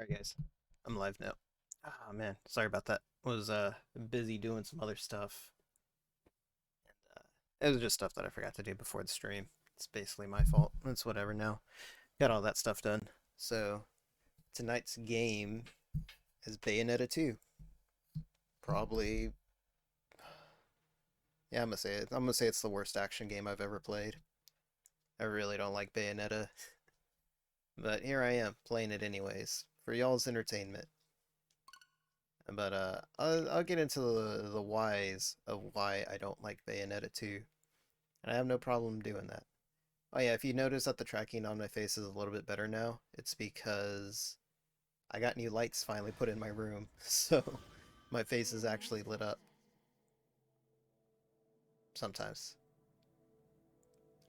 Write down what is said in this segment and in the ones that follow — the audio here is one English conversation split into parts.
Alright guys, I'm live now. Ah man, sorry about that. Was busy doing some other stuff. It was just stuff that I forgot to do before the stream. It's basically my fault. It's whatever now. Got all that stuff done. So tonight's game is Bayonetta 2. Probably yeah, I'm gonna say it. I'm gonna say it's the worst action game I've ever played. I really don't like Bayonetta. But here I am, playing it anyways, for y'all's entertainment. But I'll get into the whys of why I don't like Bayonetta 2, and I have no problem doing that. Oh yeah, if you notice that the tracking on my face is a little bit better now, it's because I got new lights finally put in my room, so my face is actually lit up sometimes.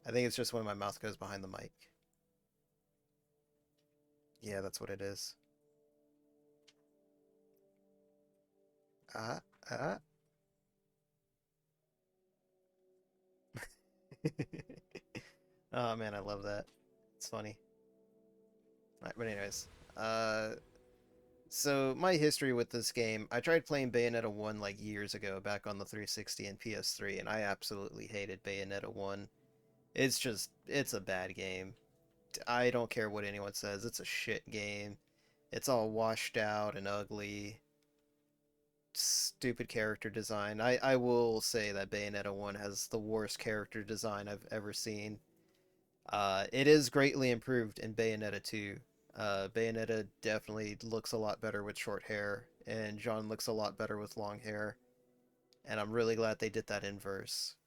I think it's just when my mouth goes behind the mic. Yeah, that's what it is. Ah, ah. Oh man, I love that. It's funny. Alright, but anyways, uh, so my history with this game, I tried playing Bayonetta 1 like years ago back on the 360 and PS3, and I absolutely hated Bayonetta 1. It's a bad game. I don't care what anyone says, it's a shit game. It's all washed out and ugly. Stupid character design. I will say that Bayonetta 1 has the worst character design I've ever seen. It is greatly improved in Bayonetta 2. Bayonetta definitely looks a lot better with short hair, and John looks a lot better with long hair, and I'm really glad they did that inverse.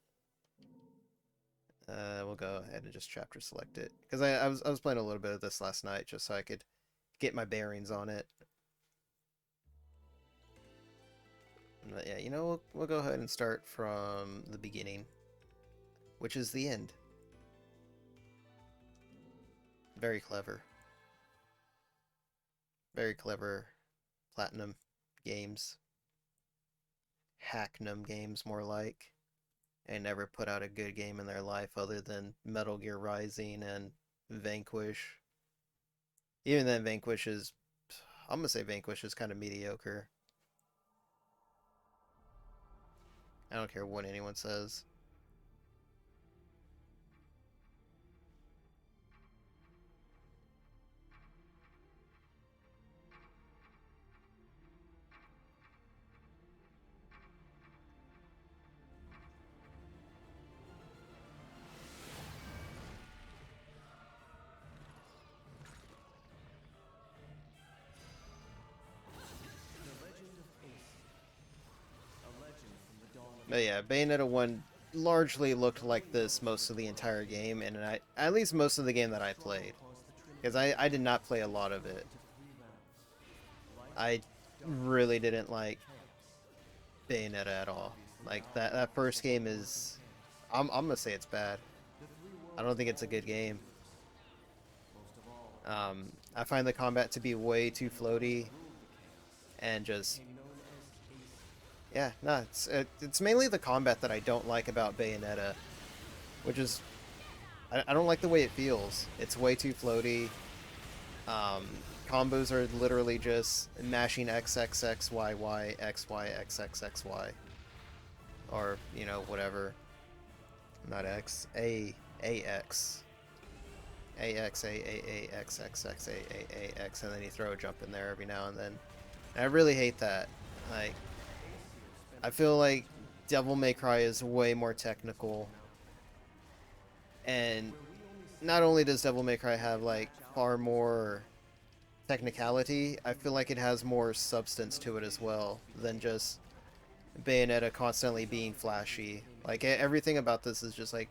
We'll go ahead and just chapter select it, because I was playing a little bit of this last night just so I could get my bearings on it. But yeah, we'll go ahead and start from the beginning, which is the end. Very clever. Very clever Platinum Games. Hacknum Games, more like. They never put out a good game in their life other than Metal Gear Rising and Vanquish. Even then, Vanquish is. I'm gonna say Vanquish is kind of mediocre. I don't care what anyone says. But yeah, Bayonetta 1 largely looked like this most of the entire game, and at least most of the game that I played. Because I did not play a lot of it. I really didn't like Bayonetta at all. Like, that first game is. I'm gonna say it's bad. I don't think it's a good game. I find the combat to be way too floaty and just yeah, no, it's mainly the combat that I don't like about Bayonetta, which is I don't like the way it feels. It's way too floaty. Um, Combos are literally just mashing X X X Y Y X Y X X X Y, or whatever, not X A X. AX, X, X, X, A, X, and then you throw a jump in there every now and then. And I really hate that. Like, I feel like Devil May Cry is way more technical. And not only does Devil May Cry have, like, far more technicality, I feel like it has more substance to it as well than just Bayonetta constantly being flashy. Like, everything about this is just, like,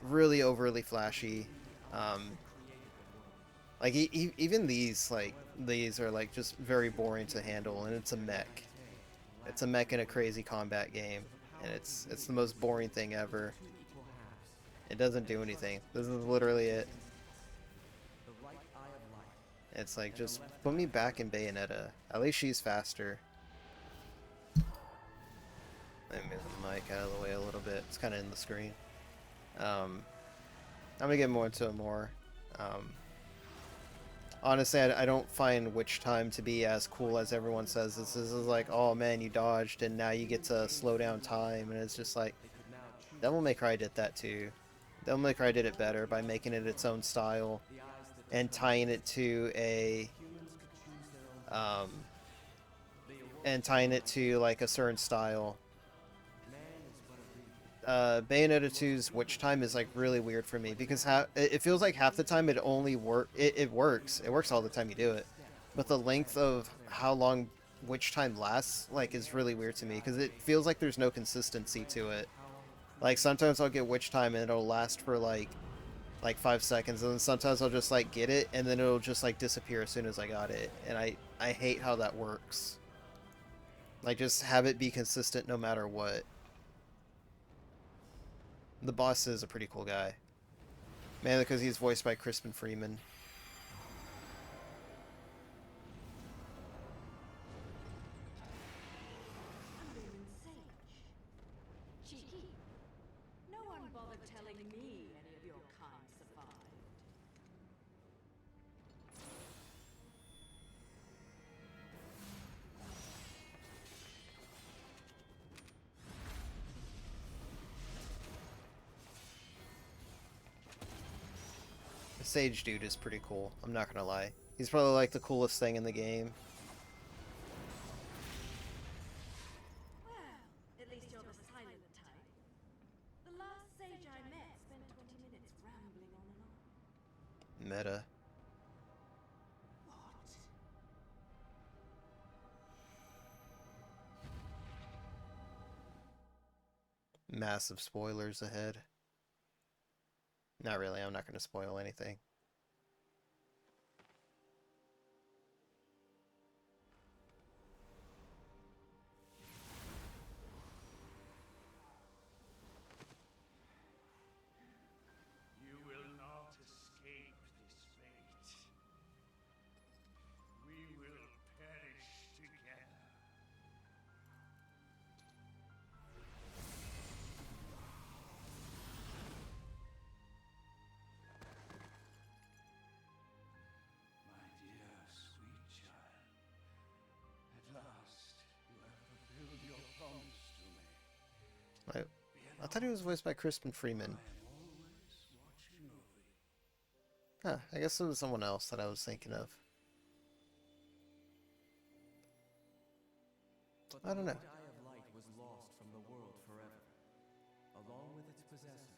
really overly flashy. Um, Like even these are like just very boring to handle, and it's a mech. It's a mech in a crazy combat game, and it's the most boring thing ever. It doesn't do anything. This is literally it. It's like just put me back in Bayonetta. At least she's faster. Let me move the mic out of the way a little bit. It's kind of in the screen. Um, I'm gonna get more into it more. Um, honestly, I don't find Witch Time to be as cool as everyone says. This is like, oh man, you dodged and now you get to slow down time, and it's just like, Devil May Cry did that too. Devil May Cry did it better by making it its own style and tying it to a um like a certain style. Bayonetta 2's Witch Time is like really weird for me because it feels like half the time it only it works. It works all the time you do it. But the length of how long Witch Time lasts like is really weird to me because it feels like there's no consistency to it. Like sometimes I'll get Witch Time and it'll last for like 5 seconds, and then sometimes I'll just like get it and then it'll just like disappear as soon as I got it. And I hate how that works. Like just have it be consistent no matter what. The boss is a pretty cool guy. Mainly because he's voiced by Crispin Freeman. Cheeky. No one bothered telling me any of your kind survived. The Sage dude is pretty cool, I'm not gonna lie. He's probably like the coolest thing in the game. Well, at least you're the silent type. The last sage I met spent 20 minutes rambling on and on. Meta. What? Massive spoilers ahead. Not really, I'm not gonna spoil anything. You will not escape this fate. We will perish together. My dear sweet child, at last you have fulfilled your promise to me. I thought he was voiced by Crispin Freeman. Huh, I guess it was someone else that I was thinking of. I don't know. The Eye of Light was lost from the world forever, along with its possessor,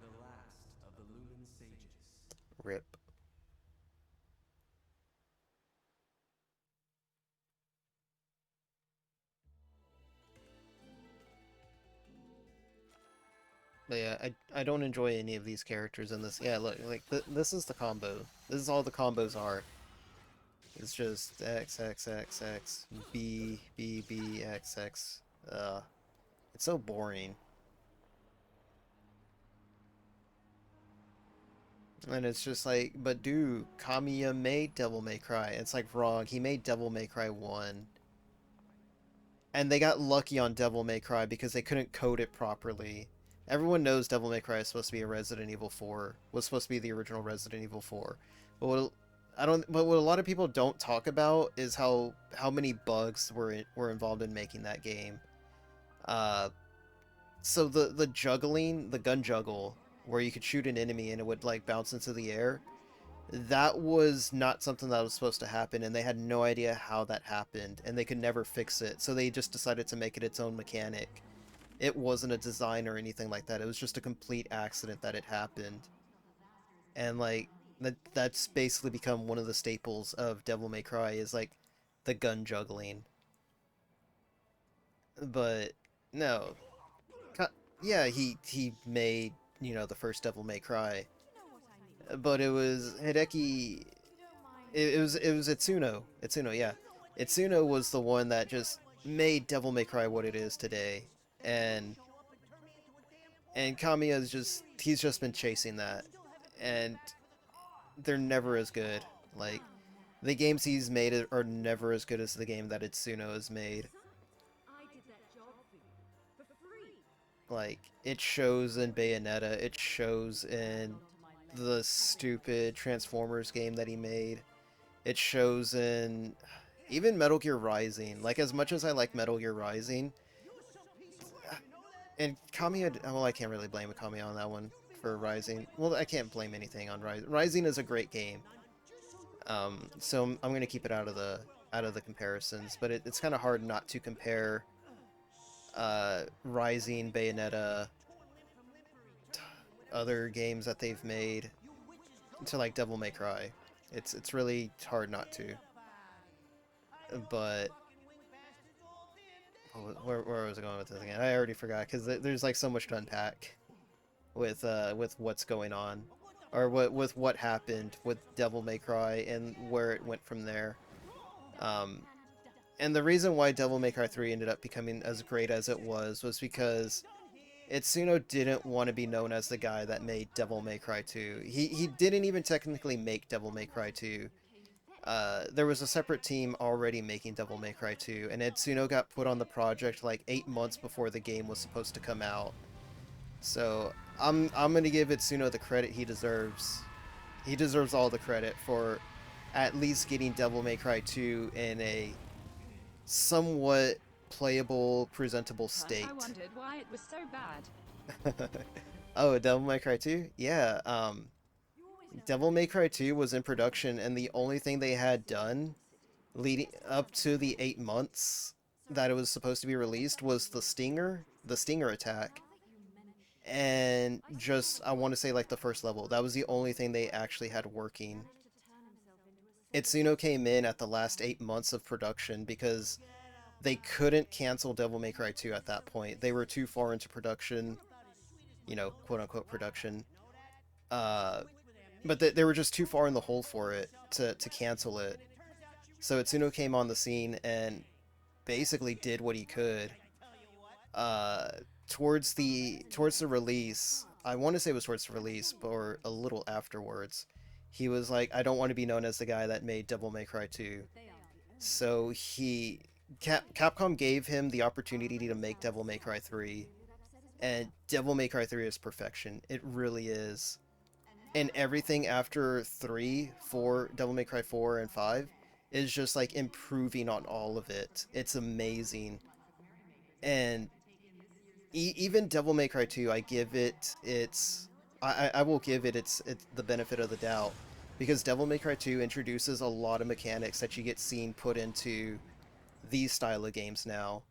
the last of the Lumen Sages. RIP. But yeah, I don't enjoy any of these characters in this. Yeah, look, like this is the combo. This is all the combos are. It's just X X X X B B B X X. It's so boring. And it's just like, but dude, Kamiya made Devil May Cry. It's like wrong. He made Devil May Cry 1. And they got lucky on Devil May Cry because they couldn't code it properly. Everyone knows Devil May Cry is supposed to be a Resident Evil 4. Was supposed to be the original Resident Evil 4. But what a lot of people don't talk about is how many bugs were involved in making that game. So the juggling, the gun juggle, where you could shoot an enemy and it would like bounce into the air, that was not something that was supposed to happen, and they had no idea how that happened, and they could never fix it, so they just decided to make it its own mechanic. It wasn't a design or anything like that, it was just a complete accident that it happened. And like that's basically become one of the staples of Devil May Cry, is like the gun juggling. But no, yeah, he made, you know, the first Devil May Cry, but it was Hideki. It was Itsuno. Itsuno, yeah. Itsuno was the one that just made Devil May Cry what it is today, and Kamiya is he's just been chasing that, and they're never as good. Like the games he's made are never as good as the game that Itsuno has made. I did that job for you. For free. Like, it shows in Bayonetta, it shows in the stupid Transformers game that he made. It shows in even Metal Gear Rising. Like, as much as I like Metal Gear Rising, and Kamiya, well, I can't really blame Kamiya on that one for Rising. Well, I can't blame anything on Rising. Rising is a great game. So I'm gonna keep it out of the comparisons, but it's kind of hard not to compare Rising, Bayonetta, other games that they've made to like Devil May Cry. It's really hard not to. But where was I going with this again? I already forgot because there's like so much to unpack with what's going on, or with what happened with Devil May Cry and where it went from there. And the reason why Devil May Cry 3 ended up becoming as great as it was because Itsuno didn't want to be known as the guy that made Devil May Cry 2. He didn't even technically make Devil May Cry 2. There was a separate team already making Devil May Cry 2, and Itsuno got put on the project like 8 months before the game was supposed to come out. So I'm gonna give Itsuno the credit he deserves. He deserves all the credit for at least getting Devil May Cry 2 in a somewhat playable, presentable state. I wondered why it was so bad. Oh, Devil May Cry 2? Yeah, Devil May Cry 2 was in production, and the only thing they had done leading up to the 8 months that it was supposed to be released was the Stinger attack. And just, I want to say like the first level. That was the only thing they actually had working. Itsuno came in at the last 8 months of production because they couldn't cancel Devil May Cry 2 at that point. They were too far into production, you know, quote-unquote production. But they were just too far in the hole for it to cancel it. So Itsuno came on the scene and basically did what he could. Towards the release, I want to say it was towards the release, or a little afterwards, he was like, I don't want to be known as the guy that made Devil May Cry 2. So Capcom gave him the opportunity to make Devil May Cry 3, and Devil May Cry 3 is perfection. It really is. And everything after 3, 4, Devil May Cry 4 and 5 is just like improving on all of it. It's amazing. And even Devil May Cry 2, I give it I will give it its the benefit of the doubt, because Devil May Cry 2 introduces a lot of mechanics that you get seen put into these style of games now.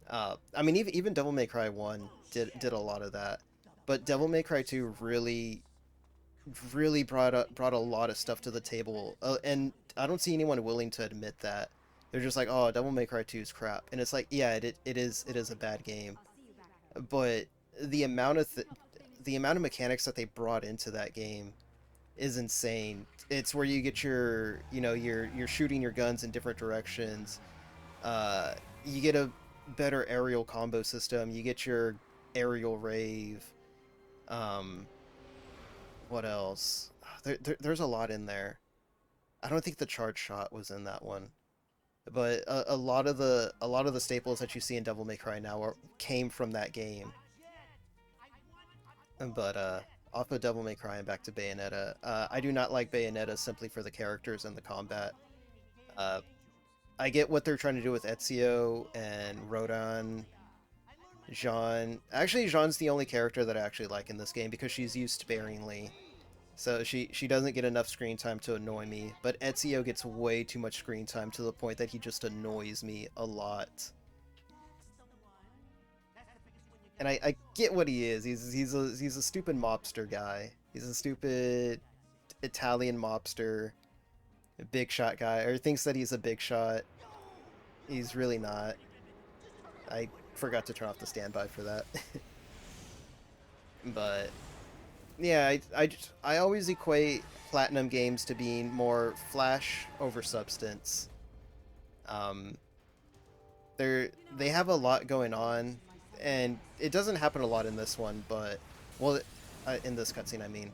I mean, even Devil May Cry 1 did a lot of that, but Devil May Cry 2 really brought a lot of stuff to the table, and I don't see anyone willing to admit that. They're just like, oh, Devil May Cry 2 is crap, and it's like, yeah, it is a bad game, but the amount of mechanics that they brought into that game is insane. It's where you get your, you know, you're shooting your guns in different directions. You get a better aerial combo system. You get your aerial rave. What else? There's a lot in there. I don't think the charge shot was in that one, but a lot of the staples that you see in Devil May Cry now came from that game. But off of Devil May Cry and back to Bayonetta, I do not like Bayonetta simply for the characters and the combat. I get what they're trying to do with Ezio and Rodin, Jean. Actually, Jean's the only character that I actually like in this game because she's used sparingly. So she doesn't get enough screen time to annoy me, but Ezio gets way too much screen time to the point that he just annoys me a lot. And I get what he is. He's a stupid mobster guy. He's a stupid Italian mobster, a big shot guy, or thinks that he's a big shot. He's really not. I forgot to turn off the standby for that. But yeah, I always equate Platinum games to being more flash over substance. They have a lot going on, and it doesn't happen a lot in this one, but, well, in this cutscene, I mean.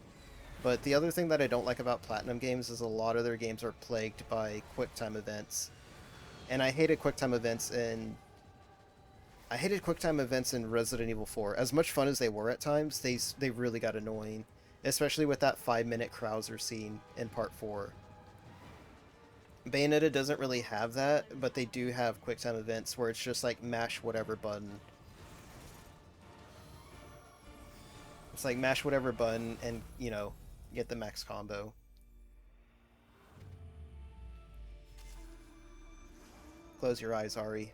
But the other thing that I don't like about Platinum games is a lot of their games are plagued by QuickTime events. And I hated QuickTime events in Resident Evil 4. As much fun as they were at times, they really got annoying. especially with that 5-minute Krauser scene in Part 4. Bayonetta doesn't really have that, but they do have quick time events where it's just like mash whatever button. It's like mash whatever button and, you know, get the max combo. Close your eyes, Ari.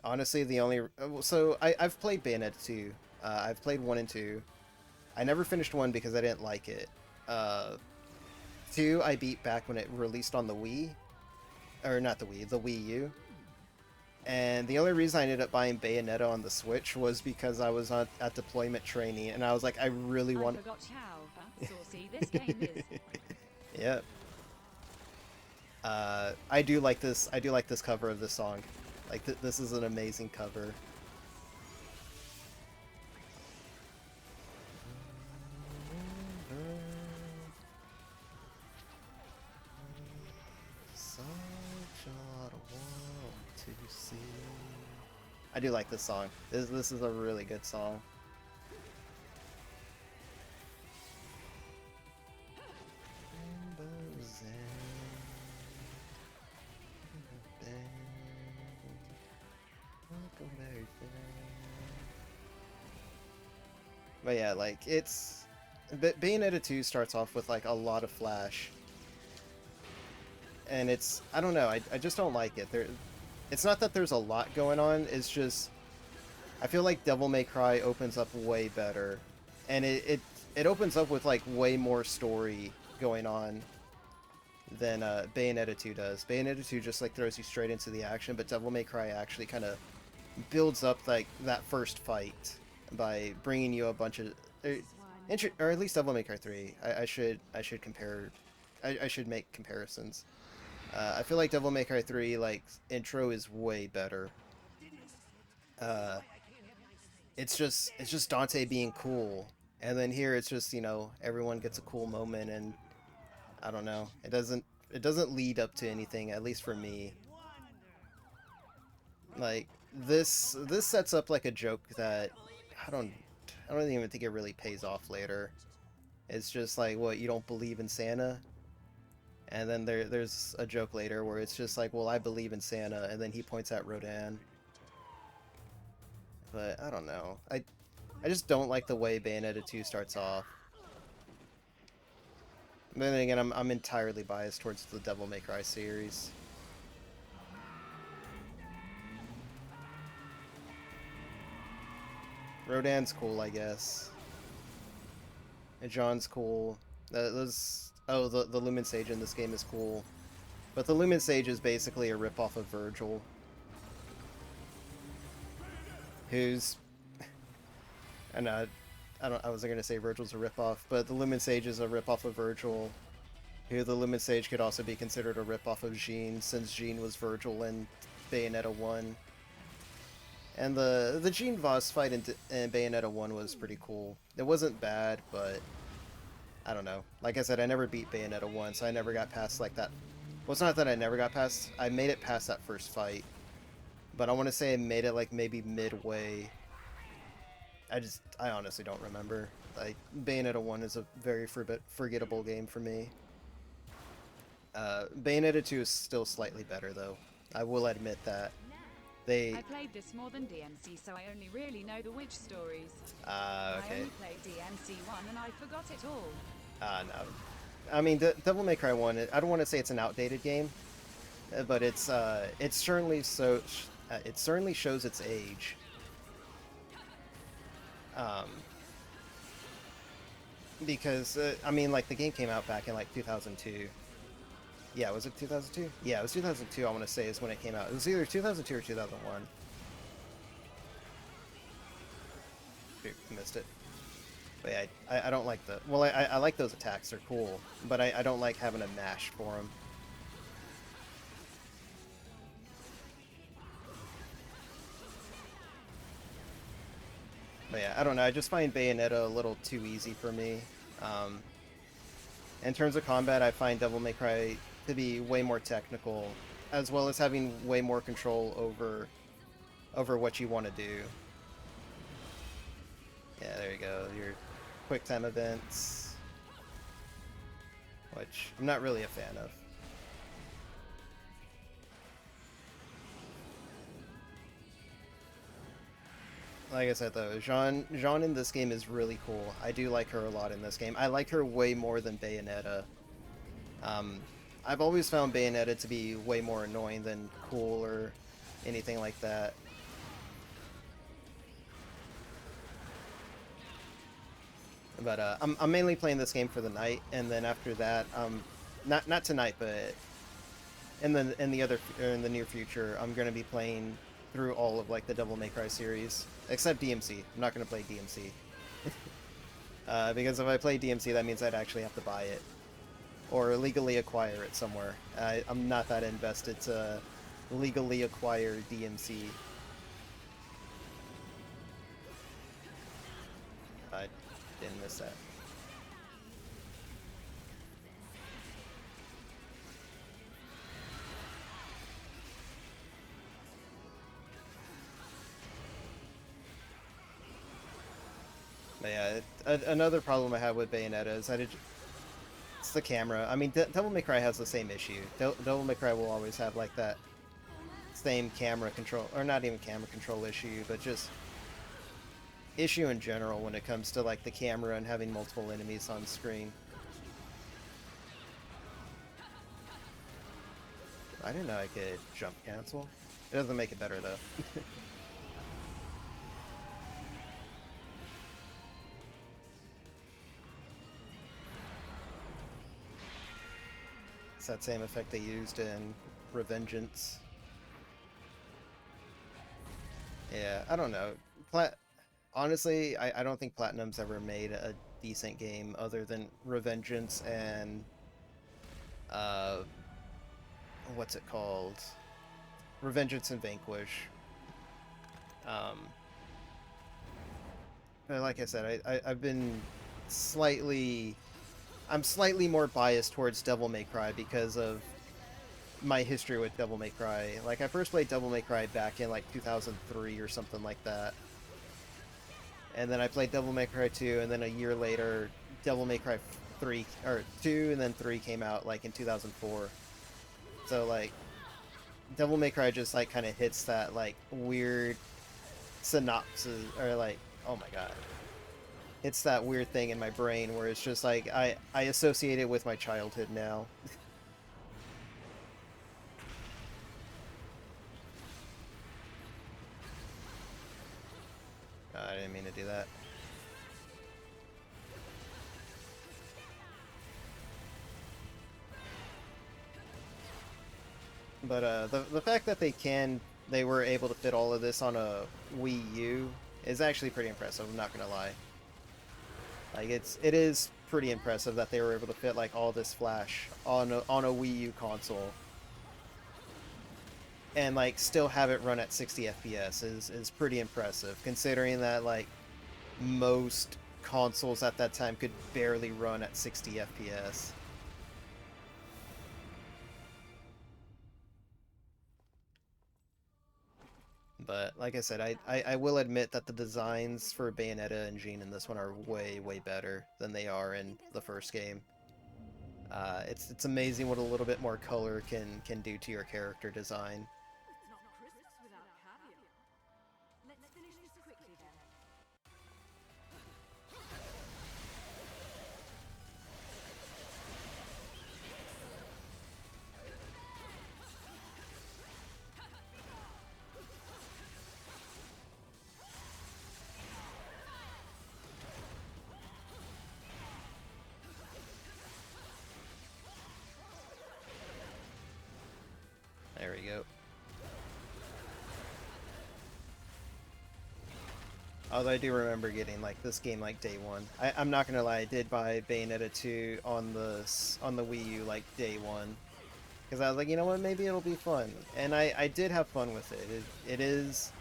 Honestly, the only... So, I've played Bayonetta 2. I've played 1 and 2. I never finished 1 because I didn't like it. 2, I beat back when it released on the Wii. Or not the Wii, the Wii U. And the only reason I ended up buying Bayonetta on the Switch was because I was at deployment training, and I was like, I really want... I forgot how saucy this game is. Yep. I do like this cover of this song. Like, this is an amazing cover. I do like this song. This is a really good song. But yeah, like, it's... Bayonetta 2 starts off with, like, a lot of flash. And it's... I don't know, I just don't like it. It's not that there's a lot going on, it's just... I feel like Devil May Cry opens up way better. And it opens up with, like, way more story going on than Bayonetta 2 does. Bayonetta 2 just, like, throws you straight into the action, but Devil May Cry actually kind of builds up, like, that first fight by bringing you a bunch of... Or at least Devil May Cry 3. I should compare... I should make comparisons. I feel like Devil May Cry 3, like, intro is way better. It's just Dante being cool. And then here it's just, you know, everyone gets a cool moment, and I don't know. It doesn't lead up to anything, at least for me. Like, this sets up like a joke that I don't even think it really pays off later. It's just like, what, you don't believe in Santa? And then there's a joke later where it's just like, well, I believe in Santa, and then he points at Rodan. But I don't know. I just don't like the way Bayonetta 2 starts off. But then again, I'm entirely biased towards the Devil May Cry series. Rodan's cool, I guess. And John's cool. The Lumen Sage in this game is cool. But the Lumen Sage is basically a ripoff of Virgil. Who's... And I wasn't gonna say Virgil's a ripoff, but the Lumen Sage is a ripoff of Virgil. Who the Lumen Sage could also be considered a ripoff of Jean, since Jean was Virgil in Bayonetta 1. And the Jean Voss fight in Bayonetta 1 was pretty cool. It wasn't bad, but I don't know. Like I said, I never beat Bayonetta 1, so I never got past like that. Well, it's not that I never got past. I made it past that first fight. But I want to say I made it like maybe midway. I honestly don't remember. Like, Bayonetta 1 is a very forgettable game for me. Bayonetta 2 is still slightly better, though. I will admit that. I played this more than DMC, so I only really know the witch stories. Okay. I only played DMC 1 and I forgot it all. No. I mean, Devil May Cry 1, I don't want to say it's an outdated game, but it certainly shows its age. Because, I mean, like, the game came out back in, like, 2002. Yeah, was it 2002? Yeah, it was 2002, I want to say, is when it came out. It was either 2002 or 2001. Ooh, missed it. But yeah, I don't like the... Well, I like those attacks, they're cool. But I don't like having a mash for them. But yeah, I don't know, I just find Bayonetta a little too easy for me. In terms of combat, I find Devil May Cry to be way more technical, as well as having way more control over what you want to do. Yeah, there you go. Your quick time events, which I'm not really a fan of. Like I said though, Jean in this game is really cool. I do like her a lot in this game. I like her way more than Bayonetta. I've always found Bayonetta to be way more annoying than cool or anything like that. But I'm mainly playing this game for the night, and then after that, not tonight, but in the near future, I'm gonna be playing through all of like the Devil May Cry series, except DMC. I'm not gonna play DMC because if I play DMC, that means I'd actually have to buy it or legally acquire it somewhere. I'm not that invested to legally acquire DMC. I didn't miss that. But yeah, another problem I have with Bayonetta is that it's the camera. I mean, Devil May Cry has the same issue. Devil May Cry will always have like that same camera control, or not even camera control issue, but just issue in general when it comes to like the camera and having multiple enemies on screen. I didn't know I could jump cancel. It doesn't make it better though. It's that same effect they used in Revengeance. Yeah, I don't know. Honestly, I don't think Platinum's ever made a decent game other than Revengeance and what's it called? Revengeance and Vanquish. But like I said, I'm slightly more biased towards Devil May Cry because of my history with Devil May Cry. Like, I first played Devil May Cry back in like 2003 or something like that. And then I played Devil May Cry 2, and then a year later, Devil May Cry 3, or 2, and then 3 came out, like, in 2004. So, like, Devil May Cry just, like, kind of hits that, like, weird synopsis, or, like, oh my god. It's that weird thing in my brain where it's just, like, I associate it with my childhood now. I didn't mean to do that. But the fact that they were able to fit all of this on a Wii U is actually pretty impressive, I'm not gonna lie. Like, it is pretty impressive that they were able to fit like all this flash on a Wii U console. And like still have it run at 60 FPS is pretty impressive, considering that like most consoles at that time could barely run at 60 FPS. But like I said, I will admit that the designs for Bayonetta and Jean in this one are way, way better than they are in the first game. It's amazing what a little bit more color can do to your character design. It's not crisps without caviar. Let's finish this quickly then. There we go. Although I do remember getting like this game like day one. I'm not gonna lie, I did buy Bayonetta 2 on the Wii U like day one, because I was like, you know what, maybe it'll be fun, and I did have fun with it. It is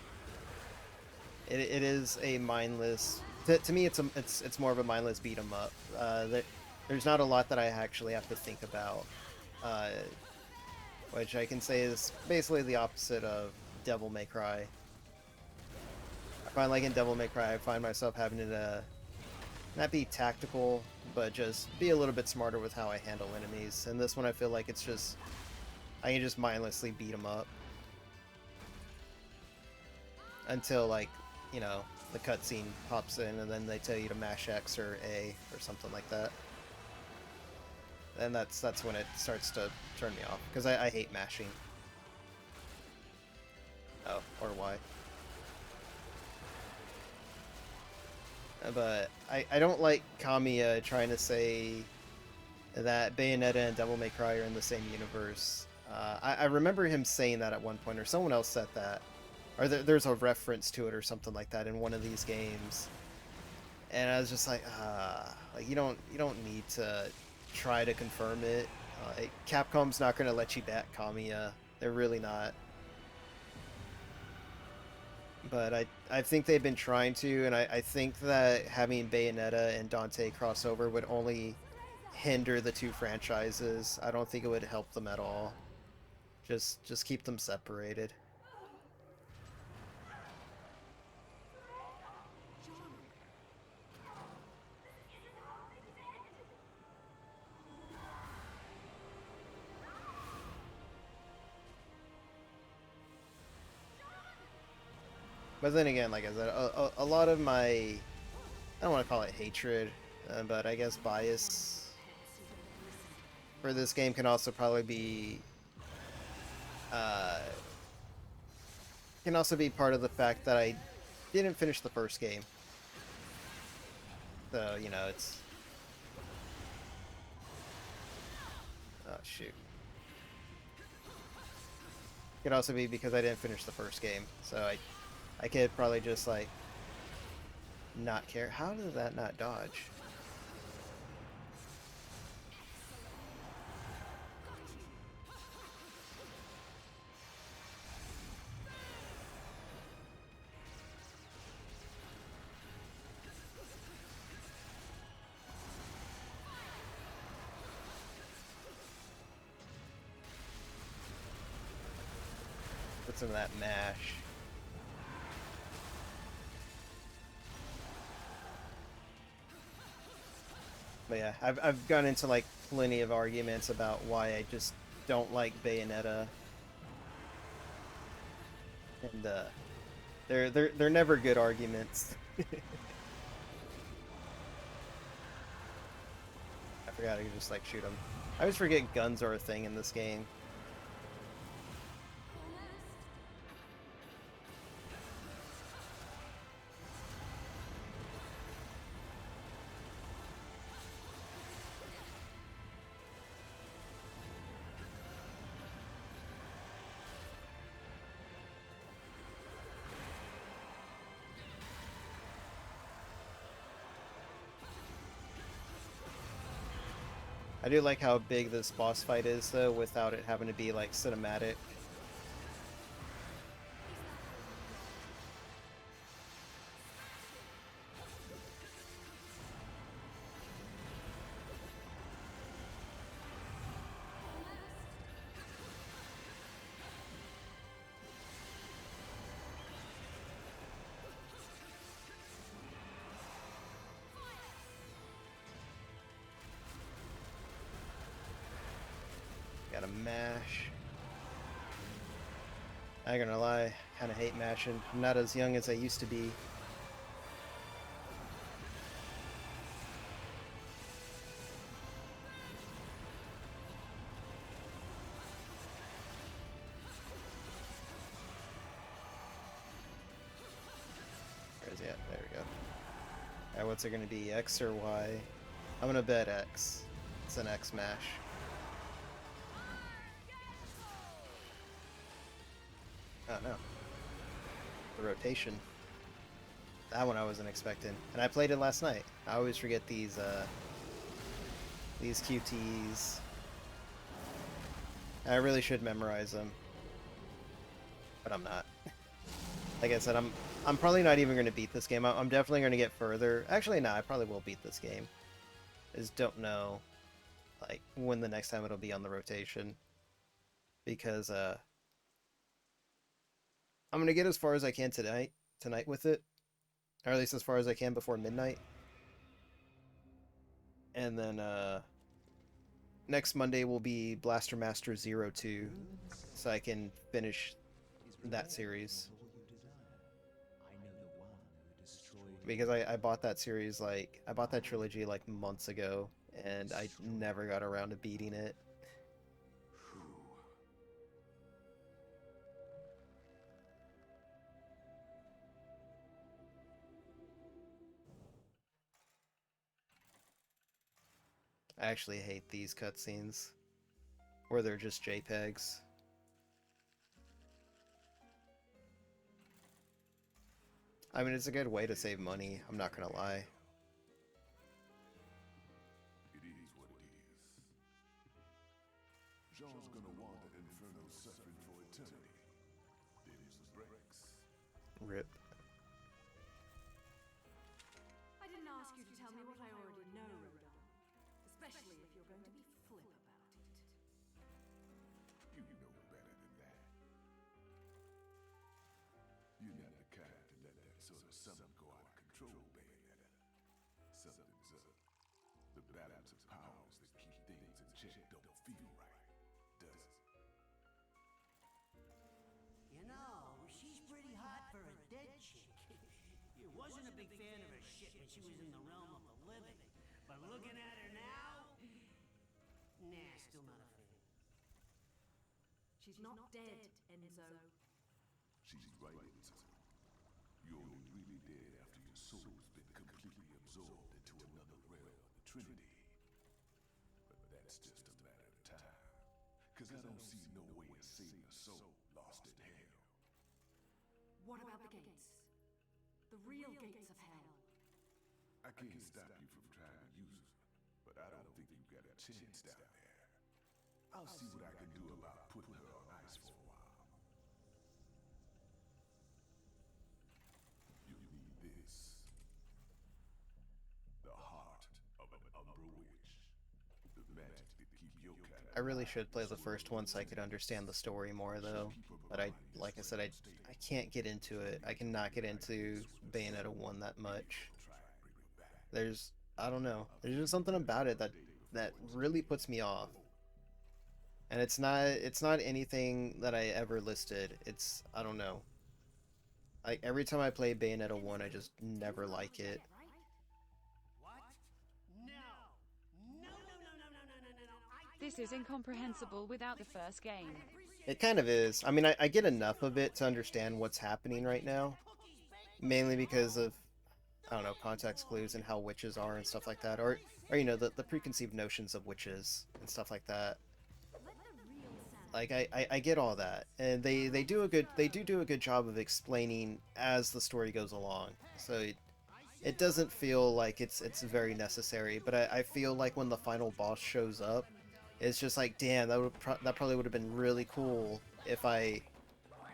a mindless. To me, it's more of a mindless beat 'em up. There's not a lot that I actually have to think about, which I can say is basically the opposite of Devil May Cry. find like in Devil May Cry, I find myself having to not be tactical, but just be a little bit smarter with how I handle enemies. And this one, I feel like it's just I can just mindlessly beat them up until like, you know, the cutscene pops in, and then they tell you to mash X or A or something like that. And that's when it starts to turn me off, because I hate mashing. Oh, or Y. But I don't like Kamiya trying to say that Bayonetta and Devil May Cry are in the same universe. I remember him saying that at one point, or someone else said that. Or there's a reference to it or something like that in one of these games. And I was just like you don't need to try to confirm it. Capcom's not going to let you back Kamiya. They're really not. But I think they've been trying to, and I think that having Bayonetta and Dante crossover would only hinder the two franchises. I don't think it would help them at all. Just keep them separated. But then again, like I said, a lot of my, I don't want to call it hatred, but I guess bias for this game can also probably be, can also be part of the fact that I didn't finish the first game. So, you know, it's... Oh, shoot. Could also be because I didn't finish the first game, so I could probably just, like, not care. How does that not dodge? Put some of that mash. But yeah, I've gone into like plenty of arguments about why I just don't like Bayonetta, and they're never good arguments. I forgot I could just like shoot them. I always forget guns are a thing in this game. I do like how big this boss fight is, though, without it having to be, like, cinematic. Gotta mash. I ain't gonna lie, kinda hate mashing. I'm not as young as I used to be. Where is he at? There we go. Alright, what's it gonna be? X or Y? I'm gonna bet X. It's an X mash. Oh no. The rotation. That one I wasn't expecting. And I played it last night. I always forget these QTs. I really should memorize them. But I'm not. Like I said, I'm probably not even going to beat this game. I'm definitely going to get further. Actually, no, I probably will beat this game. I just don't know, like, when the next time it'll be on the rotation. Because, I'm gonna get as far as I can tonight with it, or at least as far as I can before midnight. And then next Monday will be Blaster Master 02, so I can finish that series. Because I bought that series, like, I bought that trilogy like months ago, and I never got around to beating it. I actually hate these cutscenes, where they're just JPEGs. I mean, it's a good way to save money, I'm not gonna lie. It is what it is. Jean's gonna want that inferno suffering for eternity. Them's the breaks. RIP. I didn't ask you to tell me what I already know, Rodon. Especially if you're going to be flip about it. You know better than that. You're not the kind to let that sort of something go out of control, Bayonetta. Something's up. The balance of powers that keep things in check don't feel right, does it? You know, she's pretty hot for a dead chick. You wasn't a big fan of her shit when she was in the realm of the living. But looking at her now, nah, still not a fan. She's not dead, Enzo. She's right, Enzo. You're only really dead after your soul's been completely absorbed into another realm of the Trinity. But that's just a matter of time. Cause I don't see no way of saving a soul lost in hell. What about the gates? The real gates of hell. I can't stop you from trying to use them, but I don't think you got a chance down there. I'll see what I can do about putting her on ice for a while. You need this. The heart of an Umbra Witch. The magic that keep your kind. I really should play the first one so I could understand the story more, though. But like I said, I can't get into it. I cannot get into Bayonetta 1 that much. I don't know. There's just something about it that really puts me off. And it's not anything that I ever listed. I don't know. Like, every time I play Bayonetta 1, I just never like it. What? No! No, no, no, no, no, no, no, no. This is incomprehensible without the first game. It kind of is. I mean, I get enough of it to understand what's happening right now. Mainly because of, I don't know, context clues and how witches are and stuff like that. Or you know, the preconceived notions of witches and stuff like that. Like, I get all that. And they do a good job of explaining as the story goes along. So it doesn't feel like it's very necessary, but I feel like when the final boss shows up, it's just like, damn, that probably would have been really cool if I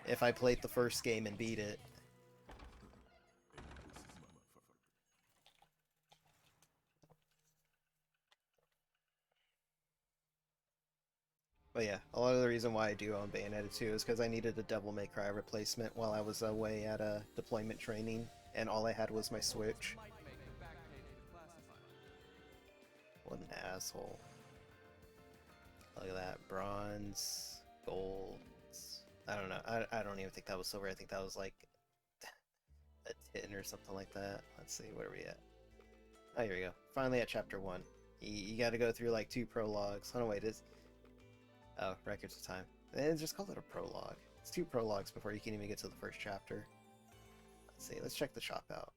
played the first game and beat it. But yeah, a lot of the reason why I do own Bayonetta 2 is because I needed a Devil May Cry replacement while I was away at a deployment training, and all I had was my Switch. What an asshole. Look at that. Bronze, gold. I don't know. I don't even think that was silver. I think that was like a tin or something like that. Let's see, where are we at? Oh, here we go. Finally at chapter 1. You gotta go through like 2 prologues. Oh no, wait, oh, records of time. Just call it a prologue. It's 2 prologues before you can even get to the first chapter. Let's see, let's check the shop out.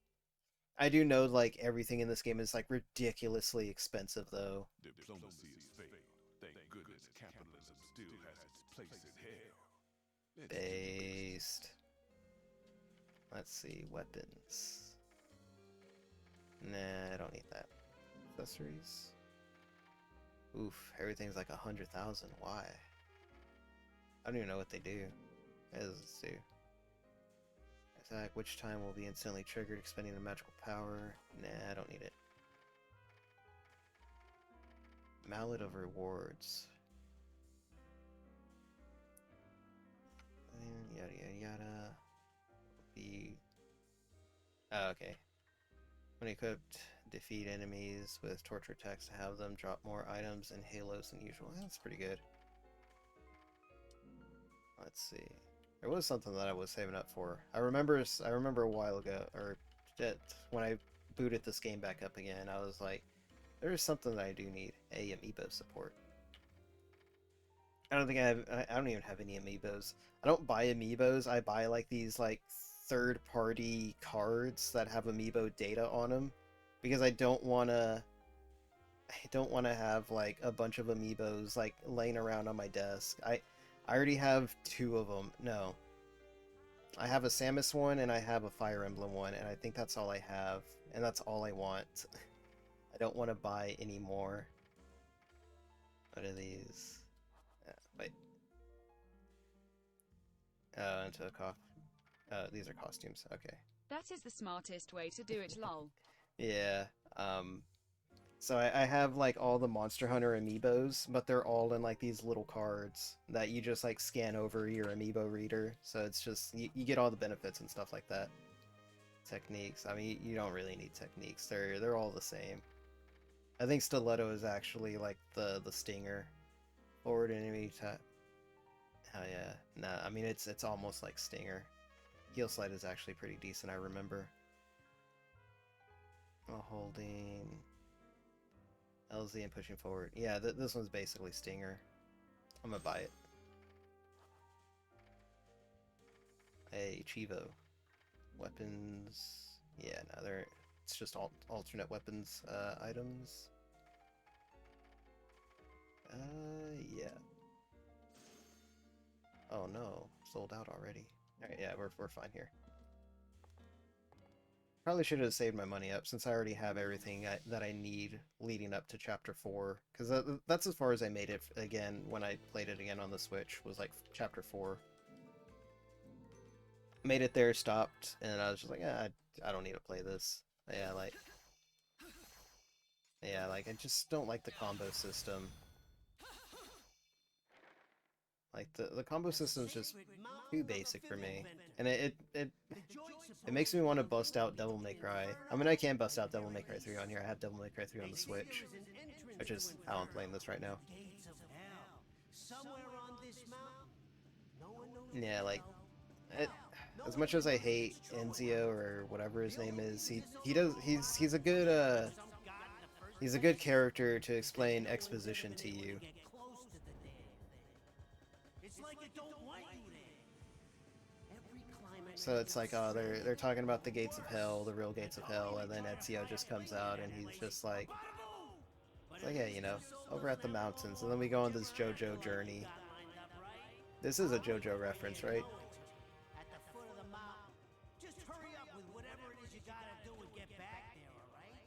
I do know, like, everything in this game is, like, ridiculously expensive, though. Diplomacy has failed. Thank goodness capitalism still has its place in hell. Based. Let's see, weapons. Nah, I don't need that. Accessories. Oof, everything's like 100,000. Why? I don't even know what they do. What does this do? Attack, which time will be instantly triggered, expending a magical power. Nah, I don't need it. Mallet of rewards. And yada yada yada. Be Oh, okay. When equipped, defeat enemies with torture text to have them drop more items and halos than usual. That's pretty good. Let's see. There was something that I was saving up for. I remember a while ago, or when I booted this game back up again, I was like, there's something that I do need. Amiibo support. I don't think I don't even have any amiibos. I don't buy amiibos. I buy like these like third-party cards that have amiibo data on them because I don't want to have like a bunch of amiibos like laying around on my desk. I already have 2 of them. No. I have a Samus one and I have a Fire Emblem one, and I think that's all I have, and that's all I want. I don't want to buy any more. What are these? Wait. Into a cough. These are costumes. Okay. That is the smartest way to do it, lol. Yeah. So I have like all the Monster Hunter amiibos, but they're all in like these little cards that you just like scan over your amiibo reader. So it's just you get all the benefits and stuff like that. Techniques. I mean, you don't really need techniques. They're all the same. I think Stiletto is actually like the stinger. Forward enemy tap. Oh yeah. Nah, I mean it's almost like Stinger. Heel slide is actually pretty decent, I remember. While holding LZ and pushing forward. Yeah, this one's basically Stinger. I'm gonna buy it. Hey, Chivo. Weapons. Yeah, no, it's just alternate weapons items. Yeah. Oh no, sold out already. Alright, yeah, we're fine here. Probably should have saved my money up since I already have everything that I need leading up to Chapter 4. Because that's as far as I made it again when I played it again on the Switch, was like Chapter 4. Made it there, stopped, and I was just like, I don't need to play this. Yeah, like I just don't like the combo system. Like the combo system is just too basic for me, and it makes me want to bust out Devil May Cry. I mean, I can bust out Devil May Cry 3 on here. I have Devil May Cry 3 on the Switch, which is how I'm playing this right now. Yeah, like as much as I hate Enzio or whatever his name is, he's a good he's a good character to explain exposition to you. So it's like, oh, they're talking about the gates of hell, the real gates of hell, and then Ezio just comes out and he's just like, it's like, yeah, you know, over at the mountains, and then we go on this JoJo journey. This is a JoJo reference, right? At the foot of the mountain. Just hurry up with whatever it is you gotta do and get back there, alright?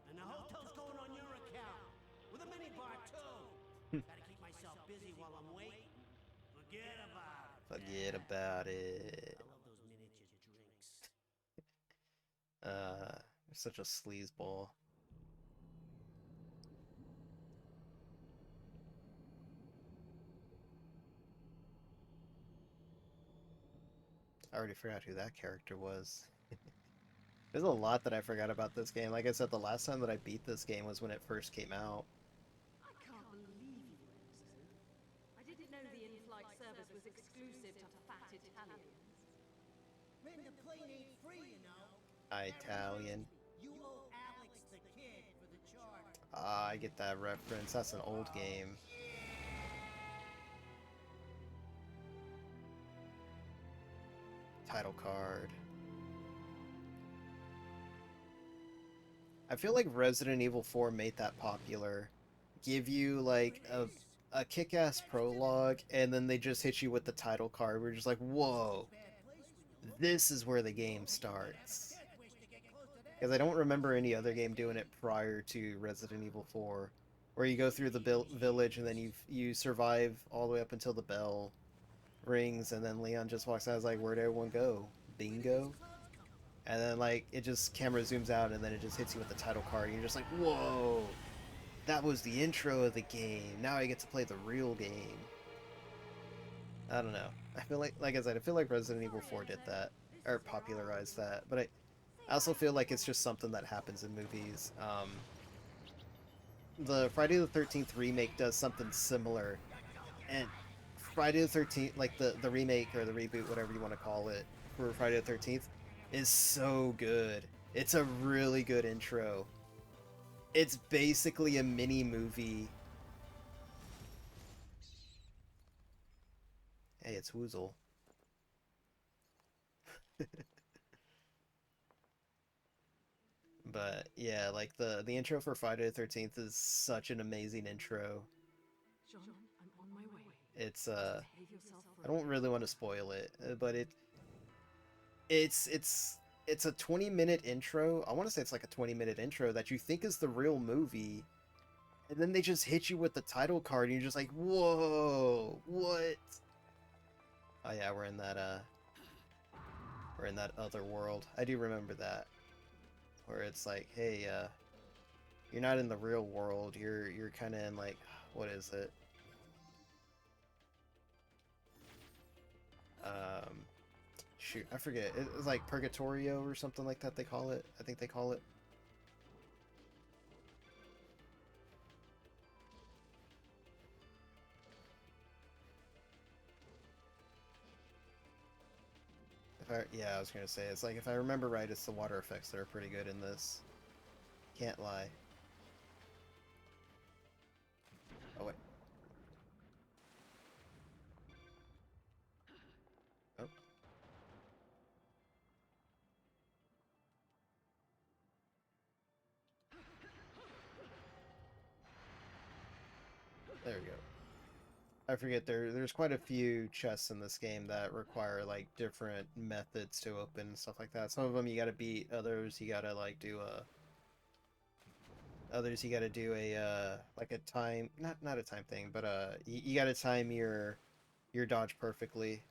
And the hotel's going on your account. With a minibar, too. Gotta keep myself busy while I'm waiting. Forget about it. Forget about it. I love those miniature drinks. You're such a sleazeball. I already forgot who that character was. There's a lot that I forgot about this game. Like I said, the last time that I beat this game was when it first came out. I can't believe you, Enzo. I didn't know the in-flight service was exclusive to fat Italians. Man, the plane ain't free, you know. Italian. You owe Alex the kid for the charter. Ah, I get that reference. That's an old game. Title card. I feel like Resident Evil 4 made that popular. Give you like a kick-ass prologue, and then they just hit you with the title card. We're just like, whoa, this is where the game starts. Because I don't remember any other game doing it prior to Resident Evil 4, where you go through the village and then you survive all the way up until the bell rings, and then Leon just walks out and is like, where'd everyone go? Bingo? And then like it just camera zooms out and then it just hits you with the title card and you're just like, whoa, that was the intro of the game. Now I get to play the real game. I don't know. I feel like I said, I feel like Resident Evil 4 did that, or popularized that, but I also feel like it's just something that happens in movies. The Friday the 13th remake does something similar, and Friday the 13th, like the remake or the reboot, whatever you want to call it, for Friday the 13th, is so good. It's a really good intro. It's basically a mini movie. Hey, it's Woozle. But yeah, like the intro for Friday the 13th is such an amazing intro. John, I'm on my way. It's Behave yourself for I don't really want to spoil it, but it's a 20-minute intro. I want to say it's like a 20-minute intro that you think is the real movie, and then they just hit you with the title card and you're just like, "Whoa, what?" Oh yeah, we're in that other world. I do remember that. Where it's like, "Hey, you're not in the real world. You're kind of in like, what is it? Shoot, I forget. It's like Purgatorio or something like that they call it. I think they call it. Yeah, I was gonna say, it's like, if I remember right, it's the water effects that are pretty good in this. Can't lie. Oh, wait. Oh. There we go. I forget, there's quite a few chests in this game that require like different methods to open and stuff like that. Some of them you gotta beat, others you gotta like do a like a time, not a time thing, but you gotta time your dodge perfectly.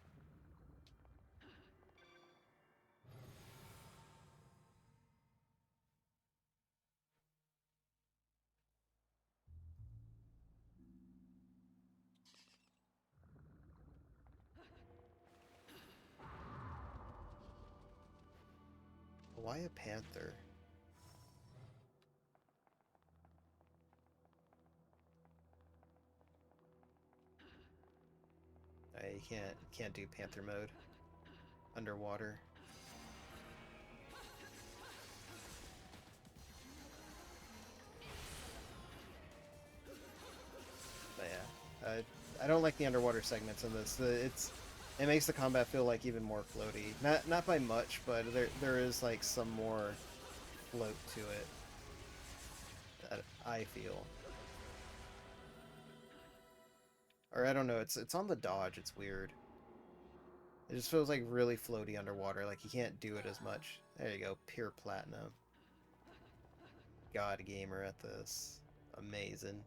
Why a panther? You can't do panther mode underwater. But yeah, I don't like the underwater segments in this. It makes the combat feel like even more floaty. Not by much, but there is like some more float to it that I feel. Or I don't know, it's on the dodge, it's weird. It just feels like really floaty underwater, like you can't do it as much. There you go, pure platinum. God gamer at this. Amazing.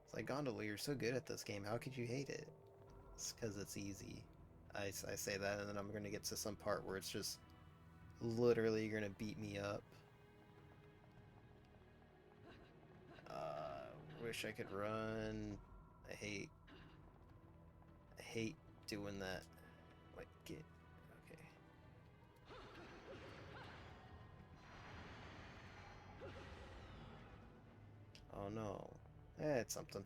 It's like, Gondola, you're so good at this game, how could you hate it? It's because it's easy. I say that, and then I'm going to get to some part where it's just literally going to beat me up. Wish I could run. I hate doing that. Like, get... Okay. Oh no. It's something.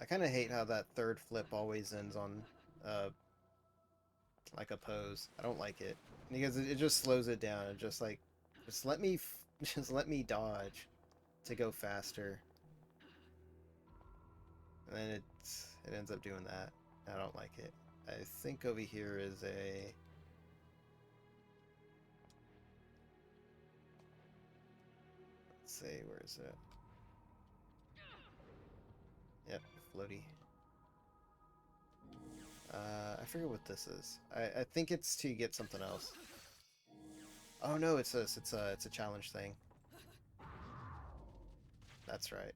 I kind of hate how that third flip always ends on, like a pose. I don't like it. Because it just slows it down. It just like, just let me, just let me dodge to go faster. And then it ends up doing that. I don't like it. I think over here is a... Let's see, where is it? Yep, floaty. I forget what this is. I think it's to get something else. Oh no, it's this. It's a challenge thing. That's right.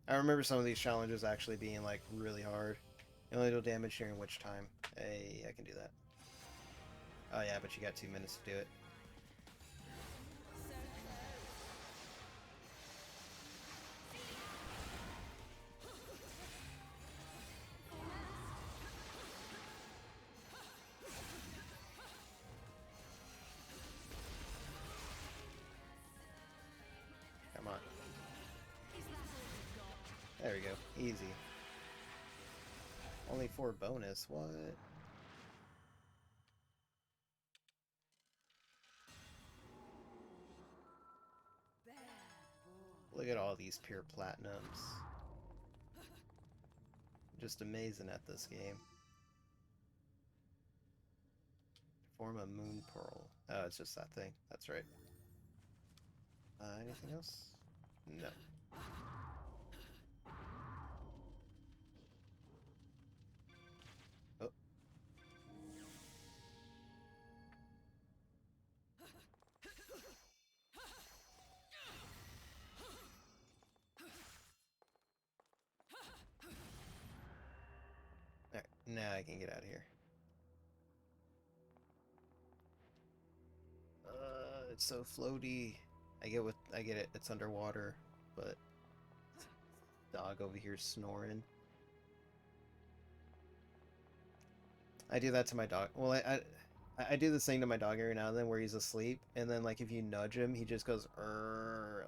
I remember some of these challenges actually being like really hard. You only deal damage during which time? Hey, I can do that. Oh yeah, but you got 2 minutes to do it. There we go. Easy. Only 4 bonus. What? Look at all these pure platinums. Just amazing at this game. Form a moon pearl. Oh, it's just that thing. That's right. Anything else? No. Oh. Alright, now I can get out of here. It's so floaty. I get it. It's underwater, but dog over here snoring. I do that to my dog. Well, I do this thing to my dog every now and then where he's asleep, and then like if you nudge him, he just goes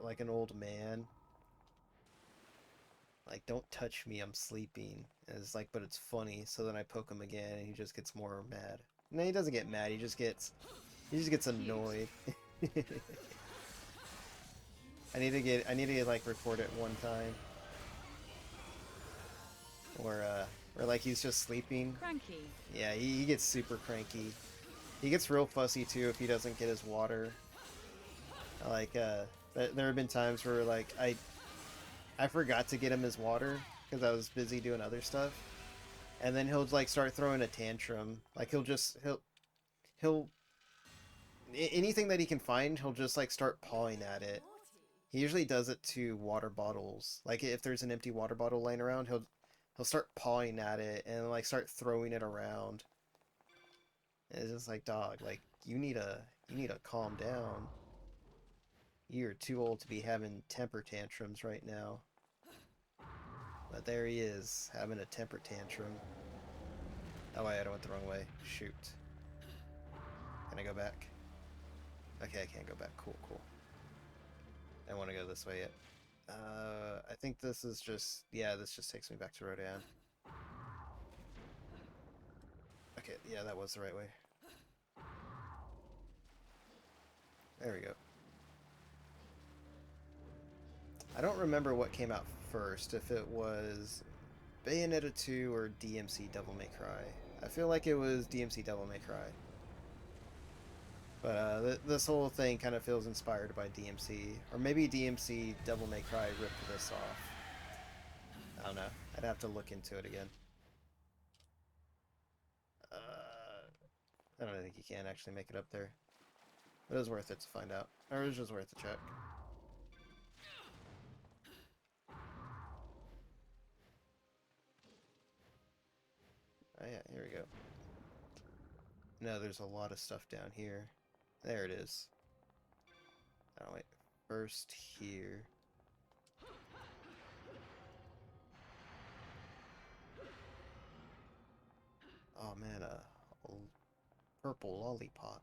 like an old man. Like, don't touch me, I'm sleeping. And it's like, but it's funny. So then I poke him again, and he just gets more mad. No, he doesn't get mad. He just gets annoyed. I need to like record it one time. Or like he's just sleeping. Cranky. Yeah, he gets super cranky. He gets real fussy too if he doesn't get his water. Like there have been times where like I forgot to get him his water because I was busy doing other stuff, and then he'll like start throwing a tantrum. Like he'll anything that he can find, he'll just like start pawing at it. He usually does it to water bottles. Like if there's an empty water bottle laying around, he'll start pawing at it and like start throwing it around. And it's just like, dog, like you need to calm down. You're too old to be having temper tantrums right now. But there he is, having a temper tantrum. Oh wait, I went the wrong way. Shoot. Can I go back? Okay, I can't go back. Cool, cool. I don't want to go this way yet. I think this is just... Yeah, this just takes me back to Rodan. Okay, yeah, that was the right way. There we go. I don't remember what came out first, if it was Bayonetta 2 or DMC Devil May Cry. I feel like it was DMC Devil May Cry. But this whole thing kind of feels inspired by DMC. Or maybe DMC Devil May Cry ripped this off. I don't know. I'd have to look into it again. I don't think you can actually make it up there. But it was worth it to find out. Or it was just worth a check. Oh yeah, here we go. No, there's a lot of stuff down here. There it is. Oh wait, first here. Oh man, a purple lollipop.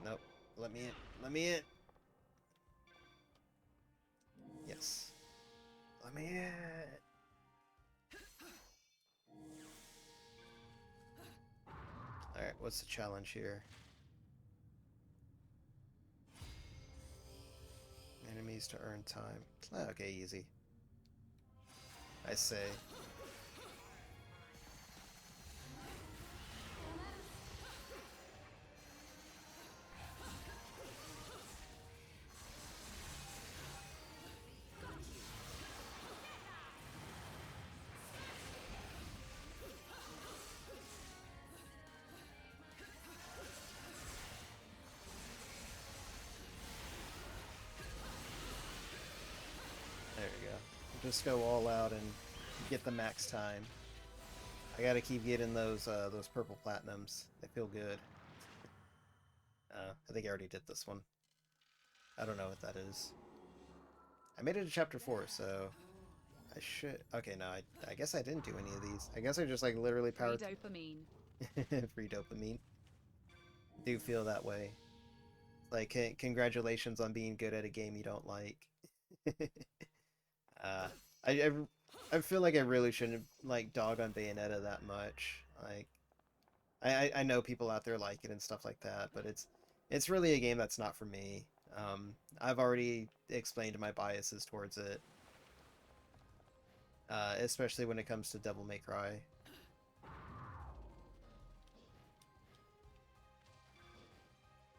Nope, let me in, let me in. Yes, let me in. Alright, what's the challenge here? Enemies to earn time. Oh, okay, easy. I say. There we go. Just go all out and get the max time. I gotta keep getting those purple platinums. They feel good. I think I already did this one. I don't know what that is. I made it to chapter 4, so I should... Okay, no, I guess I didn't do any of these. I guess I just like literally powered... Free dopamine. Free dopamine. Do feel that way. Like, congratulations on being good at a game you don't like. Uh, I, I I feel like I really shouldn't like dog on Bayonetta that much. Like I know people out there like it and stuff like that, but it's really a game that's not for me. I've already explained my biases towards it, especially when it comes to Devil May Cry.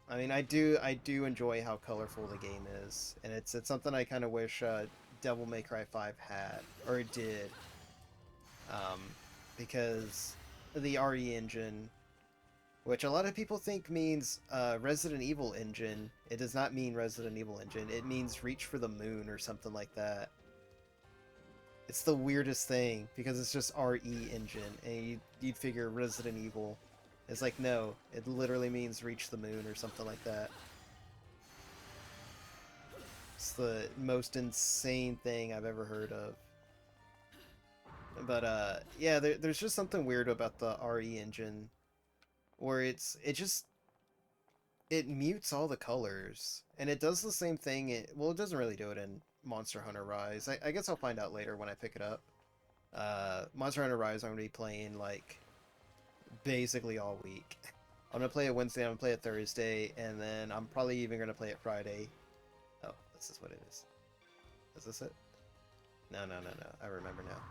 I mean, I do enjoy how colorful the game is, and it's something I kind of wish Devil May Cry 5 had or it did, um, because the RE engine, which a lot of people think means Resident Evil engine, it does not mean Resident Evil engine. It means Reach for the Moon or something like that. It's the weirdest thing because it's just RE engine, and you'd figure Resident Evil. It's like, no, it literally means Reach the Moon or something like that. It's the most insane thing I've ever heard of. But yeah, there's just something weird about the RE engine, where it mutes all the colors, and it does the same thing. Well, it doesn't really do it in Monster Hunter Rise. I guess I'll find out later when I pick it up. Monster Hunter Rise, I'm gonna be playing like basically all week. I'm gonna play it Wednesday, I'm gonna play it Thursday, and then I'm probably even gonna play it Friday. Oh, this is what it is. Is this it? No. I remember now.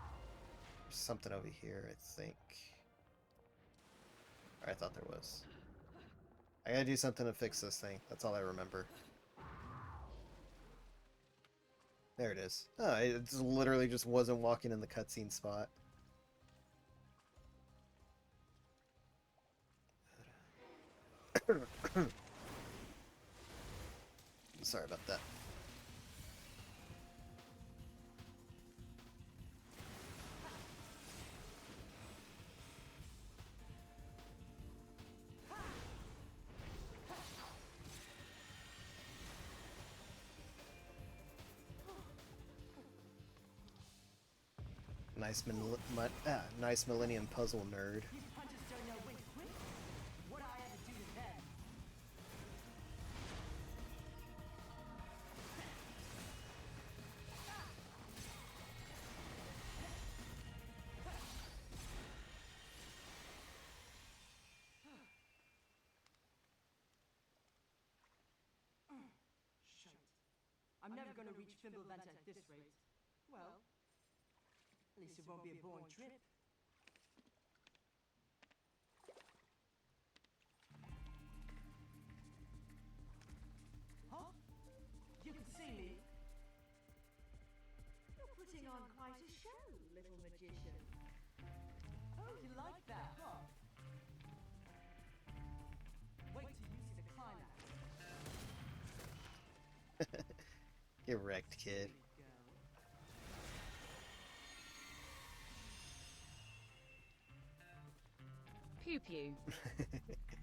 There's something over here, I think. Or I thought there was. I gotta do something to fix this thing. That's all I remember. There it is. Oh, it just literally just wasn't walking in the cutscene spot. Sorry about that. Nice Millennium Puzzle nerd. These punches don't know when to quit. What I had to do to them. Shite. I'm never gonna reach Fimbulvent at this rate. Well, at least it won't be a boring trip. Huh? You can see me. You're putting on quite a show, little magician. Oh, you like that, huh? Wait till you see the climax. Get wrecked, kid. Pew pew.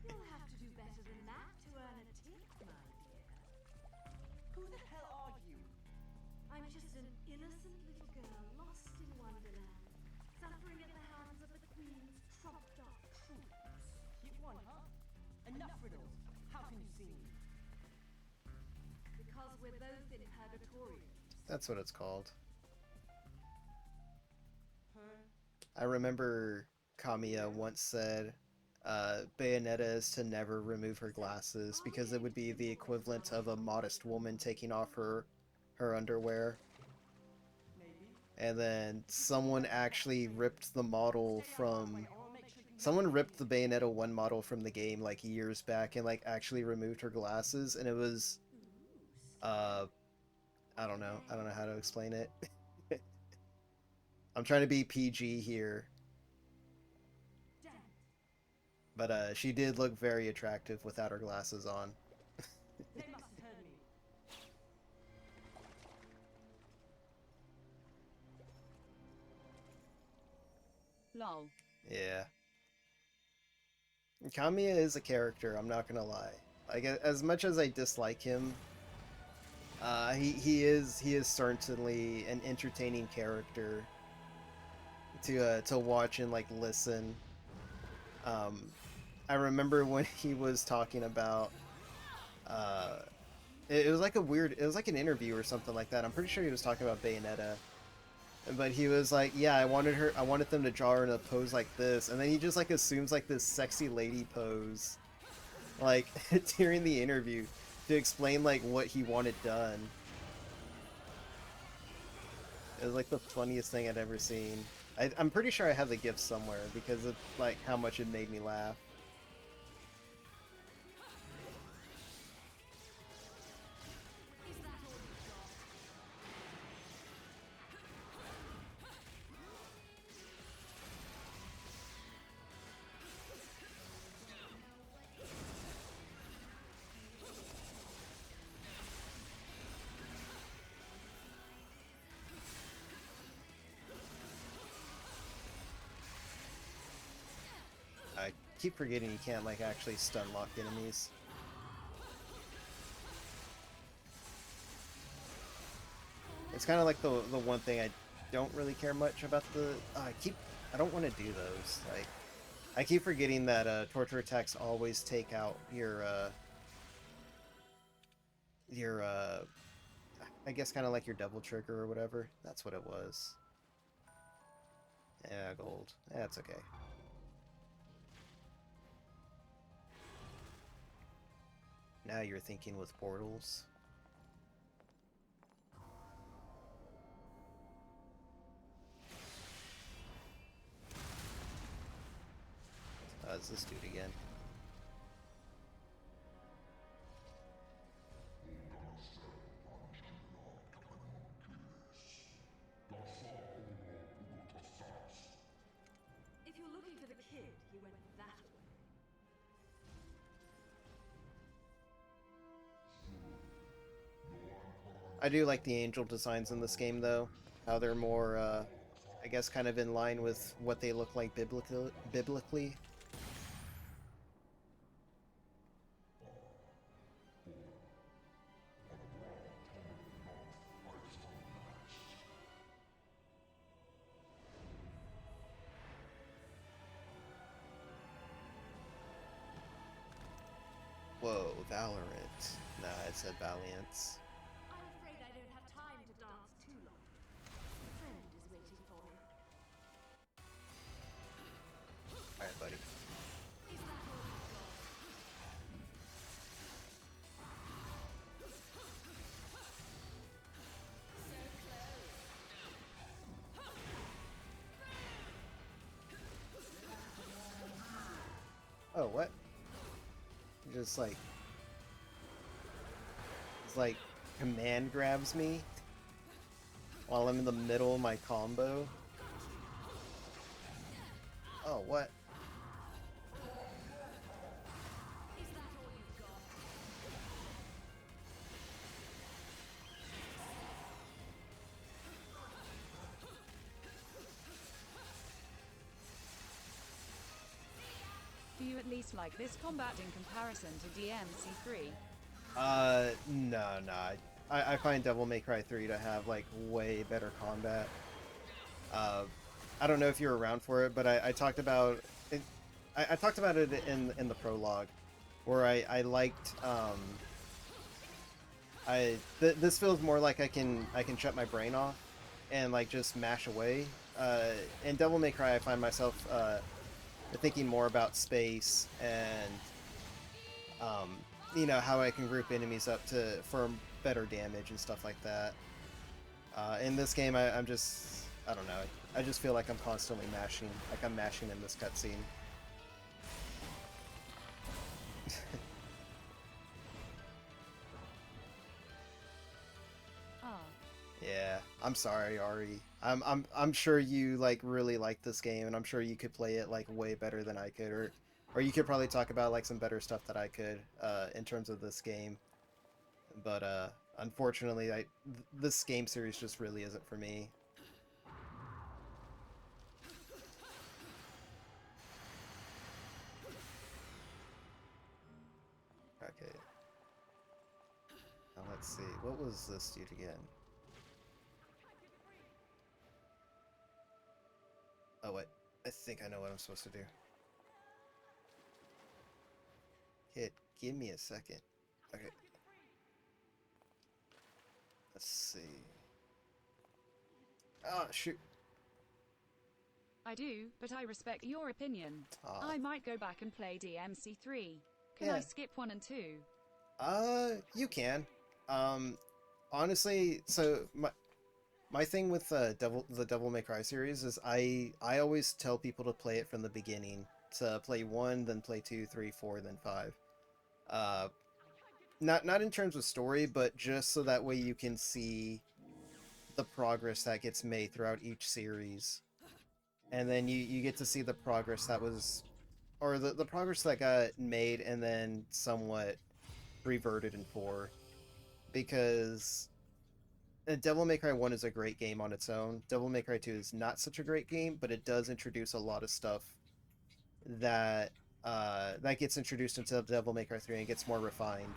You'll have to do better than that to earn a tip, my dear. Who the hell are you? I'm just an innocent little girl lost in Wonderland, suffering at the hands of the Queen's trumped-up troops. Cute one, huh? Enough riddles. How can you see me? Because we're both in purgatory. That's what it's called. Huh? I remember Kamiya once said Bayonetta is to never remove her glasses because it would be the equivalent of a modest woman taking off her underwear. Maybe. And then someone actually ripped the model from... Someone ripped the Bayonetta 1 model from the game like years back and like actually removed her glasses, and it was... I don't know how to explain it. I'm trying to be PG here. But she did look very attractive without her glasses on. They must have heard me. Lol. Yeah. Kamiya is a character, I'm not gonna lie. Like, as much as I dislike him, he is certainly an entertaining character to watch and like listen. I remember when he was talking about it was like an interview or something like that. I'm pretty sure he was talking about Bayonetta, But he was like, yeah, I wanted them to draw her in a pose like this, and then he just like assumes like this sexy lady pose, like during the interview, to explain like what he wanted done. It was like the funniest thing I'd ever seen. I'm pretty sure I have the GIF somewhere because of like how much it made me laugh. I keep forgetting you can't like actually stun lock enemies. It's kind of like the one thing I don't really care much about the. I don't want to do those. Like, I keep forgetting that torture attacks always take out your I guess kind of like your double trigger or whatever. That's what it was. Yeah, gold. That's okay. Now you're thinking with portals. It's this dude again. If you're looking for the kid, he went that way. I do like the angel designs in this game, though. How they're more, I guess, kind of in line with what they look like biblically. Whoa, Valorant. Nah, it said Valiance. I'm afraid I don't have time to dance too long. A friend is waiting for me. Alright, buddy. Is that all you've got? Oh, what? Just like... It's like... command grabs me while I'm in the middle of my combo. Oh, what? Is that all you've got? Do you at least like this combat in comparison to DMC3? No. I find Devil May Cry 3 to have, like, way better combat. I don't know if you're around for it, but I talked about it, I talked about it in the prologue, where I liked, this feels more like I can shut my brain off and, like, just mash away. In Devil May Cry, I find myself, thinking more about space and, you know, how I can group enemies up for better damage and stuff like that. In this game, I don't know. I just feel like I'm constantly mashing, like I'm mashing in this cutscene. Ah. Yeah, I'm sorry, Ari. I'm sure you like really like this game, and I'm sure you could play it like way better than I could, or you could probably talk about like some better stuff that I could in terms of this game. But unfortunately, this game series just really isn't for me. Okay. Now let's see. What was this dude again? Oh wait, I think I know what I'm supposed to do. Kid, give me a second. Okay. Let's see. Oh, shoot. I do, but I respect your opinion. Aw. I might go back and play DMC 3. Can Yeah. I skip 1 and 2? You can. Honestly, so my thing with the Devil May Cry series is I always tell people to play it from the beginning. To play 1, then play 2, 3, 4, then 5. Not in terms of story, but just so that way you can see the progress that gets made throughout each series. And then you get to see the progress that was, or the progress that got made and then somewhat reverted in 4. Because Devil May Cry 1 is a great game on its own. Devil May Cry 2 is not such a great game, but it does introduce a lot of stuff that that gets introduced into Devil May Cry 3 and gets more refined.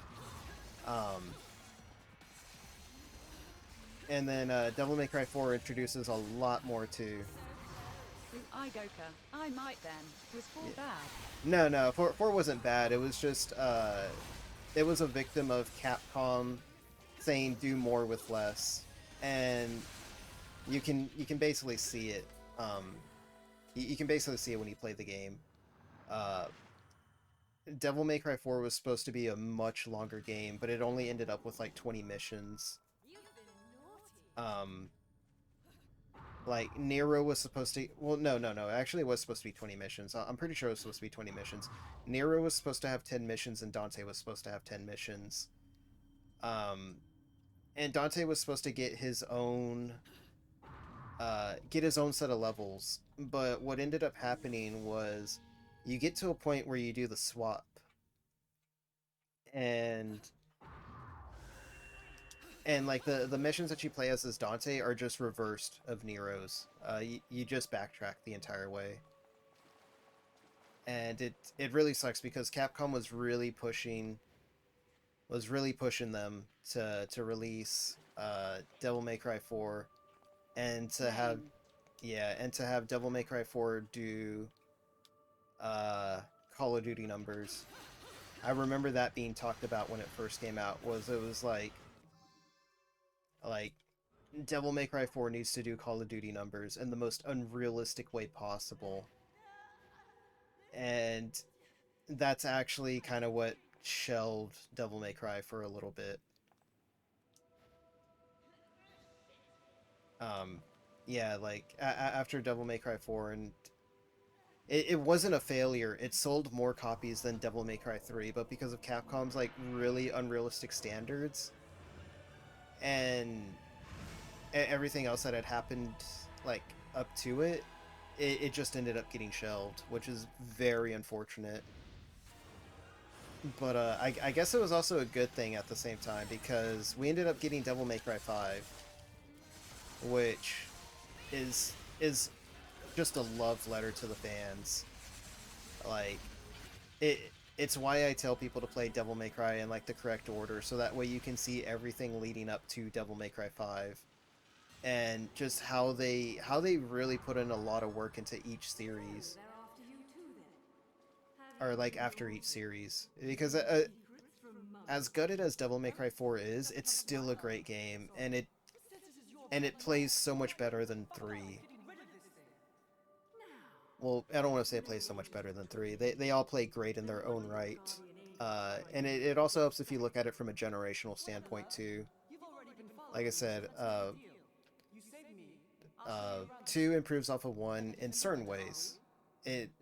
And then Devil May Cry 4 introduces a lot more too. Igoka. I might then. Was 4 bad? No, 4 wasn't bad. It was just it was a victim of Capcom saying do more with less, and you can basically see it. You can basically see it when you play the game. Devil May Cry 4 was supposed to be a much longer game, but it only ended up with like 20 missions. Like Nero was supposed to, well, no, actually it was supposed to be 20 missions. I'm pretty sure it was supposed to be 20 missions. Nero was supposed to have 10 missions, and Dante was supposed to have 10 missions. And Dante was supposed to get his own set of levels, but what ended up happening was you get to a point where you do the swap, and like the missions that you play as Dante are just reversed of Nero's. You just backtrack the entire way, and it really sucks because Capcom was really pushing them to release Devil May Cry 4, and to have Devil May Cry 4 do Call of Duty numbers. I remember that being talked about when it first came out. It was like Devil May Cry 4 needs to do Call of Duty numbers in the most unrealistic way possible. And that's actually kind of what shelved Devil May Cry for a little bit. Yeah, like after Devil May Cry 4, and it wasn't a failure. It sold more copies than Devil May Cry 3, but because of Capcom's like really unrealistic standards and everything else that had happened like up to it, it just ended up getting shelved, which is very unfortunate. But I guess it was also a good thing at the same time, because we ended up getting Devil May Cry 5, which is just a love letter to the fans. Like, it's why I tell people to play Devil May Cry in like the correct order, so that way you can see everything leading up to Devil May Cry 5, and just how they really put in a lot of work into each series, or like after each series, because as gutted as Devil May Cry 4 is, it's still a great game, and it plays so much better than 3. Well, I don't want to say it plays so much better than 3. They all play great in their own right. And it also helps if you look at it from a generational standpoint, too. Like I said, 2 improves off of 1 in certain ways.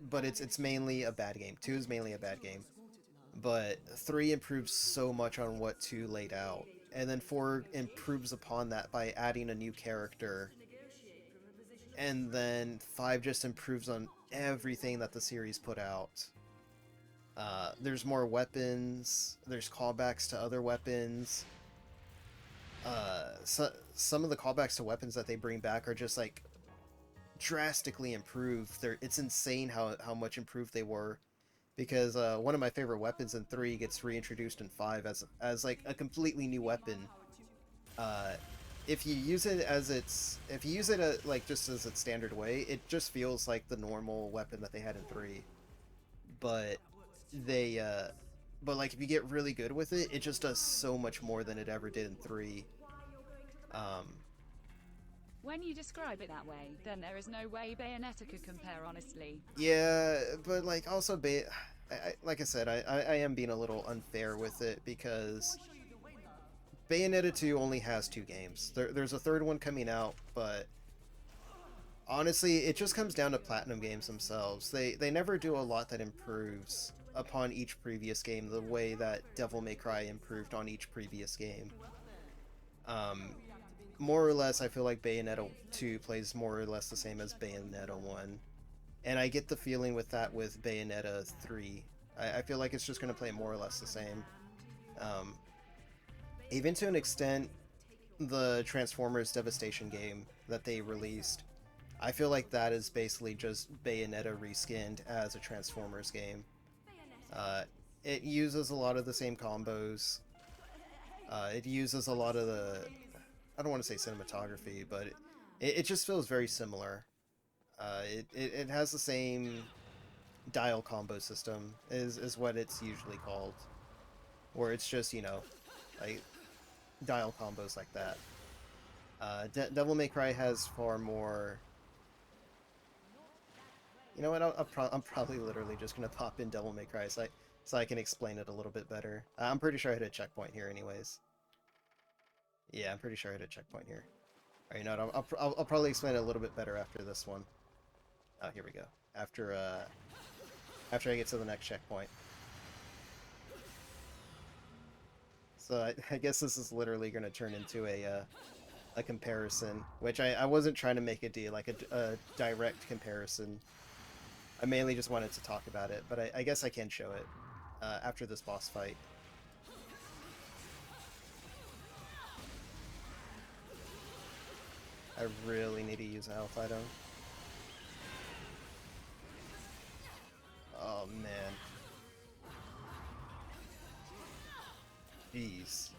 But it's mainly a bad game. 2 is mainly a bad game. But 3 improves so much on what 2 laid out. And then 4 improves upon that by adding a new character. And then 5 just improves on everything that the series put out. There's more weapons, there's callbacks to other weapons. Some of the callbacks to weapons that they bring back are just like drastically improved. It's insane how much improved they were. Because one of my favorite weapons in 3 gets reintroduced in 5 as like a completely new weapon. If you use it like just as its standard way, it just feels like the normal weapon that they had in 3. But like if you get really good with it, it just does so much more than it ever did in 3. When you describe it that way, then there is no way Bayonetta could compare, honestly. Yeah, but like also like I said, I am being a little unfair with it because Bayonetta 2 only has 2 games. There's a third one coming out, but honestly, it just comes down to Platinum Games themselves. They never do a lot that improves upon each previous game the way that Devil May Cry improved on each previous game. More or less, I feel like Bayonetta 2 plays more or less the same as Bayonetta 1. And I get the feeling with that with Bayonetta 3. I feel like it's just going to play more or less the same. Even to an extent, the Transformers Devastation game that they released, I feel like that is basically just Bayonetta reskinned as a Transformers game. It uses a lot of the same combos. It uses a lot of the... I don't want to say cinematography, but it just feels very similar. It has the same dial combo system, is what it's usually called. Where it's just, you know, like dial combos like that. Devil May Cry has far more... You know what, I'm probably literally just going to pop in Devil May Cry so I can explain it a little bit better. I'm pretty sure I hit a checkpoint here anyways. Yeah, I'm pretty sure I hit a checkpoint here. Alright, you know what, I'll probably explain it a little bit better after this one. Oh, here we go. After I get to the next checkpoint. So I guess this is literally going to turn into a comparison, which I wasn't trying to make it do like a direct comparison. I mainly just wanted to talk about it, but I guess I can show it after this boss fight. I really need to use a health item. Oh man. Jeez.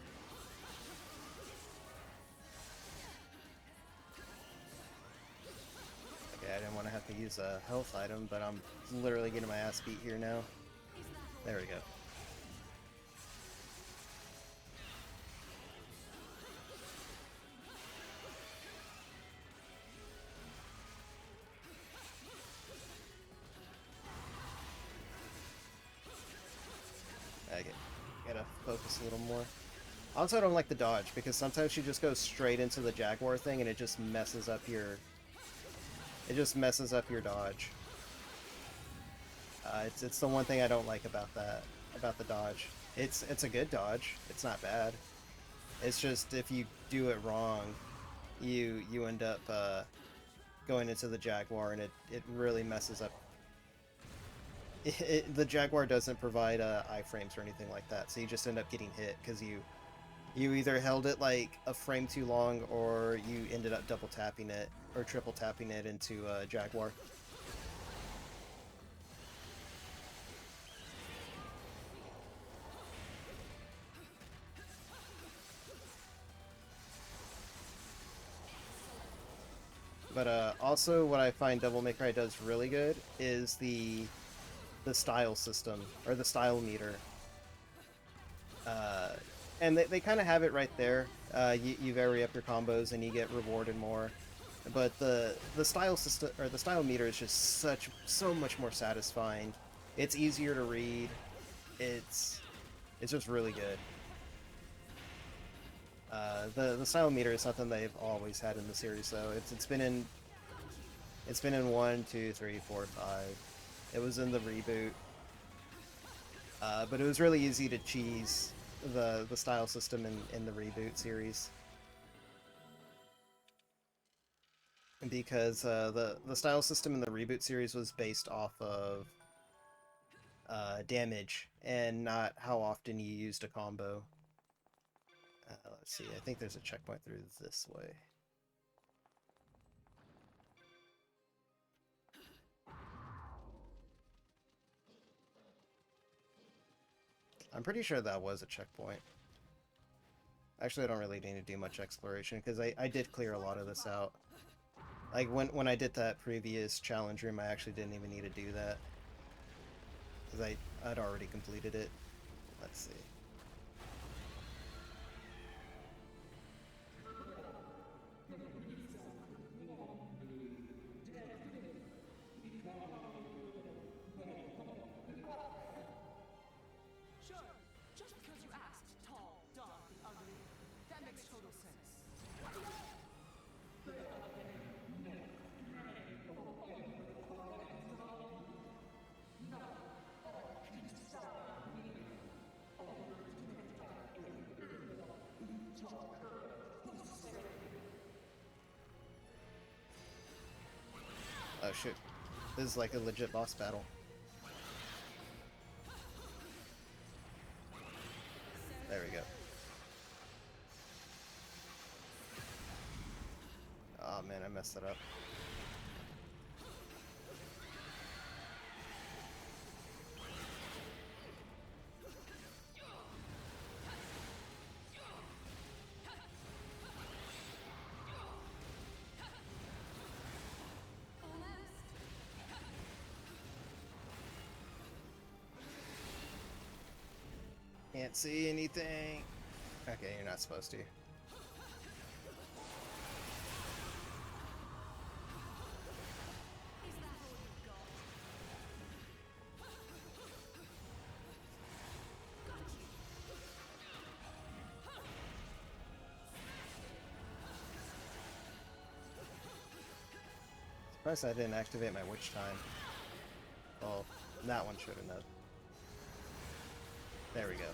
Okay, I didn't want to have to use a health item, but I'm literally getting my ass beat here now. There we go. Okay, gotta focus a little more. Also, I don't like the dodge, because sometimes she just goes straight into the Jaguar thing and it just messes up your... It just messes up your dodge. It's the one thing I don't like about that, about the dodge. It's a good dodge. It's not bad. It's just if you do it wrong, you end up going into the Jaguar and it really messes up. The Jaguar doesn't provide iframes or anything like that, so you just end up getting hit because you either held it like a frame too long or you ended up double tapping it or triple tapping it into Jaguar. But also what I find Devil May Cry does really good is the style system, or the style meter. And they kind of have it right there. You vary up your combos and you get rewarded more. But the style system, or the style meter, is just so much more satisfying. It's easier to read. It's just really good. The style meter is something they've always had in the series, though. It's been in 1, 2, 3, 4, 5. It was in the reboot, but it was really easy to cheese the style system in the reboot series, because the style system in the reboot series was based off of damage and not how often you used a combo. Let's see, I think there's a checkpoint through this way. I'm pretty sure that was a checkpoint. Actually, I don't really need to do much exploration, because I did clear a lot of this out. Like, when I did that previous challenge room, I actually didn't even need to do that, because I'd already completed it. Let's see. Oh shit. This is like a legit boss battle. There we go. Oh man, I messed it up. Can't see anything. Okay, you're not supposed to. Surprised I didn't activate my witch time. Well, that one should have known. There we go.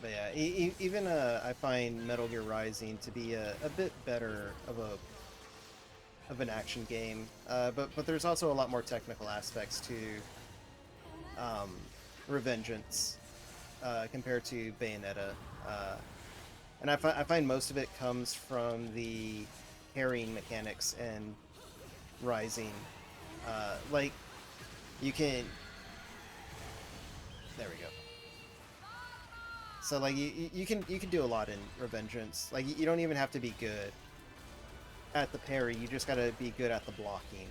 But yeah, even I find Metal Gear Rising to be a bit better of an action game, but there's also a lot more technical aspects to Revengeance compared to Bayonetta, and I find most of it comes from the parrying mechanics and Rising. Like you can. There we go. So like you can do a lot in Revengeance. Like you don't even have to be good at the parry. You just gotta be good at the blocking.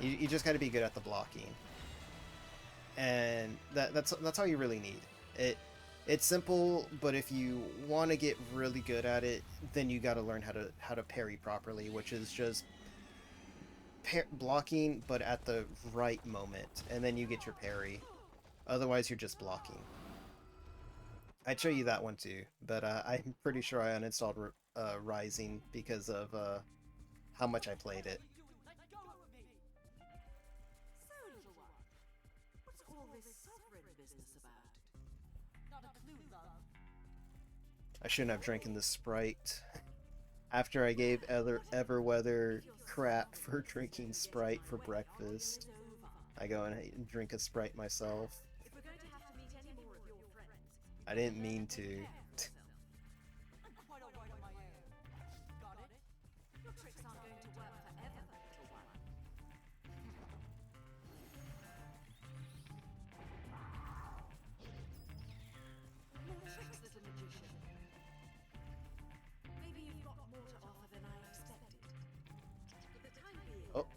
You just gotta be good at the blocking, and that's all you really need. It's simple, but if you want to get really good at it, then you gotta learn how to parry properly, which is just blocking, but at the right moment, and then you get your parry. Otherwise, you're just blocking. I'd show you that one too, but I'm pretty sure I uninstalled Rising because of how much I played it. So, little one, what's all this sovereign business about? Not a clue, love. I shouldn't have drinking this Sprite. After I gave Everweather crap for drinking Sprite for breakfast, I go and drink a Sprite myself. If we're going to have to meet any more of your friends, I didn't mean to. I'm quite alright on my own. Got it? Your tricks aren't going to work forever, little one. More tricks, little magician. Maybe you've got more to offer than I expected. For the time being, Oh.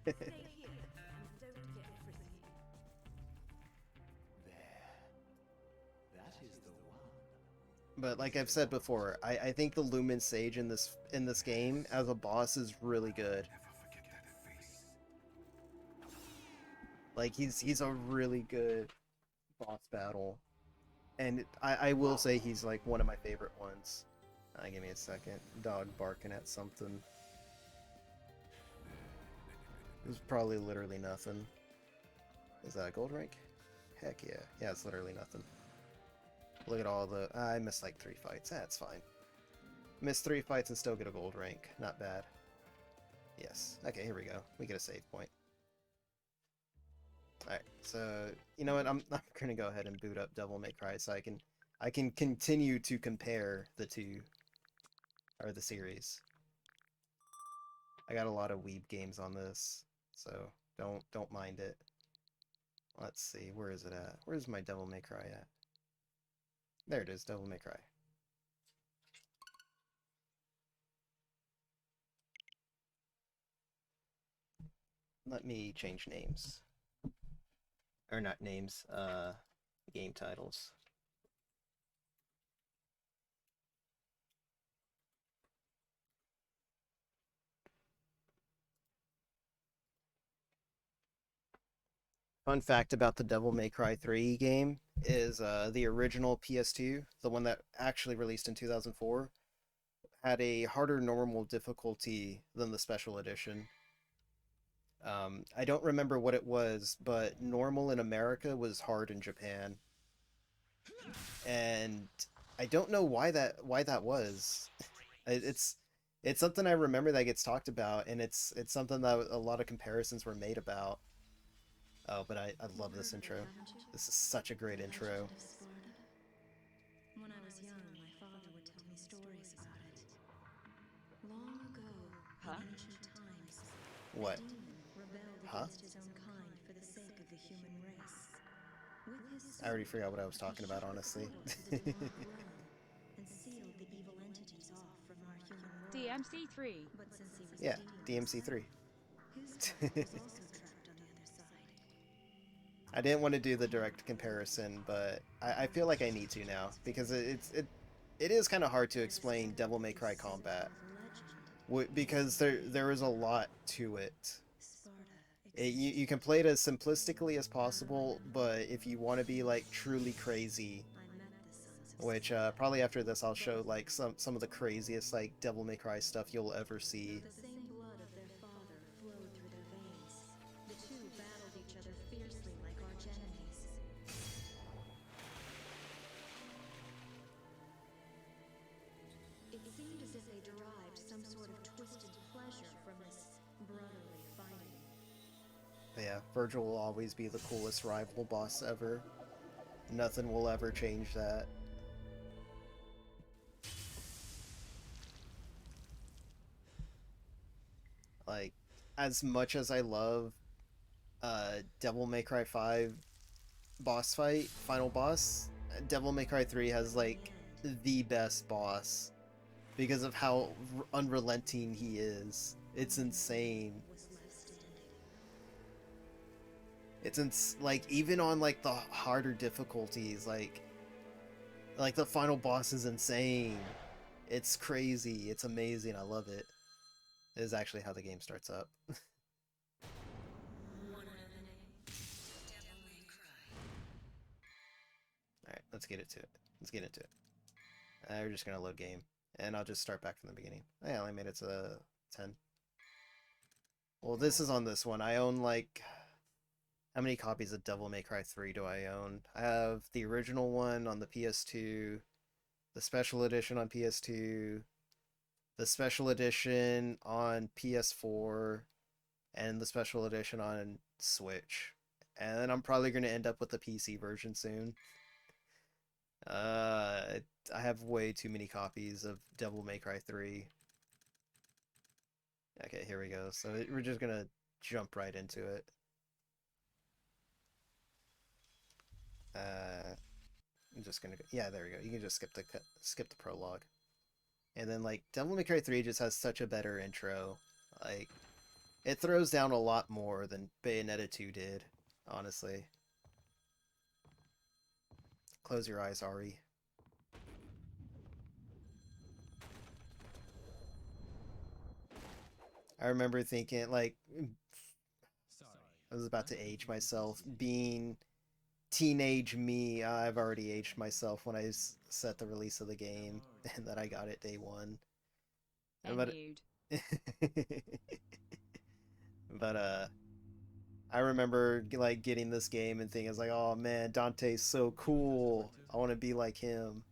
stay here and don't get frisky. That is the one. But like I've said before, I think the Lumen Sage in this game as a boss is really good. Like he's a really good boss battle, and I will say he's like one of my favorite ones. Give me a second. Dog barking at something. It was probably literally nothing. Is that a gold rank? Heck yeah. Yeah, it's literally nothing. Look at all the... I missed like 3 fights. That's fine. Missed 3 fights and still get a gold rank. Not bad. Yes. Okay, here we go. We get a save point. Alright, so... You know what? I'm gonna go ahead and boot up Devil May Cry so I can continue to compare the two... or the series. I got a lot of weeb games on this, so don't mind it. Let's see, where is it at? Where's my Devil May Cry at? There it is, Devil May Cry. Let me change names. Or not names, game titles. Fun fact about the Devil May Cry 3 game is the original PS2, the one that actually released in 2004, had a harder normal difficulty than the special edition. I don't remember what it was, but normal in America was hard in Japan, and I don't know why that was. It's it's something I remember that gets talked about, and it's something that a lot of comparisons were made about. Oh, but I love this intro. This is such a great intro. When I was young, my father would tell me stories about it. Long ago, in ancient times, What? a demon rebelled Huh? against his own kind for the sake of the human race. With his I already sword, forgot what I was talking he about, shut the honestly. portal to the demonic realm and sealed the evil entities off from our human world. DMC3. But since he was Yeah, a demon DMC3. himself, his brother was also trapped on the other side. I didn't want to do the direct comparison, but I feel like I need to now because it is kind of hard to explain Devil May Cry combat because there is a lot to it. You can play it as simplistically as possible, but if you want to be like truly crazy, which probably after this I'll show like some of the craziest like Devil May Cry stuff you'll ever see. The same blood of their father flowed through their veins. The two battled each other fiercely like arch enemies. It seemed as if they derived some sort of twisted pleasure from this brotherly fighting. But yeah, Virgil will always be the coolest rival boss ever. Nothing will ever change that. Like, as much as I love Devil May Cry 5 boss fight, final boss, Devil May Cry 3 has like the best boss because of how unrelenting he is. It's insane. Like even on like the harder difficulties, like the final boss is insane. It's crazy. It's amazing. I love it. It is actually how the game starts up. Alright, let's get into it. Let's get into it. We're just gonna load game. And I'll just start back from the beginning. I only made it to 10. Well, this is on this one. I own like... How many copies of Devil May Cry 3 do I own? I have the original one on the PS2, the special edition on PS2, the special edition on PS4, and the special edition on Switch. And then I'm probably going to end up with the PC version soon. I have way too many copies of Devil May Cry 3. Okay, here we go. So we're just going to jump right into it. I'm just gonna go, yeah, there we go. You can just skip the prologue, and then like Devil May Cry 3 just has such a better intro. Like it throws down a lot more than Bayonetta 2 did, honestly. Close your eyes, Ari. I remember thinking like I was about to age myself, being teenage me. I've already aged myself when I set the release of the game and that I got it day one. But but I remember like getting this game and thinking, like, oh man, Dante's so cool. I want to be like him.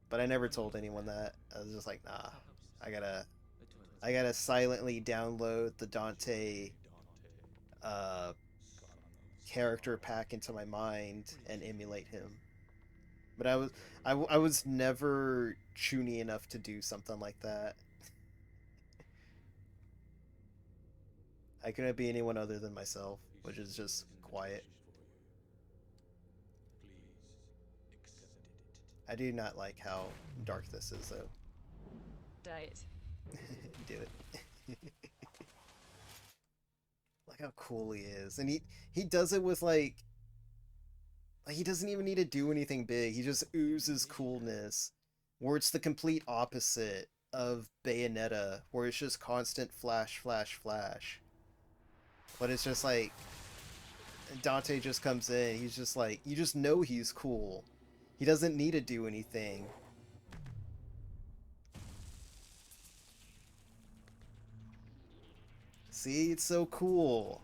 But I never told anyone that. I was just like, nah, I gotta silently download the Dante character pack into my mind and emulate him. But I was never chuny enough to do something like that. I couldn't be anyone other than myself, which is just quiet. I do not like how dark this is, though. Date. Do it. Look how cool he is, and he does it with like he doesn't even need to do anything big. He just oozes coolness, where it's the complete opposite of Bayonetta, where it's just constant flash, flash, flash. But it's just like Dante just comes in. He's just like, you just know he's cool. He doesn't need to do anything. See, it's so cool.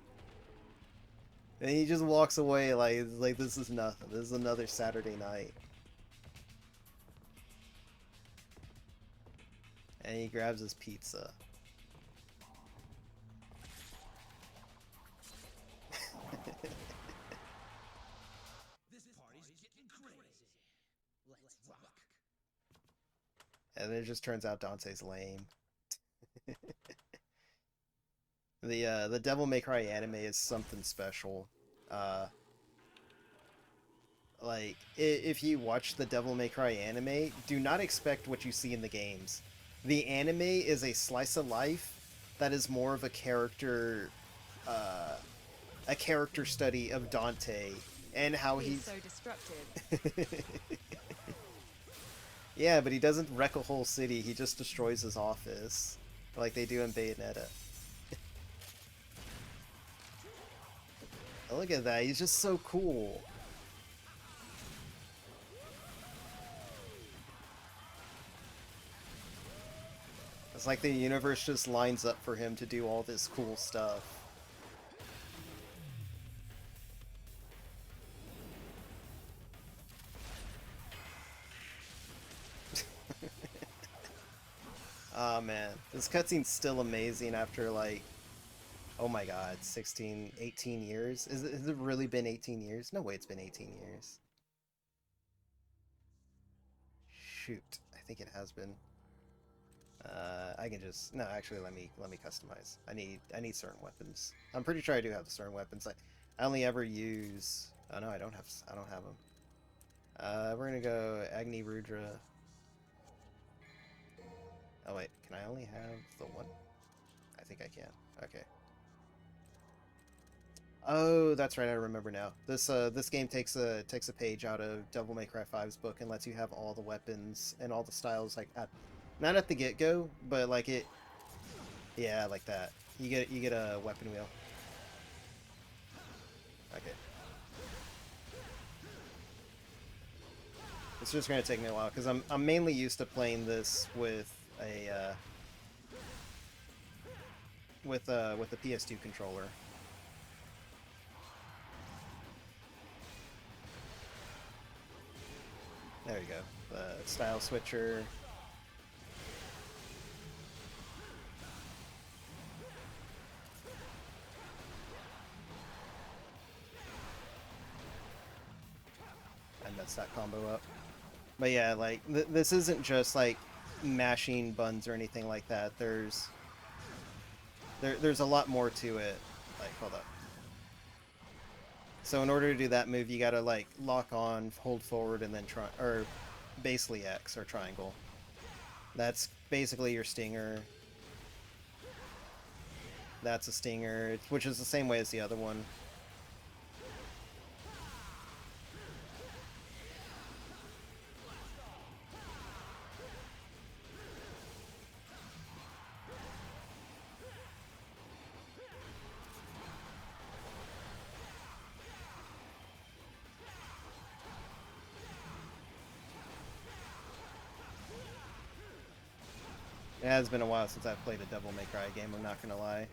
And he just walks away like this is nothing. This is another Saturday night. And he grabs his pizza. This party's getting crazy. Let's rock. And it just turns out Dante's lame. The Devil May Cry anime is something special. Like, if you watch the Devil May Cry anime, do not expect what you see in the games. The anime is a slice of life that is more of a character study of Dante and how He's he's so destructive. Yeah, but he doesn't wreck a whole city, he just destroys his office like they do in Bayonetta. Look at that, he's just so cool. It's like the universe just lines up for him to do all this cool stuff. Oh man, this cutscene's still amazing after like, oh my god, 16, 18 years? Has it really been 18 years? No way it's been 18 years. Shoot, I think it has been. I can just, no, actually let me customize. I need certain weapons. I'm pretty sure I do have certain weapons. I only ever use, oh no, I don't have them. We're gonna go Agni Rudra. Oh wait, can I only have the one? I think I can. Okay. Oh, that's right, I remember now. This game takes a page out of Devil May Cry 5's book and lets you have all the weapons and all the styles like not at the get-go, but like it, yeah, like that. You get a weapon wheel. Okay. It's just gonna take me a while because I'm mainly used to playing this with a with the PS2 controller. There you go. The style switcher. I messed that combo up. But yeah, like, this isn't just, like, mashing buttons or anything like that. There's a lot more to it. Like, hold up. So in order to do that move, you gotta, like, lock on, hold forward, and then try, or basically X, or triangle. That's basically your stinger. That's a stinger, which is the same way as the other one. It has been a while since I've played a Devil May Cry game, I'm not gonna lie.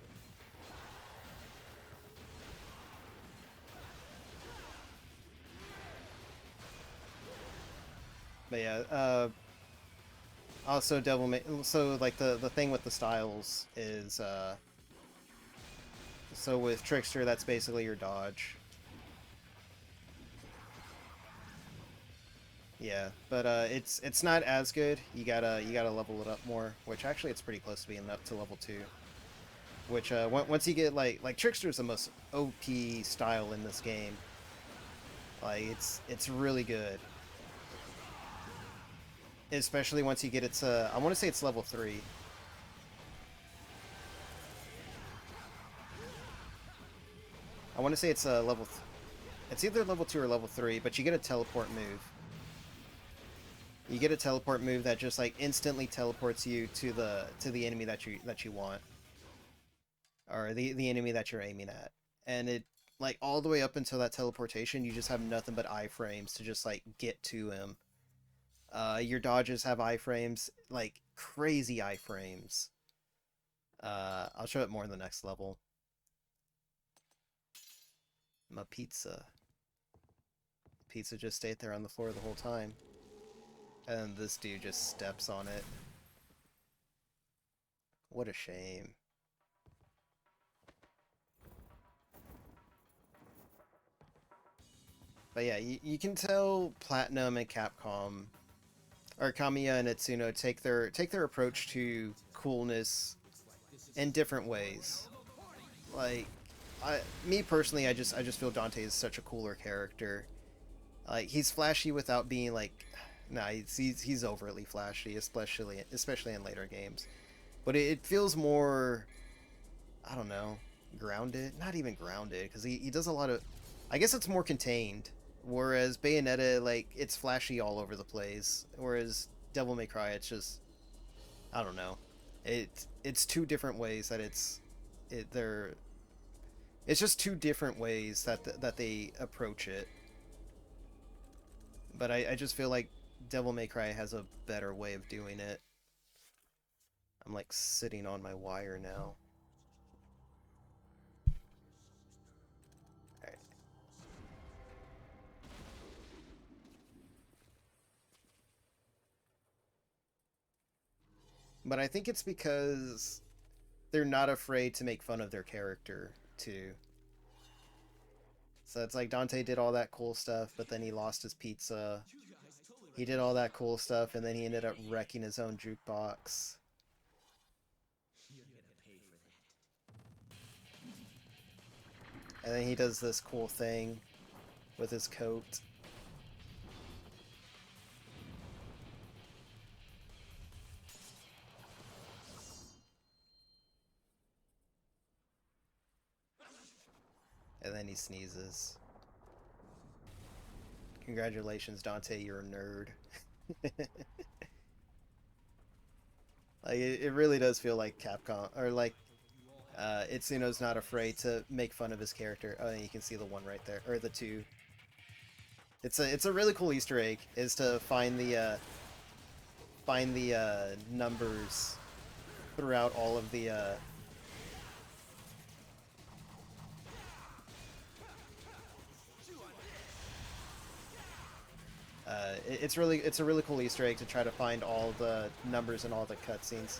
But yeah, also Devil May, so like the thing with the styles is, so with Trickster, that's basically your dodge. Yeah, but it's not as good. You gotta level it up more, which actually it's pretty close to being up to level 2. Which once you get like Trickster's the most OP style in this game. Like it's really good. Especially once you get it to, I want to say it's level 3. I want to say it's it's either level 2 or level 3, but you get a teleport move. You get a teleport move that just like instantly teleports you to the enemy that you want, or the enemy that you're aiming at, and it like all the way up until that teleportation, you just have nothing but iframes to just like get to him. Your dodges have iframes, like crazy iframes. I'll show it more in the next level. My pizza. Pizza just stayed there on the floor the whole time. And this dude just steps on it. What a shame. But yeah, you can tell Platinum and Capcom, or Kamiya and Itsuno, take their approach to coolness in different ways. Like, me personally, I just feel Dante is such a cooler character. Like, he's flashy without being like, nah, he's overtly flashy, especially in later games. But it feels more, I don't know, grounded. Not even grounded, because he does a lot of, I guess it's more contained. Whereas Bayonetta, like, it's flashy all over the place. Whereas Devil May Cry, it's just, I don't know. It's two different ways that it's just two different ways that they approach it. But I just feel like Devil May Cry has a better way of doing it. I'm like sitting on my wire now. Alright. But I think it's because they're not afraid to make fun of their character, too. So it's like Dante did all that cool stuff, but then he lost his pizza. He did all that cool stuff, and then he ended up wrecking his own jukebox. And then he does this cool thing with his coat. And then he sneezes. Congratulations, Dante, you're a nerd. Like, it really does feel like Capcom, or like, Itsuno's not afraid to make fun of his character. Oh, and you can see the one right there, or the two. It's a really cool Easter egg, is to find the numbers throughout all of the it's a really cool Easter egg to try to find all the numbers in all the cutscenes.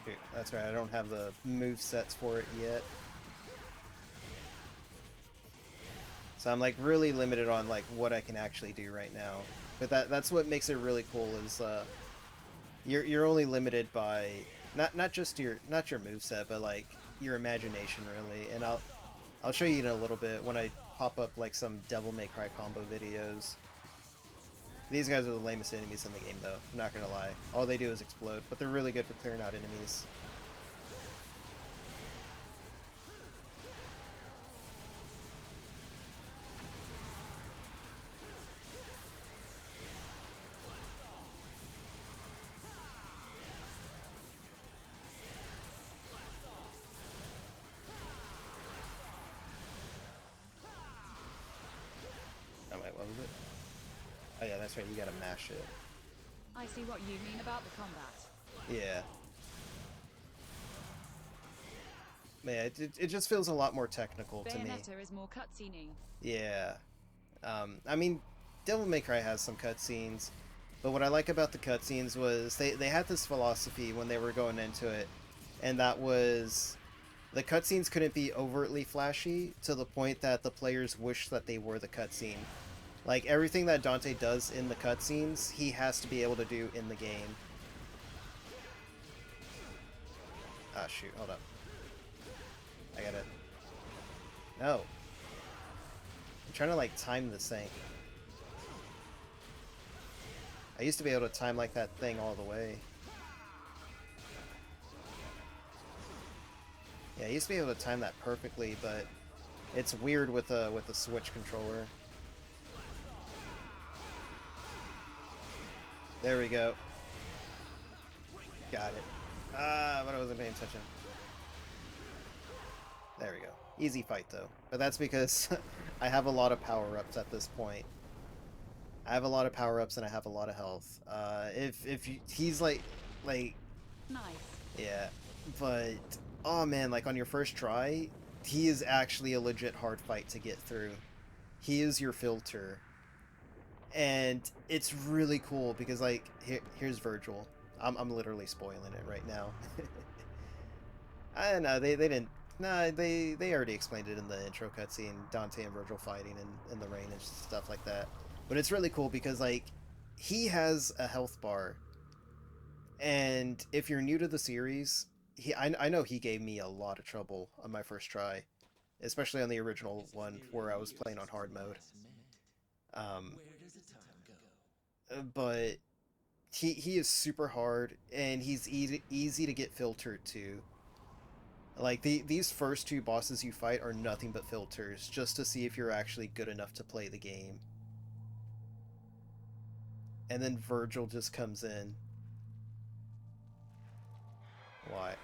Okay, that's right, I don't have the move sets for it yet. So I'm like really limited on like what I can actually do right now. But that's what makes it really cool, is you're only limited by not just your moveset, but like your imagination, really. And I'll show you in a little bit when I pop up like some Devil May Cry combo videos. These guys are the lamest enemies in the game, though, I'm not gonna lie. All they do is explode, but they're really good for clearing out enemies. What was it? Oh yeah, that's right, you gotta mash it. I see what you mean about the combat. Yeah. Man, it just feels a lot more technical to me. Bayonetta is more cutscene-y. Yeah. I mean, Devil May Cry has some cutscenes, but what I like about the cutscenes was they had this philosophy when they were going into it, and that was the cutscenes couldn't be overtly flashy to the point that the players wish that they were the cutscene. Like, everything that Dante does in the cutscenes, he has to be able to do in the game. Ah, shoot, hold up. I gotta... No. I'm trying to, like, time this thing. I used to be able to time, like, that thing all the way. Yeah, I used to be able to time that perfectly, but it's weird with the Switch controller. There we go. Got it. But I wasn't paying attention. There we go. Easy fight, though. But that's because I have a lot of power-ups at this point. I have a lot of power-ups and I have a lot of health. He's like... Nice. Yeah. But, oh man, like on your first try, he is actually a legit hard fight to get through. He is your filter. And it's really cool because, like, here's Virgil. I'm literally spoiling it right now. I don't know, they didn't... Nah, they already explained it in the intro cutscene, Dante and Virgil fighting in the rain and stuff like that. But it's really cool because, like, he has a health bar. And if you're new to the series, I know he gave me a lot of trouble on my first try. Especially on the original one where I was playing on hard mode. But he is super hard, and he's easy to get filtered to. Like, these first two bosses you fight are nothing but filters, just to see if you're actually good enough to play the game. And then Virgil just comes in. Watch.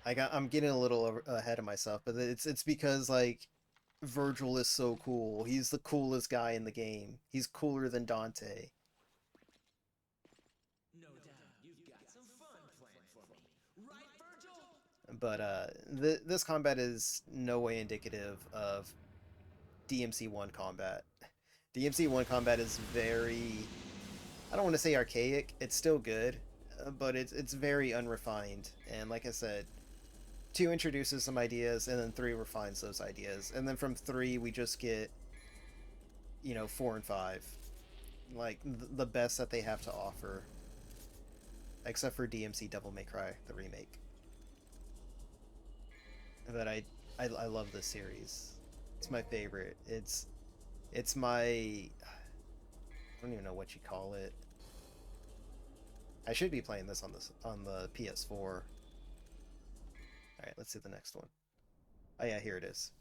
I'm getting a little ahead of myself, but it's because, like, Virgil is so cool. He's the coolest guy in the game. He's cooler than Dante. No doubt you've got some fun planned for me, right, Virgil? But this combat is no way indicative of DMC 1 combat. DMC 1 combat is very... I don't want to say archaic. It's still good, but it's very unrefined. And like I said, 2 introduces some ideas, and then 3 refines those ideas. And then from 3, we just get, 4 and 5. Like, the best that they have to offer. Except for DMC Devil May Cry, the remake. But I love this series. It's my favorite. It's my... I don't even know what you call it. I should be playing this on the PS4. Alright, let's see the next one. Oh yeah, here it is.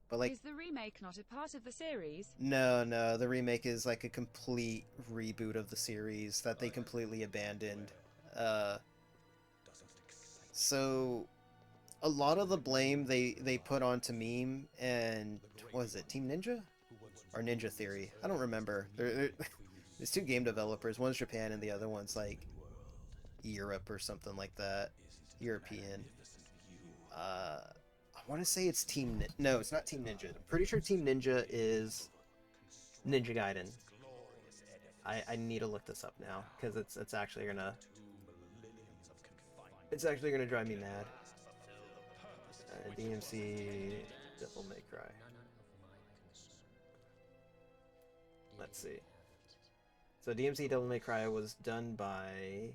But like... Is the remake not a part of the series? No, the remake is like a complete reboot of the series that they completely abandoned. So a lot of the blame they put onto Meme and... what is it, Team Ninja? Or Ninja Theory? I don't remember. There's 2 game developers. One's Japan and the other one's like Europe or something like that. European. I want to say it's Team... No, it's not Team Ninja. I'm pretty sure Team Ninja is Ninja Gaiden. I need to look this up now because it's actually gonna... It's actually gonna drive me mad. DMC Devil May Cry. Let's see. So DMC Devil May Cry was done by...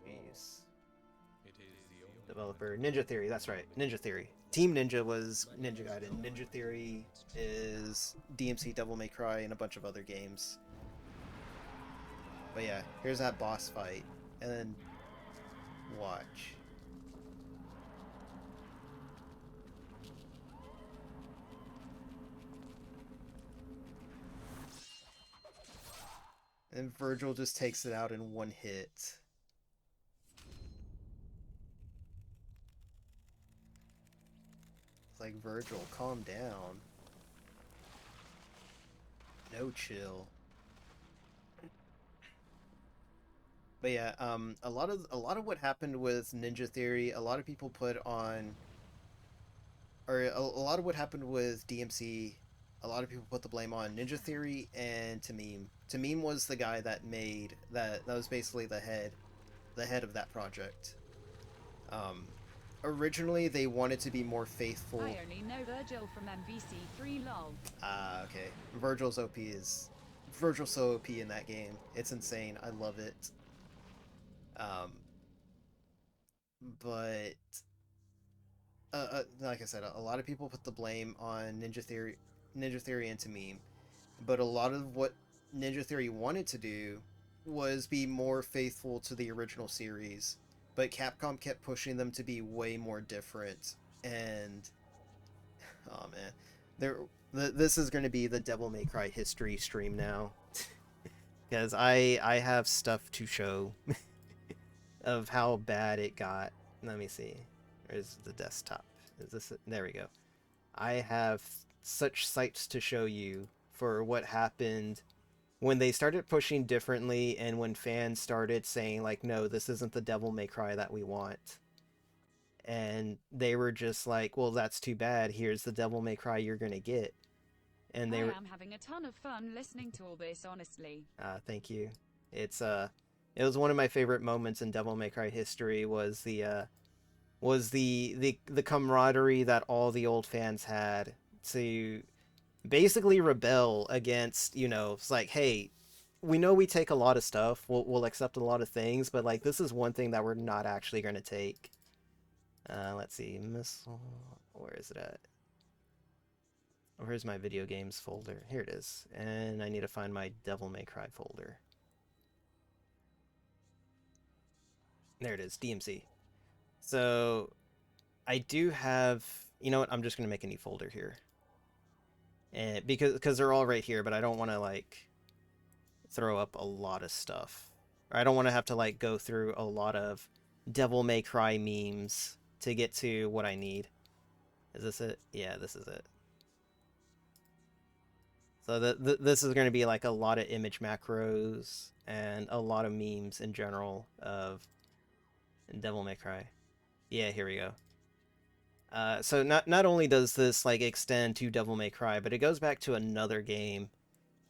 jeez. Developer Ninja Theory, that's right. Ninja Theory. Team Ninja was Ninja Gaiden. Ninja Theory is DMC Devil May Cry and a bunch of other games. But yeah, here's that boss fight. And then... watch. And Virgil just takes it out in one hit. It's like, Virgil, calm down. No chill. But yeah, a lot of what happened with Ninja Theory, a lot of people put on... Or a lot of what happened with DMC... A lot of people put the blame on Ninja Theory and Tamim. Tamim was the guy that made that was basically the head of that project. Originally they wanted to be more faithful. I only know Virgil from MVC3 lol. Okay. Virgil's so OP in that game. It's insane. I love it. But like I said, a lot of people put the blame on Ninja Theory and Tamim, but a lot of what Ninja Theory wanted to do was be more faithful to the original series, but Capcom kept pushing them to be way more different, and oh man, This is going to be the Devil May Cry history stream now. Because I have stuff to show of how bad it got. Let me see. Where's the desktop? Is this it? There we go. I have such sights to show you for what happened when they started pushing differently and when fans started saying, like, no, this isn't the Devil May Cry that we want. And they were just like, well, that's too bad. Here's the Devil May Cry you're going to get. And they I were... am having a ton of fun listening to all this, honestly. Thank you. It's it was one of my favorite moments in Devil May Cry history was the camaraderie that all the old fans had to basically rebel against, you know, it's like, hey, we know we take a lot of stuff, we'll accept a lot of things, but like this is one thing that we're not actually going to take. Let's see, missile, where is it at? Where's my video games folder? Here it is. And I need to find my Devil May Cry folder. There it is, DMC. So, I do have... You know what? I'm just going to make a new folder here. And because they're all right here, but I don't want to, like, throw up a lot of stuff. Or I don't want to have to, like, go through a lot of Devil May Cry memes to get to what I need. Is this it? Yeah, this is it. So this is going to be like a lot of image macros and a lot of memes in general of Devil May Cry. Yeah, here we go. So not only does this like extend to Devil May Cry, but it goes back to another game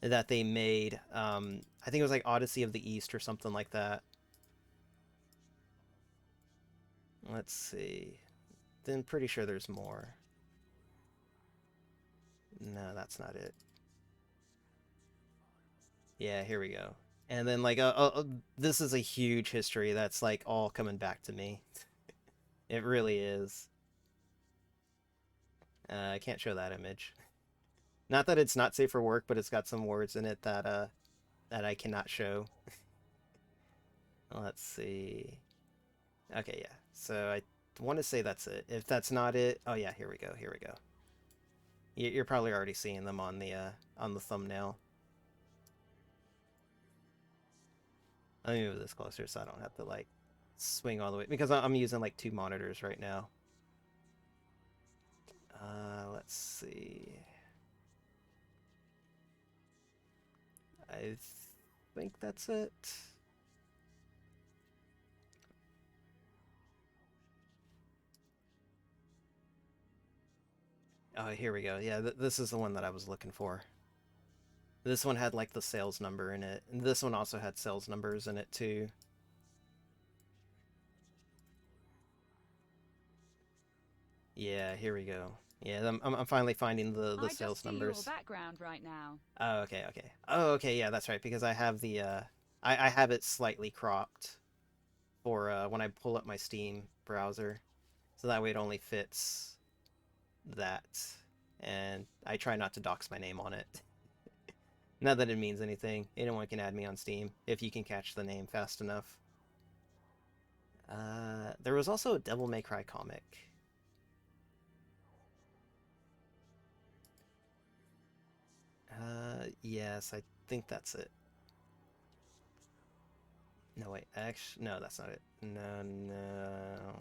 that they made. I think it was like Odyssey of the East or something like that. Let's see. Then pretty sure there's more. No, that's not it. Yeah, here we go. And then, like, this is a huge history that's, like, all coming back to me. It really is. I can't show that image. Not that it's not safe for work, but it's got some words in it that I cannot show. Let's see. Okay, yeah. So I want to say that's it. If that's not it... Oh, yeah, here we go, here we go. You're probably already seeing them on the thumbnail. Let me move this closer so I don't have to, like, swing all the way. Because I'm using, like, 2 monitors right now. Let's see. I think that's it. Oh, here we go. Yeah, this is the one that I was looking for. This one had, like, the sales number in it. And this one also had sales numbers in it, too. Yeah, here we go. Yeah, I'm finally finding the sales numbers. I just see your background right now. Oh, okay, okay. Oh, okay, yeah, that's right, because I have the, I have it slightly cropped for, when I pull up my Steam browser. So that way it only fits that. And I try not to dox my name on it. Not that it means anything. Anyone can add me on Steam, if you can catch the name fast enough. There was also a Devil May Cry comic. Yes, I think that's it. No, wait, actually, no, that's not it. No.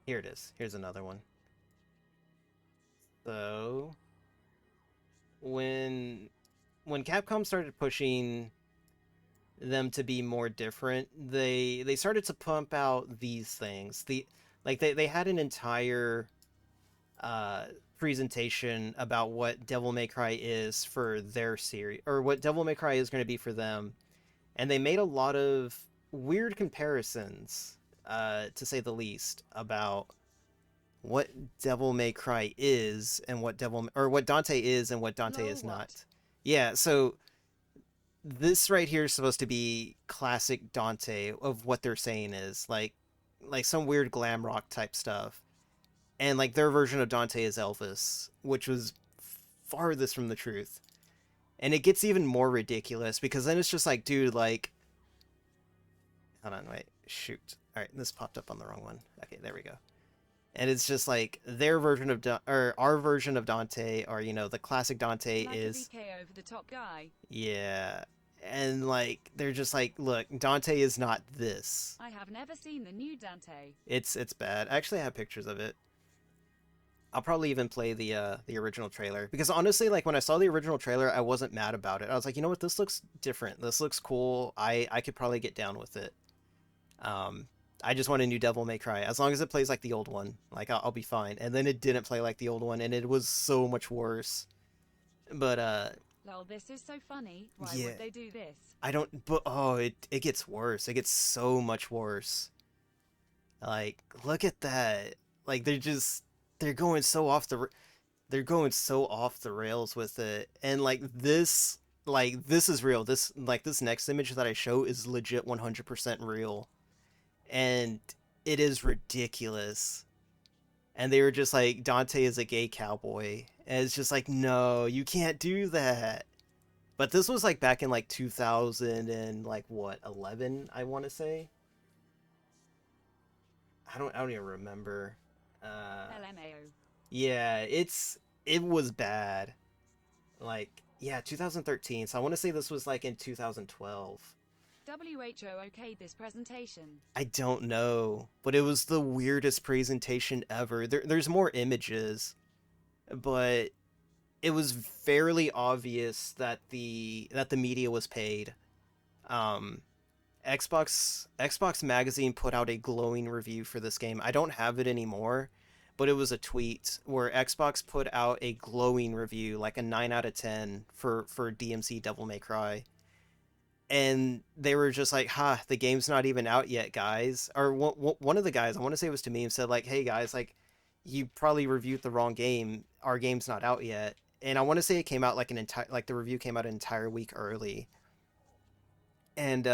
Here it is. Here's another one. So, when Capcom started pushing them to be more different, they started to pump out these things. They had an entire presentation about what Devil May Cry is for their series, or what Devil May Cry is going to be for them, and they made a lot of weird comparisons, to say the least, about what Devil May Cry is and what Dante is and what Dante is not. Yeah, so this right here is supposed to be classic Dante of what they're saying is like some weird glam rock type stuff. And like their version of Dante is Elvis, which was farthest from the truth. And it gets even more ridiculous because then it's just like, dude, like, hold on, wait, shoot. All right, this popped up on the wrong one. Okay, there we go. And it's just like their version of or our version of Dante, or the classic Dante Like a is, VK over the top guy. yeah. And like they're just like, look, Dante is not this. I have never seen the new Dante. It's bad. I actually have pictures of it. I'll probably even play the original trailer, because honestly, like when I saw the original trailer, I wasn't mad about it. I was like, you know what, this looks different. This looks cool. I could probably get down with it. Um, I just want a new Devil May Cry. As long as it plays like the old one, like I'll be fine. And then it didn't play like the old one, and it was so much worse. But Lol, this is so funny. Why yeah, would they do this? I don't. But oh, it gets worse. It gets so much worse. Like, look at that. Like they're going so off they're going so off the rails with it. And like this is real. This next image that I show is legit 100% real. And it is ridiculous. And they were just like, Dante is a gay cowboy. And it's just like, no, you can't do that. But this was like back in like 2000 and like what, 11, I want to say. I don't even remember. LMAO. Yeah, it was bad. Like, yeah, 2013. So I want to say this was like in 2012. WHO okayed this presentation. I don't know, but it was the weirdest presentation ever. There's more images, but it was fairly obvious that the media was paid. Um, Xbox Magazine put out a glowing review for this game. I don't have it anymore, but it was a tweet where Xbox put out a glowing review, like a 9 out of 10 for DMC Devil May Cry. And they were just like, "Ha, the game's not even out yet, guys." Or one of the guys, I want to say it was to me, and said like, "Hey guys, like, you probably reviewed the wrong game. Our game's not out yet." And I want to say it came out like the review came out an entire week early. And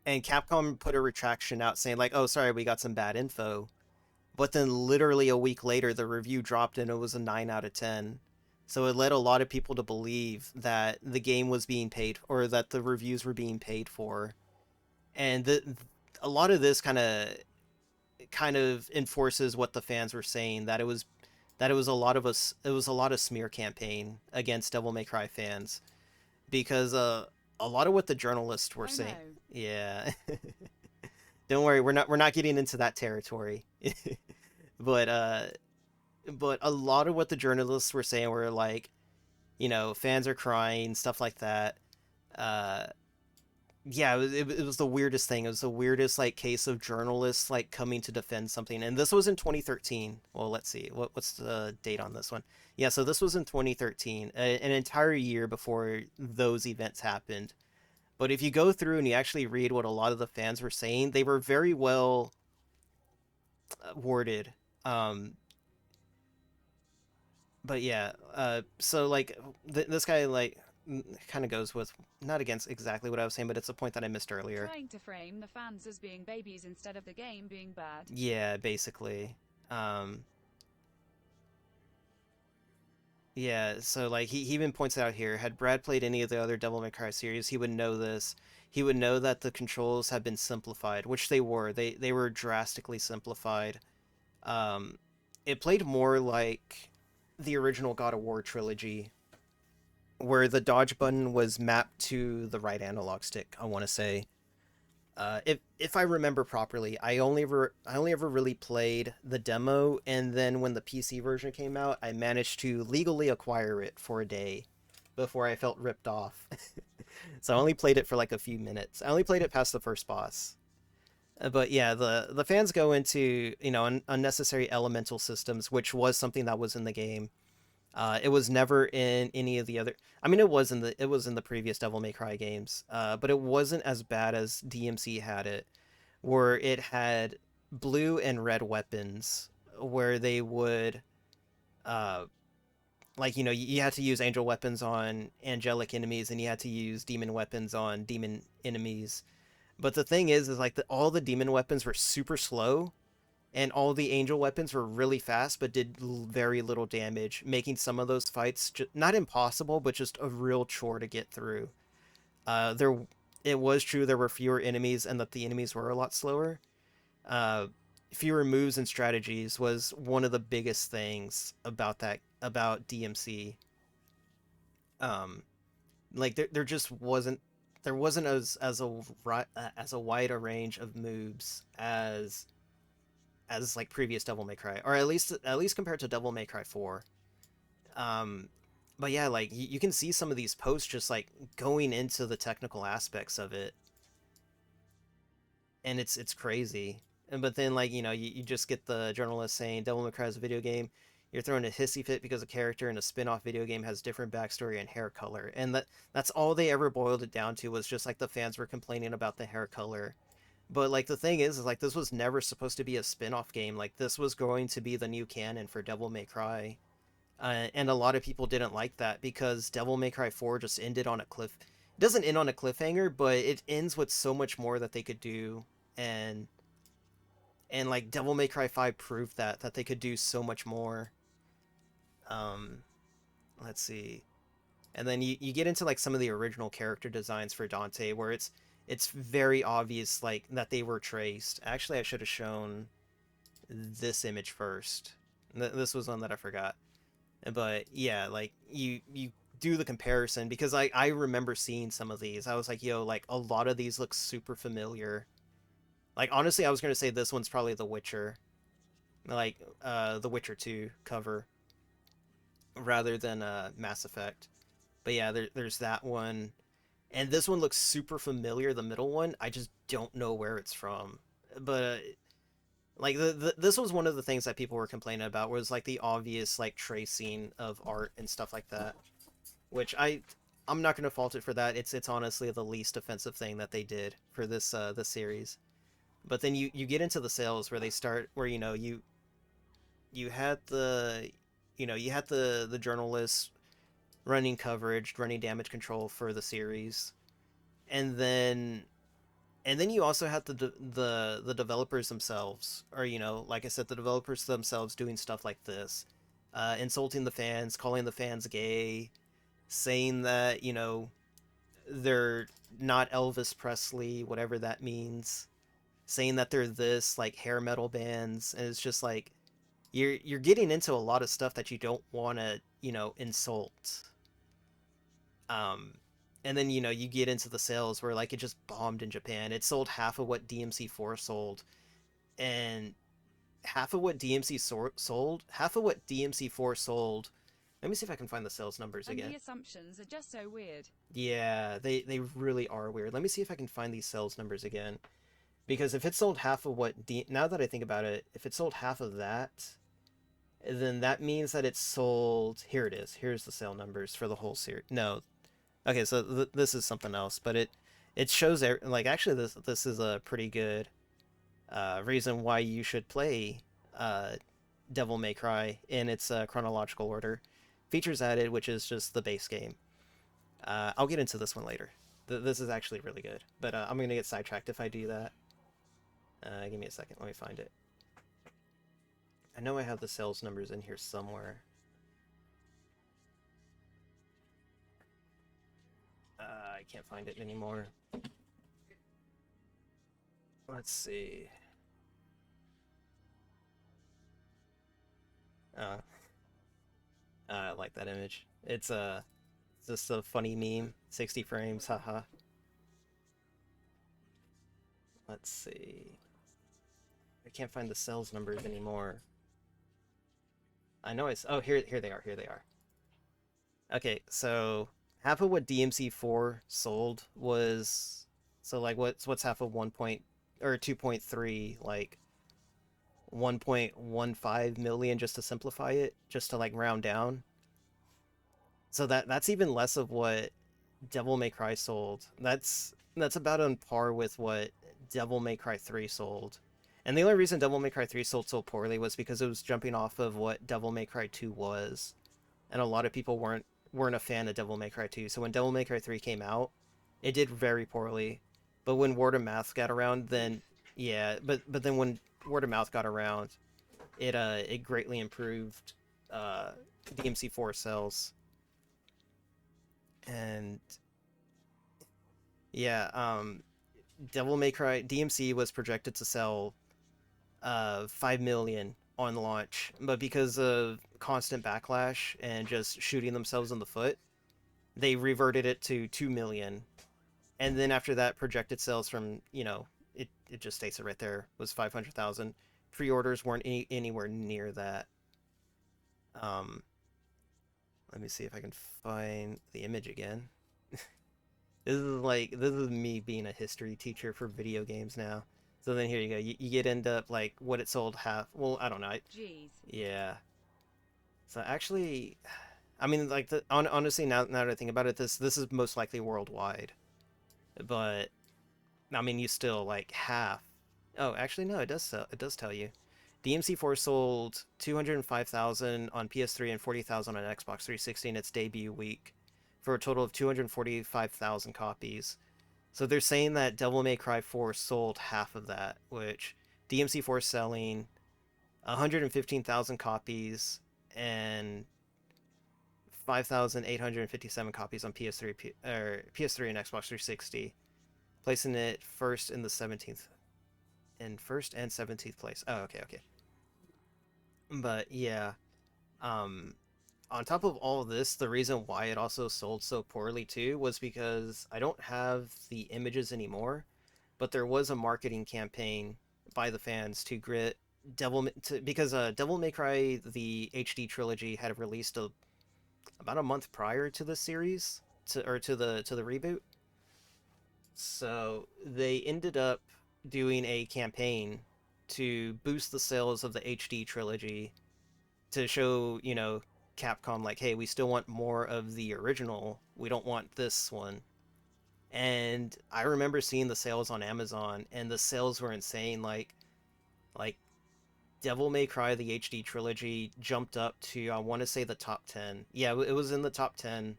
Capcom put a retraction out saying like, "Oh, sorry, we got some bad info." But then literally a week later, the review dropped and it was a 9 out of 10. So it led a lot of people to believe that the game was being paid, or that the reviews were being paid for. And a lot of this kind of enforces what the fans were saying, that it was a lot of it was a lot of smear campaign against Devil May Cry fans, because a lot of what the journalists were saying. No. Yeah. Don't worry, we're not getting into that territory. but a lot of what the journalists were saying were like, fans are crying, stuff like that. Yeah, it was the weirdest thing. It was the weirdest like case of journalists like coming to defend something. And this was in 2013. Well, let's see. What's the date on this one? Yeah, so this was in 2013, an entire year before those events happened. But if you go through and you actually read what a lot of the fans were saying, they were very well worded. But yeah, so like this guy like kind of goes with, not against exactly what I was saying, but it's a point that I missed earlier. Trying to frame the fans as being babies instead of the game being bad. Yeah, basically. Yeah, so like he even points out here, had Brad played any of the other Devil May Cry series, he would know this. He would know that the controls have been simplified, which they were. They were drastically simplified. It played more like the original God of War trilogy, where the dodge button was mapped to the right analog stick, I want to say. If I remember properly, I only ever really played the demo, and then when the PC version came out, I managed to legally acquire it for a day before I felt ripped off. So I only played it for like a few minutes. I only played it past the first boss. But yeah, the fans go into, unnecessary elemental systems, which was something that was in the game. It was never in any of the other. I mean, it was in the previous Devil May Cry games, but it wasn't as bad as DMC had it, where it had blue and red weapons, where they would, you had to use angel weapons on angelic enemies, and you had to use demon weapons on demon enemies. But the thing is like all the demon weapons were super slow, and all the angel weapons were really fast but did very little damage, making some of those fights not impossible, but just a real chore to get through. It was true there were fewer enemies and that the enemies were a lot slower. fewer moves and strategies was one of the biggest things about DMC. Um, like there just wasn't as a wide a range of moves as like previous Devil May Cry, or at least compared to Devil May Cry 4. Um, but yeah, like you can see some of these posts just like going into the technical aspects of it, and it's crazy. And but then like you just get the journalist saying Devil May Cry is a video game. You're throwing a hissy fit because a character in a spin-off video game has different backstory and hair color, and that's all they ever boiled it down to, was just like the fans were complaining about the hair color. But like the thing is like this was never supposed to be a spin-off game. Like this was going to be the new canon for Devil May Cry. And a lot of people didn't like that because Devil May Cry 4 just ended on a cliff. It doesn't end on a cliffhanger, but it ends with so much more that they could do. And like Devil May Cry 5 proved that they could do so much more. Um, let's see. And then you get into like some of the original character designs for Dante, where it's very obvious like that they were traced. Actually, I should have shown this image first. This was one that I forgot. But yeah, like you do the comparison, because I remember seeing some of these. I was like, yo, like a lot of these look super familiar. Like honestly, I was gonna say this one's probably The Witcher, like The Witcher 2 cover, rather than Mass Effect. But yeah, there's that one, and this one looks super familiar. The middle one, I just don't know where it's from. But like this was one of the things that people were complaining about, was like the obvious like tracing of art and stuff like that, which I'm not going to fault it for that. It's honestly the least offensive thing that they did for this series. But then you get into the sales where they start, where you had the journalists running coverage, running damage control for the series, and then you also have the developers themselves, or like I said, the developers themselves doing stuff like this, insulting the fans, calling the fans gay, saying that they're not Elvis Presley, whatever that means, saying that they're this like hair metal bands, and it's just like you're getting into a lot of stuff that you don't want to insult. Um, and then you get into the sales where like it just bombed in Japan. It sold half of what DMC4 sold, and half of what DMC4 sold. Let me see if I can find the sales numbers And again. the assumptions are just so weird. Yeah, they really are weird. Let me see if I can find these sales numbers again. Because if it sold half of what now that I think about it, if it sold half of that, then that means that it sold. Here it is. Here's the sale numbers for the whole series. No, okay, so this is something else, but it shows like actually this is a pretty good reason why you should play Devil May Cry in its chronological order. Features added, which is just the base game. I'll get into this one later. This is actually really good, but I'm gonna get sidetracked if I do that. Give me a second. Let me find it. I know I have the sales numbers in here somewhere. I can't find it anymore. Let's see. I like that image. It's just a funny meme. 60 frames, haha. Let's see. I can't find the sales numbers anymore. I know it's here they are. Here they are. Okay, so half of what DMC4 sold was, so like what's half of 2.3, like 1.15 million, just to simplify it, just to like round down. So that's even less of what Devil May Cry sold. That's about on par with what Devil May Cry 3 sold. And the only reason Devil May Cry 3 sold so poorly was because it was jumping off of what Devil May Cry 2 was. And a lot of people weren't a fan of Devil May Cry 2. So when Devil May Cry 3 came out, it did very poorly. But when word of mouth got around, then yeah, but then when word of mouth got around, it greatly improved DMC4 sales. And yeah, Devil May Cry DMC was projected to sell 5 million on launch, but because of constant backlash and just shooting themselves in the foot, they reverted it to 2 million. And then after that, projected sales from, it just states it right there, was 500,000. Pre-orders weren't anywhere near that. Let me see if I can find the image again. This is me being a history teacher for video games now. So then here you go. You get end up like what it sold half. Well, I don't know. Jeez. Yeah. So actually, I mean, like honestly, now that I think about it, this is most likely worldwide. But I mean, you still like half. Oh, actually, no, it does sell. It does tell you. DMC4 sold 205,000 on PS3 and 40,000 on Xbox 360 in its debut week, for a total of 245,000 copies. So they're saying that Devil May Cry 4 sold half of that, which DMC4 selling 115,000 copies and 5,857 copies on PS3 and Xbox 360, placing it first and 17th place. Oh, okay. But yeah, on top of all of this, the reason why it also sold so poorly too was because I don't have the images anymore, but there was a marketing campaign by the fans to grit because Devil May Cry the HD trilogy had released about a month prior to the series to the reboot. So they ended up doing a campaign to boost the sales of the HD trilogy to show, Capcom like, hey, we still want more of the original. We don't want this one. And I remember seeing the sales on Amazon, and the sales were insane. Like Devil May Cry the HD trilogy jumped up to, I want to say, the top 10. Yeah, it was in the top 10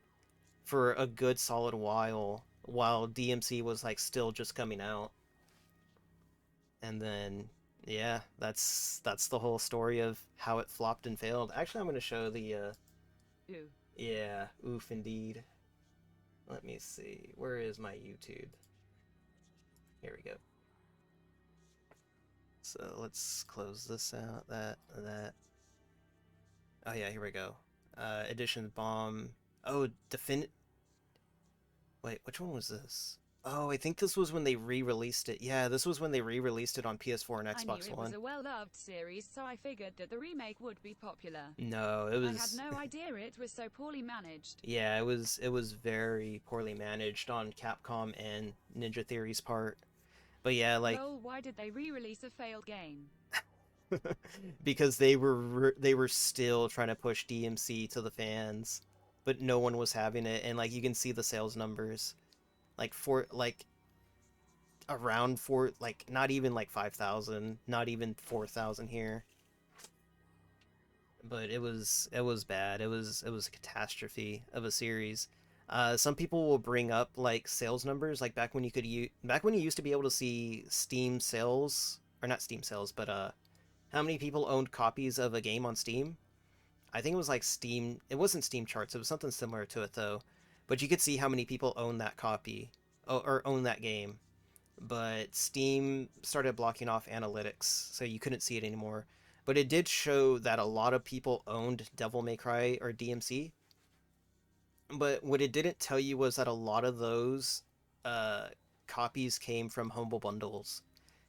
for a good solid while DMC was like still just coming out. And then yeah, that's the whole story of how it flopped and failed. Actually, I'm going to show the Ooh. yeah, oof indeed. Let me see. Where is my YouTube? Here we go. So let's close this out. That. Oh yeah, here we go. Edition bomb. Oh, Wait, which one was this? Oh, I think this was when they re-released it. Yeah, this was when they re-released it on PS4 and I knew Xbox it One. was a well-loved series, so I figured that the remake would be popular. No, it was. I had no idea it was so poorly managed. Yeah, it was very poorly managed on Capcom and Ninja Theory's part. But yeah, like Lol, why did they re-release a failed game? because they were still trying to push DMC to the fans, but no one was having it, and like you can see the sales numbers, like around four, like not even like 5,000, not even 4,000 here. But it was bad. It was a catastrophe of a series. Some people will bring up like sales numbers, like back when you used to be able to see Steam sales, or not Steam sales, but how many people owned copies of a game on Steam. I think it was like Steam. It wasn't Steam charts. It was something similar to it though. But you could see how many people own that copy or own that game. But Steam started blocking off analytics, so you couldn't see it anymore. But it did show that a lot of people owned Devil May Cry or DMC. But what it didn't tell you was that a lot of those copies came from Humble Bundles.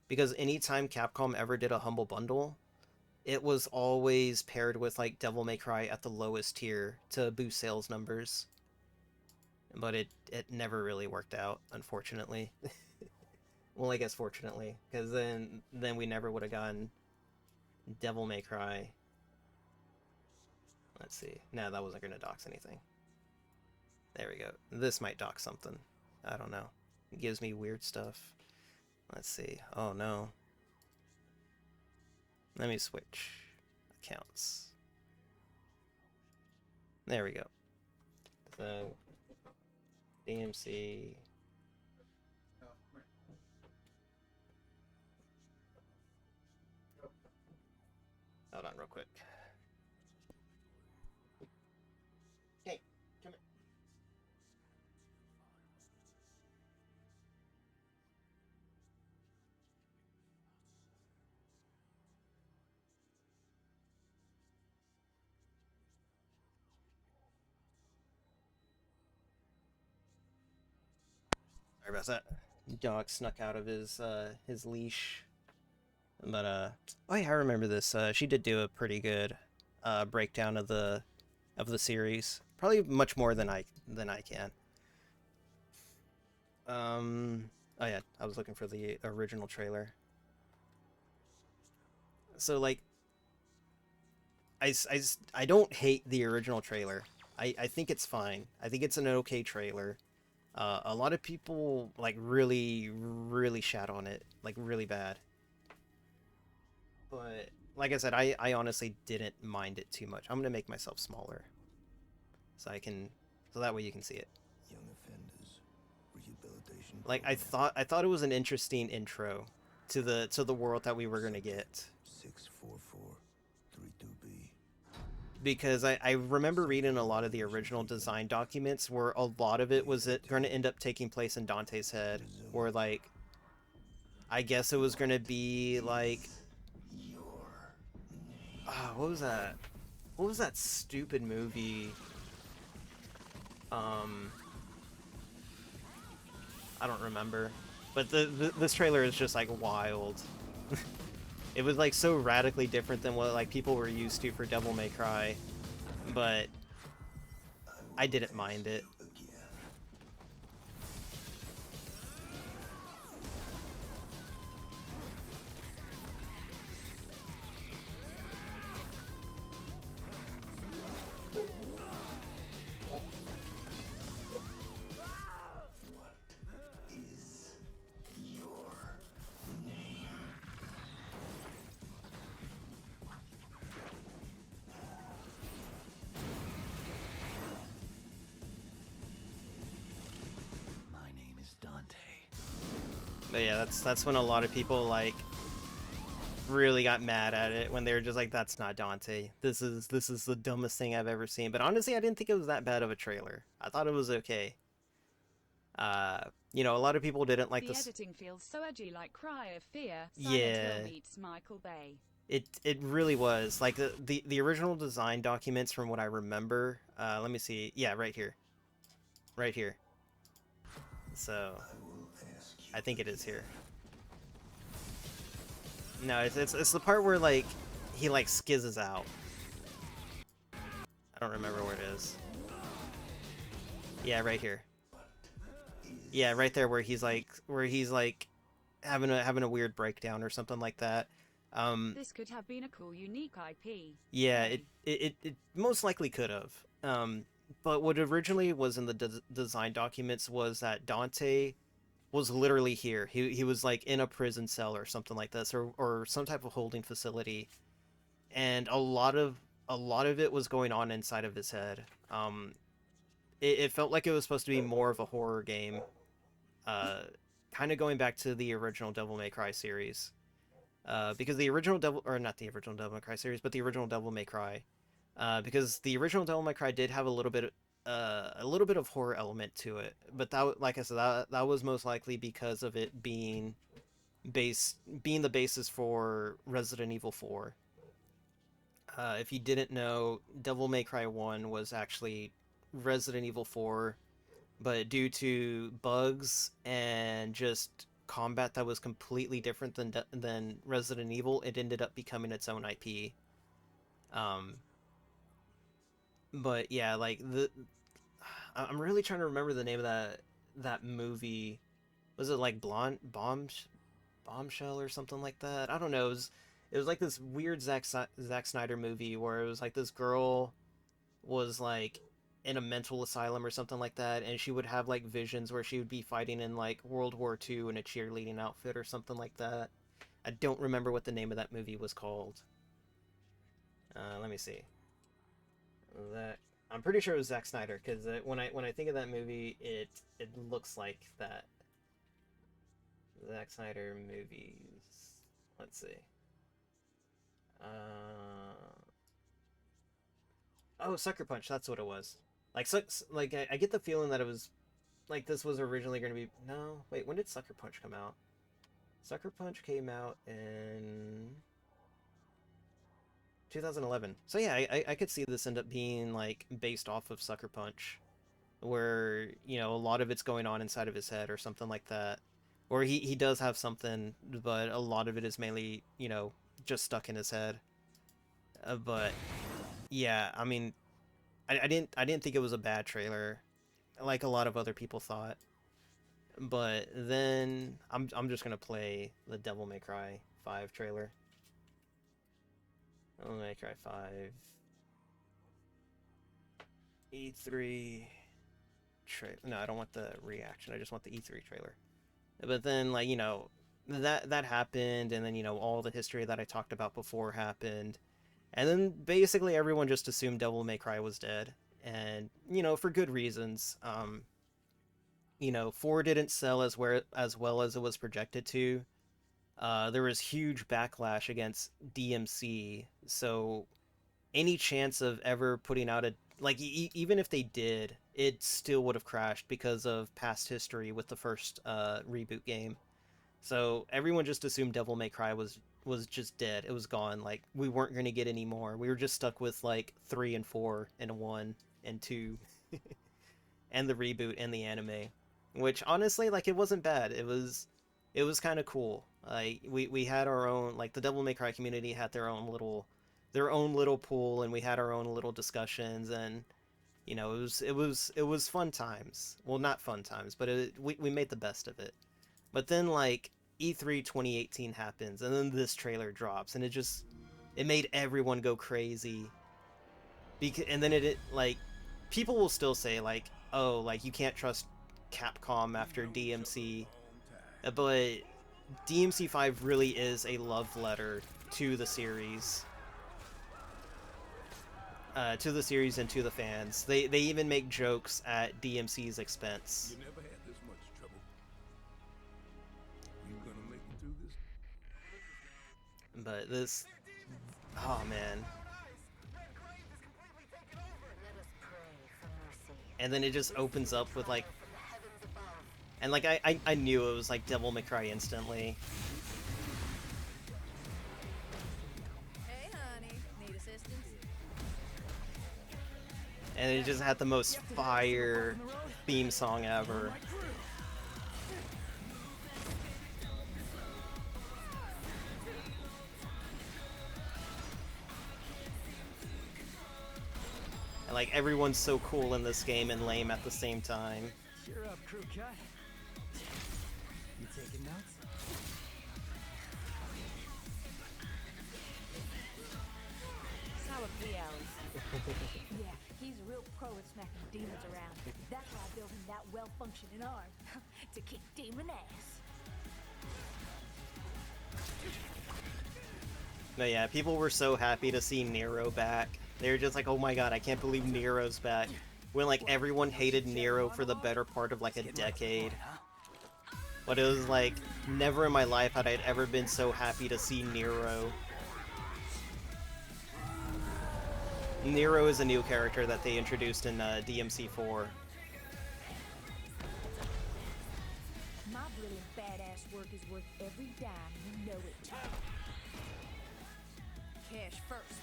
Because anytime Capcom ever did a Humble Bundle, it was always paired with like Devil May Cry at the lowest tier to boost sales numbers. But it never really worked out, unfortunately. Well, I guess fortunately, because then we never would have gotten Devil May Cry. Let's see. No, that wasn't going to dox anything. There we go. This might dox something. I don't know. It gives me weird stuff. Let's see. Oh no. Let me switch accounts. There we go. So, DMC. Hold on real quick. Hey, come here. Sorry about that. Dog snuck out of his leash. But oh yeah, I remember this. She did do a pretty good breakdown of the series. Probably much more than I can. Oh yeah, I was looking for the original trailer. So like, I don't hate the original trailer. I think it's fine. I think it's an okay trailer. A lot of people like really shat on it, like really bad. But like I said, I honestly didn't mind it too much. I'm gonna make myself smaller, so that way you can see it. Young offenders rehabilitation. Like I thought it was an interesting intro to the world that we were gonna get. 64432B. Because I remember reading a lot of the original design documents where a lot of it was going to end up taking place in Dante's head, where like I guess it was going to be like what was that? What was that stupid movie? I don't remember. But this trailer is just like wild. It was like so radically different than what like people were used to for Devil May Cry, but I didn't mind it. But yeah, that's when a lot of people like really got mad at it when they were just like, "That's not Dante. This is the dumbest thing I've ever seen." But honestly, I didn't think it was that bad of a trailer. I thought it was okay. You know, a lot of people didn't like the editing feels so edgy, like Cry of Fear. Yeah. Hill meets Michael Bay. It really was like the original design documents from what I remember. Let me see. Yeah, right here. Right here. So I think it is here. No, it's the part where like he like skizzes out. I don't remember where it is. Yeah, right here. Yeah, right there where he's like having a weird breakdown or something like that. This could have been a cool, unique IP. Yeah, it most likely could have. But what originally was in the design documents was that Dante was literally here. He was like in a prison cell or something like this, or some type of holding facility, and a lot of it was going on inside of his head. It felt like it was supposed to be more of a horror game, kind of going back to the original Devil May Cry series, because the original not the original Devil May Cry series, but the original Devil May Cry, because the original Devil May Cry did have a little bit of horror element to it, but that, like I said, that was most likely because of it being the basis for Resident Evil 4. If you didn't know, Devil May Cry 1 was actually Resident Evil 4, but due to bugs and just combat that was completely different than Resident Evil, it ended up becoming its own IP. But yeah, like I'm really trying to remember the name of that movie. Was it like Bombshell or something like that? I don't know. It was like this weird Zack Snyder movie where it was like this girl was like in a mental asylum or something like that, and she would have like visions where she would be fighting in like World War II in a cheerleading outfit or something like that. I don't remember what the name of that movie was called. Let me see. I'm pretty sure it was Zack Snyder, because when I think of that movie, it looks like that. Zack Snyder movies. Let's see. Oh, Sucker Punch. That's what it was. Like I get the feeling that it was like this was originally going to be. No, wait. When did Sucker Punch come out? Sucker Punch came out in 2011. So yeah, I could see this end up being like based off of Sucker Punch. where, you know, a lot of it's going on inside of his head or something like that. Or he does have something, but a lot of it is mainly, you know, just stuck in his head. But yeah, I mean, I didn't think it was a bad trailer, like a lot of other people thought. But then I'm just gonna play the Devil May Cry 5 trailer. Devil May Cry 5 E3 trailer. No, I don't want the reaction. I just want the E3 trailer. But then, like, you know, that happened, and then, you know, all the history that I talked about before happened, and then basically everyone just assumed Devil May Cry was dead, and, you know, for good reasons. You know, 4 didn't sell as well as it was projected to. There was huge backlash against DMC, so any chance of ever putting out a like even if they did, it still would have crashed because of past history with the first reboot game. So everyone just assumed Devil May Cry was just dead. It was gone. Like, we weren't going to get any more. We were just stuck with like 3 and 4 and 1 and 2 and the reboot and the anime, which honestly, like, it wasn't bad. It was kind of cool. Like, we had our own, like, the Devil May Cry community had their own little pool, and we had our own little discussions, and, you know, it was fun times. Well, not fun times, but we made the best of it. But then, like, E3 2018 happens, and then this trailer drops, and it made everyone go crazy. And then it like, people will still say, like, oh, like, you can't trust Capcom after DMC, but DMC 5 really is a love letter to the series. To the series and to the fans. They even make jokes at DMC's expense. You never had this much trouble. You gonna make it through this? But this, oh man. And then it just opens up with, like, and, like, I knew it was like Devil May Cry instantly. Hey, honey. Need assistance? And it just had the most fire theme song ever. And, like, everyone's so cool in this game and lame at the same time. Cheer up, crew cut. You taking notes? Sour PLs. Yeah, he's a real pro at smacking demons around. That's why I built him that well-functioning arm. To kick demon ass. No, yeah, people were so happy to see Nero back. They were just like, oh my god, I can't believe Nero's back. When, like, everyone hated Nero for the better part of, like, a decade. But it was like, never in my life had I ever been so happy to see Nero. Nero is a new character that they introduced in DMC 4. My brilliant badass work is worth every dime, you know it. Cash first.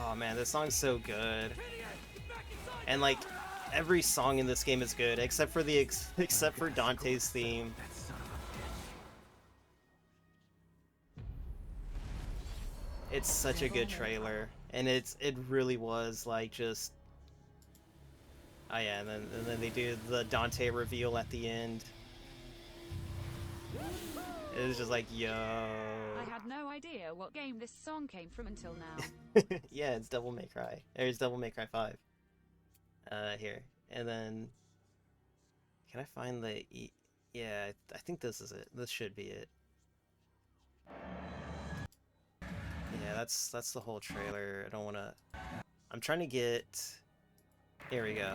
Oh man, this song's so good. And, like, every song in this game is good, except for except for Dante's theme. It's such a good trailer, and it really was, like, just, oh yeah, and then they do the Dante reveal at the end. It was just like, yo. I had no idea what game this song came from until now. Yeah, it's Devil May Cry. There's Devil May Cry 5. Here. And then, can I find the yeah, I think this is it. This should be it. Yeah, that's the whole trailer. I don't want to... I'm trying to get... Here we go.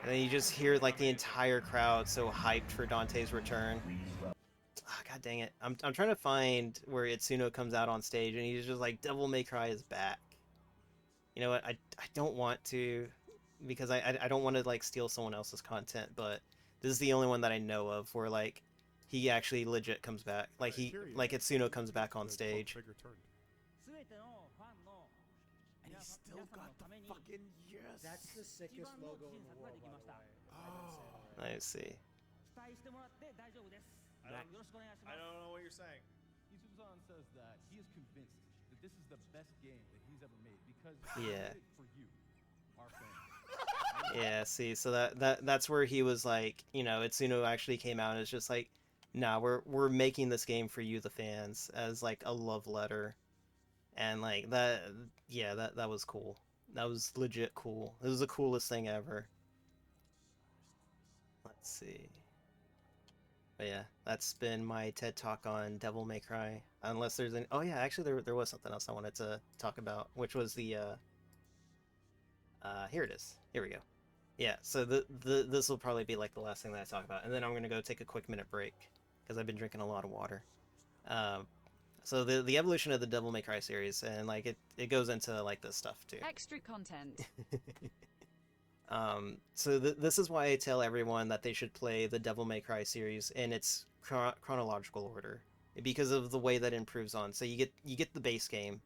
And then you just hear, like, the entire crowd so hyped for Dante's return. Ah, god dang it. I'm trying to find where Itsuno comes out on stage and he's just like, Devil May Cry is back. You know what, I don't want to, because I don't want to, like, steal someone else's content, but this is the only one that I know of where, like, he actually legit comes back. Like like Itsuno comes back on stage. Trigger turned. And he's still got the fucking yes. That's the sickest logo in the world, by the way. Oh. I see. I don't know what you're saying. Izuzan says that he is convinced that this is the best game that he's ever made because Yeah. he did it for you, our fans. Yeah, see, so that's where he was like, you know, Itsuno actually came out and it's just like, nah, we're making this game for you, the fans, as like a love letter. And like that, yeah, that was cool. That was legit cool. It was the coolest thing ever. Let's see. But yeah, that's been my TED Talk on Devil May Cry. Unless there's any... Oh yeah, actually there was something else I wanted to talk about, which was the... here it is. Here we go. Yeah, so this will probably be like the last thing that I talk about. And then I'm going to go take a quick minute break, because I've been drinking a lot of water. So the evolution of the Devil May Cry series, and like it goes into like this stuff too. Extra content. So this is why I tell everyone that they should play the Devil May Cry series in its chronological order, because of the way that it improves on. So you get the base game.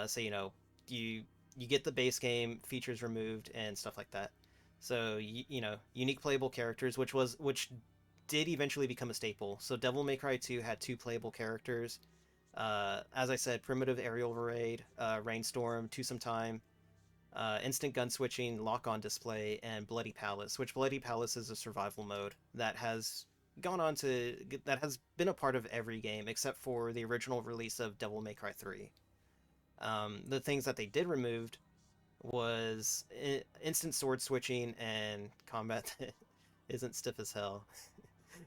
So you know you get the base game, features removed and stuff like that. So you know, unique playable characters, which did eventually become a staple. So Devil May Cry 2 had 2 playable characters. As I said, primitive aerial raid, rainstorm, Twosome Time, instant gun switching, lock-on display, and Bloody Palace, which Bloody Palace is a survival mode that has been a part of every game except for the original release of Devil May Cry 3. The things that they did removed was instant sword switching and combat that isn't stiff as hell.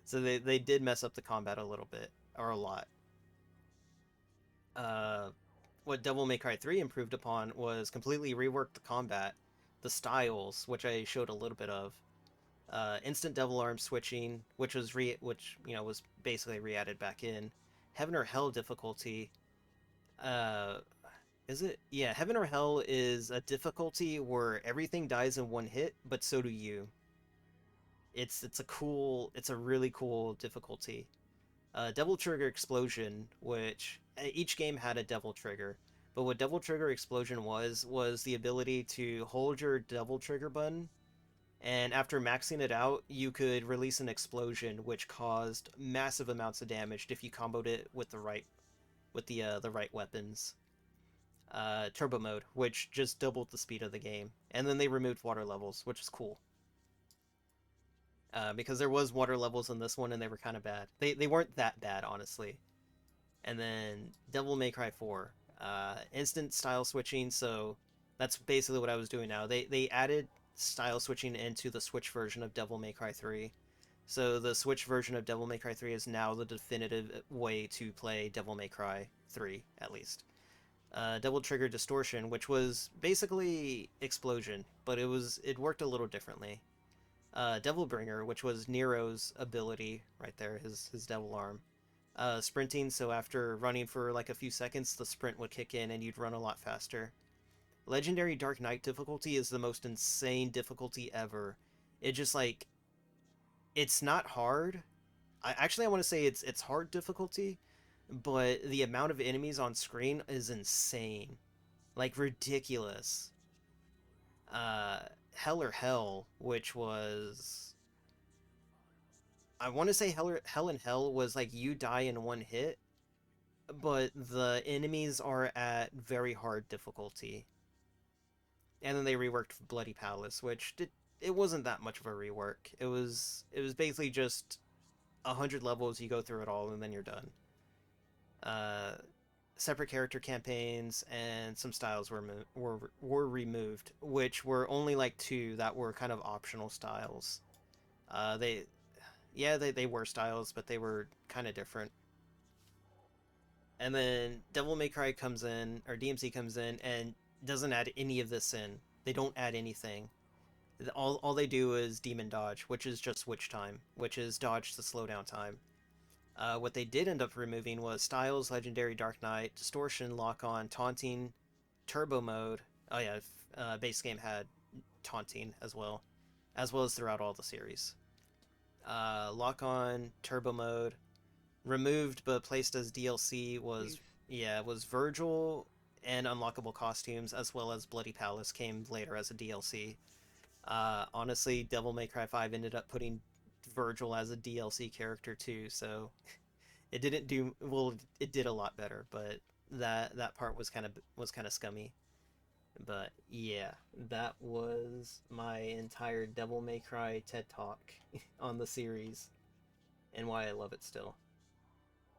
So they did mess up the combat a little bit, or a lot. What Devil May Cry 3 improved upon was completely reworked the combat, the styles, which I showed a little bit of, instant devil arm switching, which was was basically re-added back in, Heaven or Hell difficulty. Is it? Yeah, Heaven or Hell is a difficulty where everything dies in one hit, but so do you. It's a really cool difficulty. Devil Trigger Explosion, which each game had a Devil Trigger, but what Devil Trigger Explosion was the ability to hold your Devil Trigger button, and after maxing it out, you could release an explosion which caused massive amounts of damage if you comboed it with the right weapons. Turbo Mode, which just doubled the speed of the game, and then they removed water levels, which is cool. Because there was water levels in this one and they were kind of bad. They weren't that bad, honestly. And then Devil May Cry 4. Instant style switching, so that's basically what I was doing now. They added style switching into the Switch version of Devil May Cry 3. So the Switch version of Devil May Cry 3 is now the definitive way to play Devil May Cry 3, at least. Devil Trigger Distortion, which was basically Explosion, but it worked a little differently. Devil Bringer, which was Nero's ability right there, his devil arm. Sprinting, so after running for like a few seconds, the sprint would kick in and you'd run a lot faster. Legendary Dark Knight difficulty is the most insane difficulty ever. It just like, it's not hard. I want to say it's hard difficulty, but the amount of enemies on screen is insane. Like, ridiculous. Hell or Hell, which was... I want to say Hell and Hell was like you die in one hit, but the enemies are at very hard difficulty. And then they reworked Bloody Palace, which it wasn't that much of a rework. It was basically just 100 levels, you go through it all, and then you're done. Separate character campaigns and some styles were removed, which were only like 2 that were kind of optional styles. They were styles, but they were kind of different. And then Devil May Cry comes in, or DMC comes in, and doesn't add any of this in. They don't add anything. All they do is Demon Dodge, which is just Witch Time, which is dodge to slow down time. What they did end up removing was Styles, Legendary Dark Knight, Distortion, Lock-On, Taunting, Turbo Mode. Oh yeah, base game had Taunting as well as throughout all the series. lock-on turbo mode. Removed but placed as DLC was Virgil and unlockable costumes, as well as Bloody Palace came later as a DLC. Honestly, Devil May Cry 5 ended up putting Virgil as a DLC character too, so it didn't do well. It did a lot better, but that part was kind of scummy. But yeah, that was my entire Devil May Cry TED Talk on the series and why I love it still.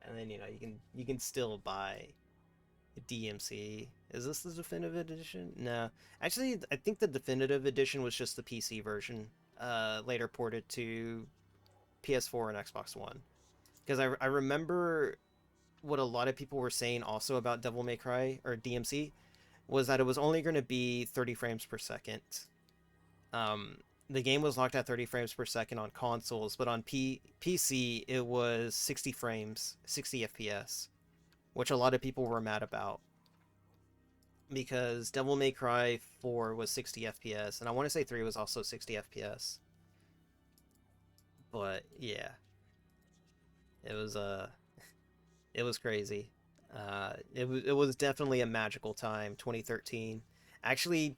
And then you can still buy DMC. Is this the definitive edition? No, actually, I think the definitive edition was just the PC version. Later ported to PS4 and Xbox One. Because I remember what a lot of people were saying also about Devil May Cry or DMC was that it was only going to be 30 frames per second. The game was locked at 30 frames per second on consoles, but on PC it was 60 frames, 60 FPS, which a lot of people were mad about. Because Devil May Cry 4 was 60 FPS, and I want to say 3 was also 60 FPS. But yeah, it was crazy. It was definitely a magical time, 2013. Actually,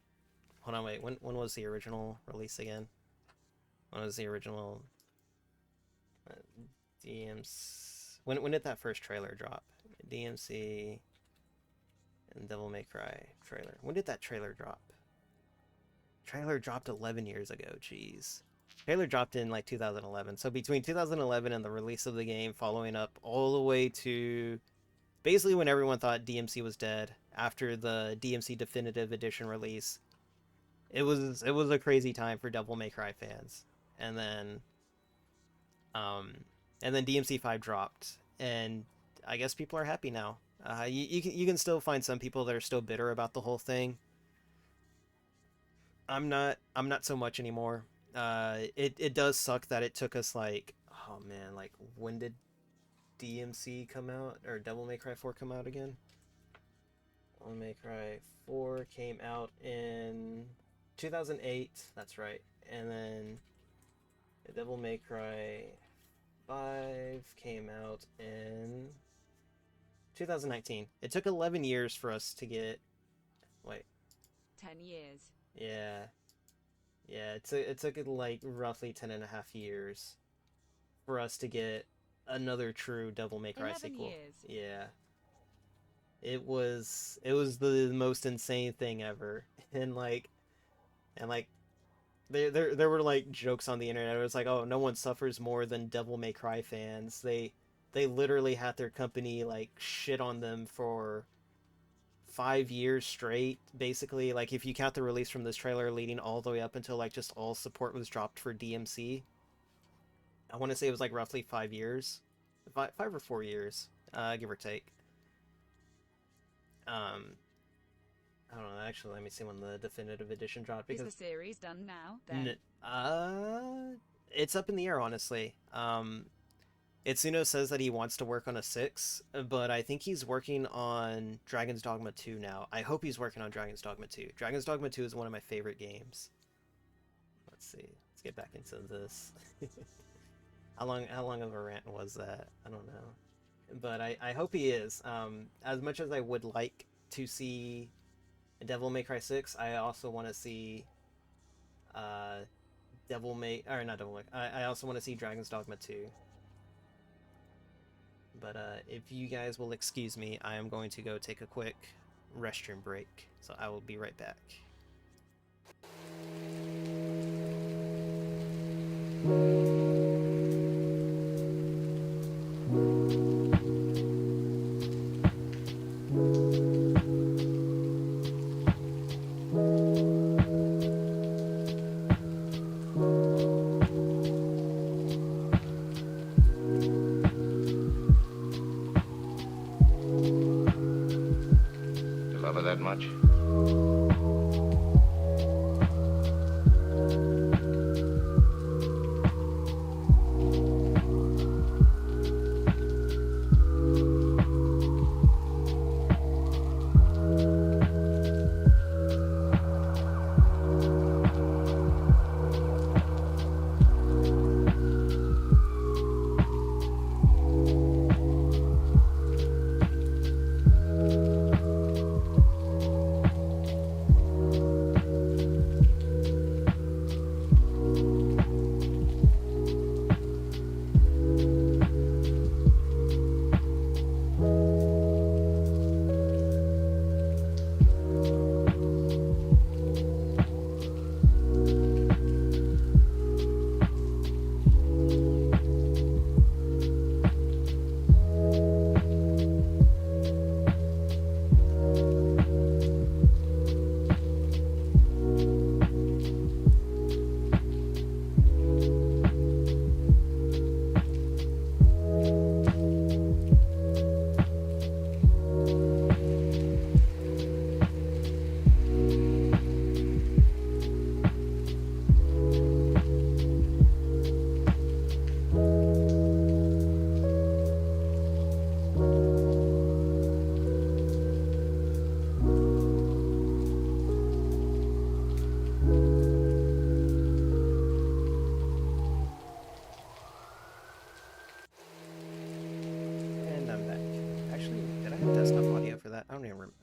hold on, wait. When was the original release again? When was the original DMC? When did that first trailer drop? DMC and Devil May Cry trailer. When did that trailer drop? Trailer dropped 11 years ago. Jeez. Trailer dropped in like 2011. So between 2011 and the release of the game, following up all the way to basically when everyone thought DMC was dead after the DMC Definitive Edition release. It was a crazy time for Devil May Cry fans. And then DMC 5 dropped, and I guess people are happy now. You can still find some people that are still bitter about the whole thing. I'm not so much anymore. It does suck that it took us like, oh man, like when did DMC come out, or Devil May Cry 4 come out again? Devil May Cry 4 came out in 2008, that's right. And then Devil May Cry 5 came out in 2019. It took 11 years for us to get... Wait. 10 years. Yeah. Yeah, it took like roughly 10 and a half years for us to get another true Devil May Cry 11 sequel. years. Yeah. It was the most insane thing ever. And there were like jokes on the internet. It was like, oh, no one suffers more than Devil May Cry fans. They literally had their company like shit on them for 5 years straight, basically. Like if you count the release from this trailer leading all the way up until like just all support was dropped for DMC. I want to say it was like roughly 5 years. 5 or 4 years, give or take. I don't know, actually, let me see when the definitive edition dropped. Because is the series done now, then? It's up in the air, honestly. Itsuno says that he wants to work on a 6, but I think he's working on Dragon's Dogma 2 now. I hope he's working on Dragon's Dogma 2. Dragon's Dogma 2 is one of my favorite games. Let's see. Let's get back into this. How long of a rant was that? I don't know. But I hope he is. As much as I would like to see Devil May Cry 6, I also want to see I also want to see Dragon's Dogma 2. But if you guys will excuse me, I am going to go take a quick restroom break. So I will be right back. Love her that much?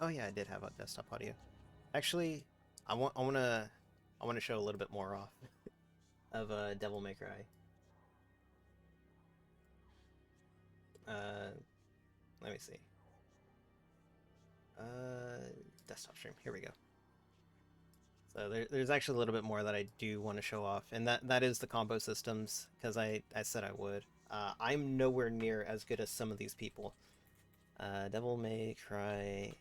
Oh yeah, I did have a desktop audio. Actually, I wanna show a little bit more off of Devil May Cry. Let me see. Desktop stream. Here we go. So there's actually a little bit more that I do want to show off, and that is the combo systems, because I said I would. I'm nowhere near as good as some of these people. Devil May Cry.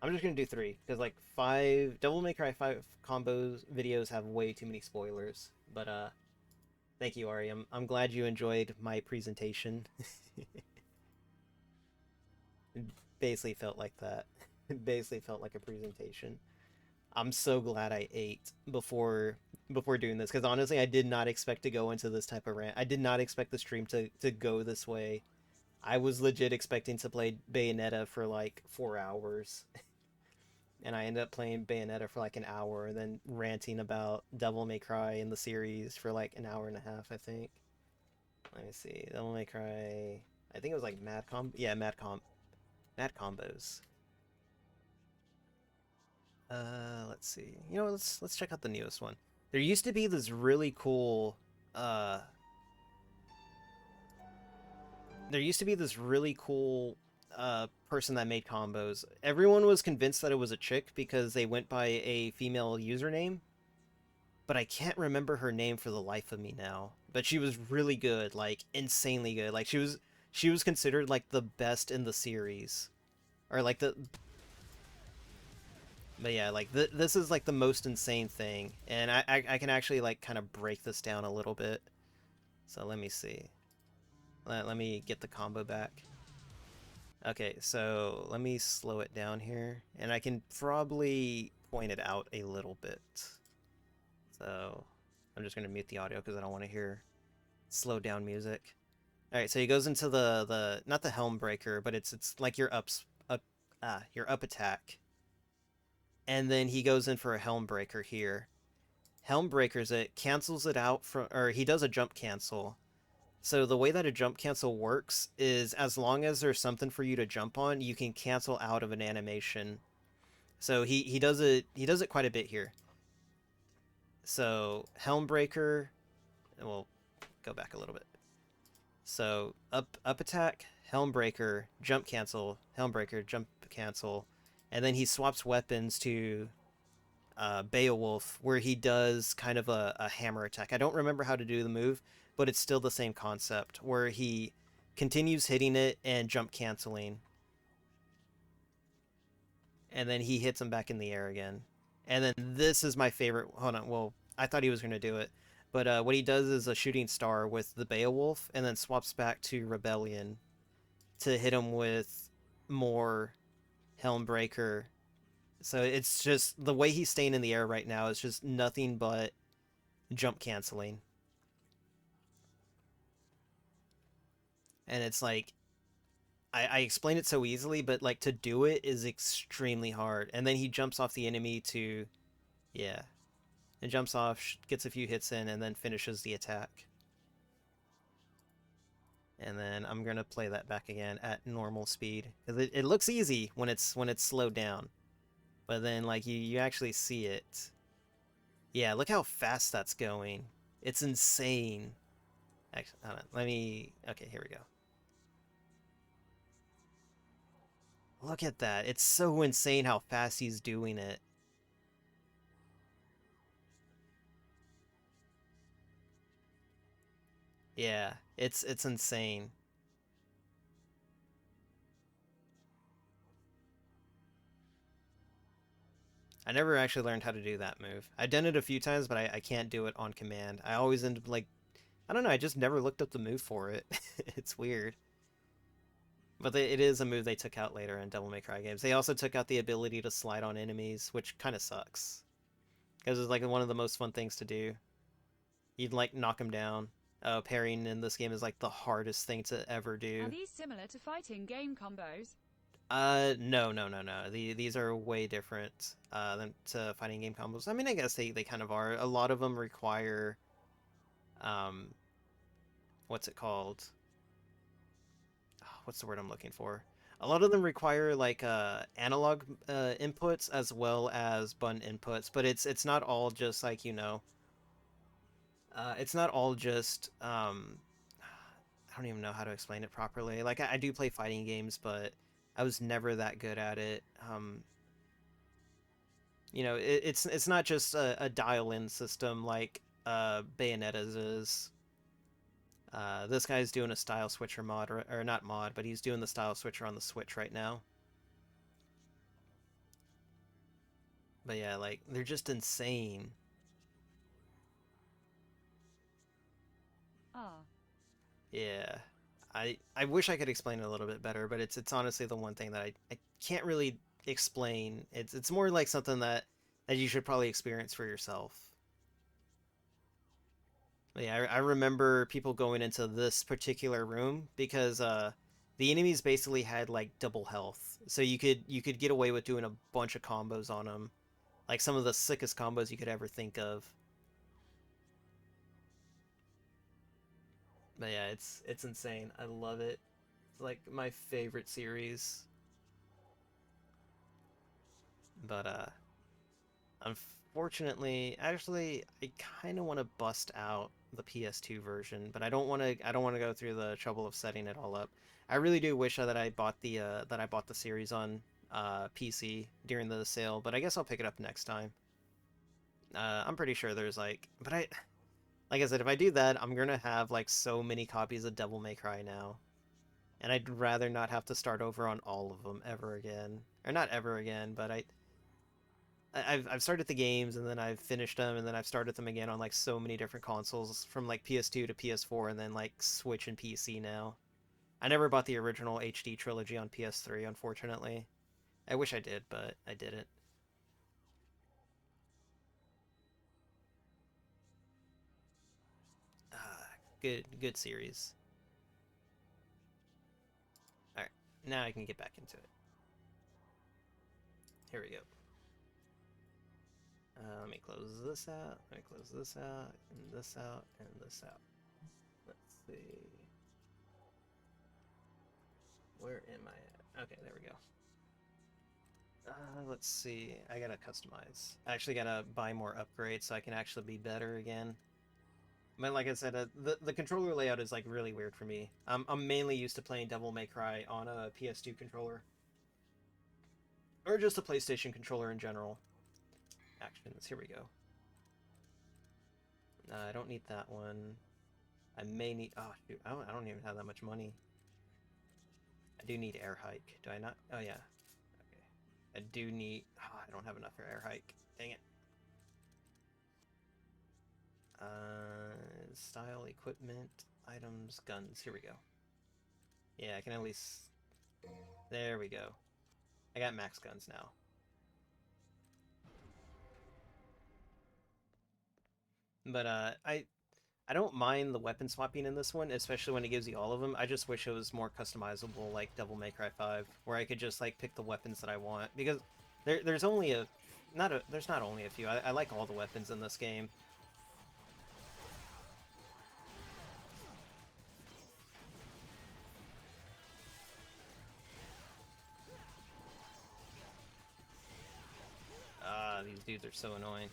I'm just gonna do 3, because like 5 Devil May Cry 5 combos videos have way too many spoilers. But thank you, Ari. I'm glad you enjoyed my presentation. It basically felt like that. It basically felt like a presentation. I'm so glad I ate before doing this, because honestly I did not expect to go into this type of rant. I did not expect the stream to go this way. I was legit expecting to play Bayonetta for like 4 hours. And I ended up playing Bayonetta for like an hour, and then ranting about Devil May Cry in the series for like an hour and a half, I think. Let me see. Devil May Cry. I think it was like Mad Combos. Let's see. You know, let's check out the newest one. There used to be this really cool person that made combos. Everyone was convinced that it was a chick because they went by a female username, but I can't remember her name for the life of me now. But she was really good, like insanely good. Like she was considered like the best in the series, or like the. But yeah, like this is like the most insane thing, and I can actually like kind of break this down a little bit. So let me see. Let me get the combo back. Okay, so let me slow it down here, and I can probably point it out a little bit. So I'm just gonna mute the audio because I don't want to hear slowed down music. All right, so he goes into the not the helm breaker, but it's like your up attack. And then he goes in for a helm breaker here. Helm breakers it, cancels it out from, or he does a jump cancel. So the way that a jump cancel works is as long as there's something for you to jump on, you can cancel out of an animation. So he does it quite a bit here. So helm breaker, and we'll go back a little bit. So up attack, helm breaker, jump cancel, helm breaker, jump cancel, and then he swaps weapons to Beowulf, where he does kind of a hammer attack. I don't remember how to do the move, but it's still the same concept, where he continues hitting it and jump canceling. And then he hits him back in the air again. And then this is my favorite. Hold on, well, I thought he was going to do it. But what he does is a shooting star with the Beowulf, and then swaps back to Rebellion to hit him with more helm breaker. So it's just the way he's staying in the air right now is just nothing but jump canceling. And it's like, I explain it so easily, but like to do it is extremely hard. And then he jumps off the enemy to, yeah, and jumps off, gets a few hits in, and then finishes the attack. And then I'm gonna play that back again at normal speed, because it looks easy when it's slowed down, but then like you actually see it. Yeah, look how fast that's going. It's insane. Actually, hold on, let me. Okay, here we go. Look at that. It's so insane how fast he's doing it. Yeah, it's insane. I never actually learned how to do that move. I've done it a few times, but I can't do it on command. I always end up like, I don't know, I just never looked up the move for it. It's weird. But it is a move they took out later in Devil May Cry games. They also took out the ability to slide on enemies, which kind of sucks. Because it's like one of the most fun things to do. You'd like knock them down. Parrying in this game is like the hardest thing to ever do. Are these similar to fighting game combos? No. These are way different than to fighting game combos. I mean, I guess they kind of are. A lot of them require, what's it called? What's the word I'm looking for? a lot of them require like analog inputs as well as button inputs, but it's not all just like, you know, it's not all just I don't even know how to explain it properly. Like I do play fighting games, but I was never that good at it. You know, it's not just a dial-in system like Bayonetta's is. This guy's doing a style switcher mod, or not mod, but he's doing the style switcher on the Switch right now. But yeah, like, they're just insane. Ah. Yeah. I wish I could explain it a little bit better, but it's honestly the one thing that I can't really explain. It's more like something that you should probably experience for yourself. But yeah, I remember people going into this particular room because the enemies basically had like double health. So you could get away with doing a bunch of combos on them. Like some of the sickest combos you could ever think of. But yeah, it's insane. I love it. It's like my favorite series. But unfortunately, actually I kind of want to bust out the PS2 version, but I don't want to go through the trouble of setting it all up. I really do wish that I bought the series on PC during the sale, but I guess I'll pick it up next time. I'm pretty sure there's like I said, if I do that, I'm gonna have like so many copies of Devil May Cry now. And I'd rather not have to start over on all of them ever again. Or not ever again, but I've started the games and then I've finished them and then I've started them again on like so many different consoles from like PS2 to PS4 and then like Switch and PC now. I never bought the original HD trilogy on PS3, unfortunately. I wish I did, but I didn't. Good series. Alright, now I can get back into it. Here we go. Let me close this out, let me close this out, and this out, and this out. Let's see. Where am I at? Okay, there we go. Let's see. I gotta customize. I actually gotta buy more upgrades so I can actually be better again. But like I said, the controller layout is like really weird for me. I'm mainly used to playing Devil May Cry on a PS2 controller. Or just a PlayStation controller in general. Actions, here we go. I don't need that one. I may need... Oh, shoot, I don't even have that much money. I do need air hike. Do I not? Oh, yeah. Okay. I do need... Oh, I don't have enough for air hike. Dang it. Style, equipment, items, guns. Here we go. Yeah, I can at least... There we go. I got max guns now. But I don't mind the weapon swapping in this one, especially when it gives you all of them. I just wish it was more customizable like Devil May Cry 5, where I could just like pick the weapons that I want. Because there's only there's not only a few. I like all the weapons in this game. These dudes are so annoying.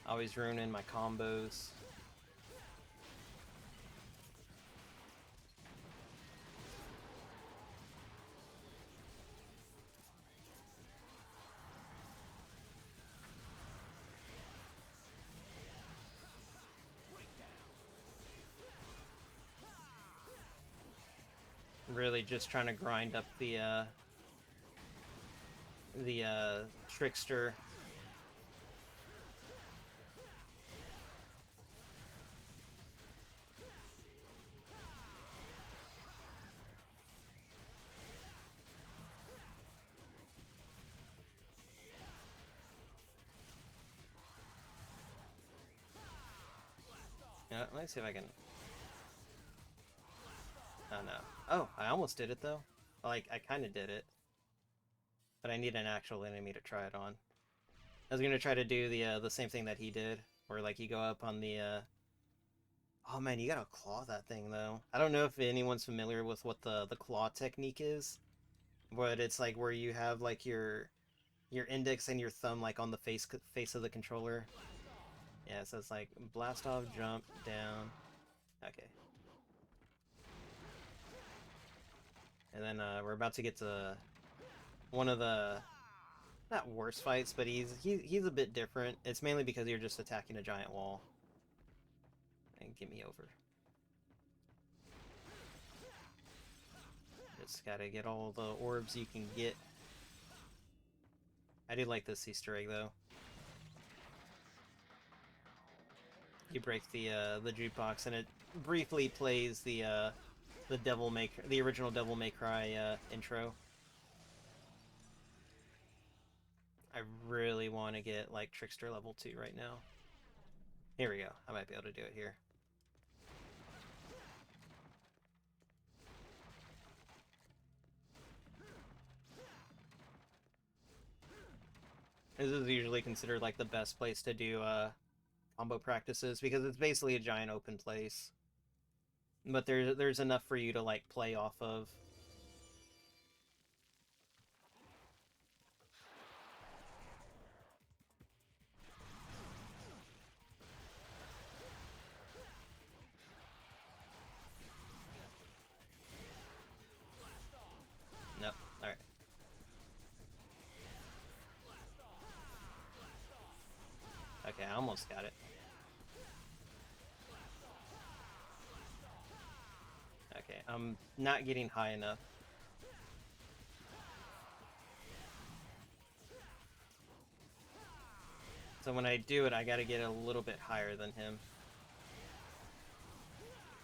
Always ruining my combos. Really just trying to grind up the trickster. Let me see if I can... Oh no. Oh, I almost did it though. Like, I kind of did it. But I need an actual enemy to try it on. I was gonna try to do the same thing that he did, where like you go up on the Oh man, you gotta claw that thing though. I don't know if anyone's familiar with what the claw technique is, but it's like where you have like your index and your thumb like on the face of the controller. Yeah, so it's like blast off, jump, down. Okay. And then we're about to get to one of the not worst fights, but he's a bit different. It's mainly because you're just attacking a giant wall. And get me over. Just gotta get all the orbs you can get. I do like this Easter egg though. You break the jukebox and it briefly plays the original Devil May Cry intro. I really want to get like Trickster level 2 right now. Here we go. I might be able to do it here. This is usually considered like the best place to do combo practices because it's basically a giant open place. But there's enough for you to like play off of. Nope. All right. Okay, I almost got it. Okay, I'm not getting high enough. So when I do it, I gotta get a little bit higher than him.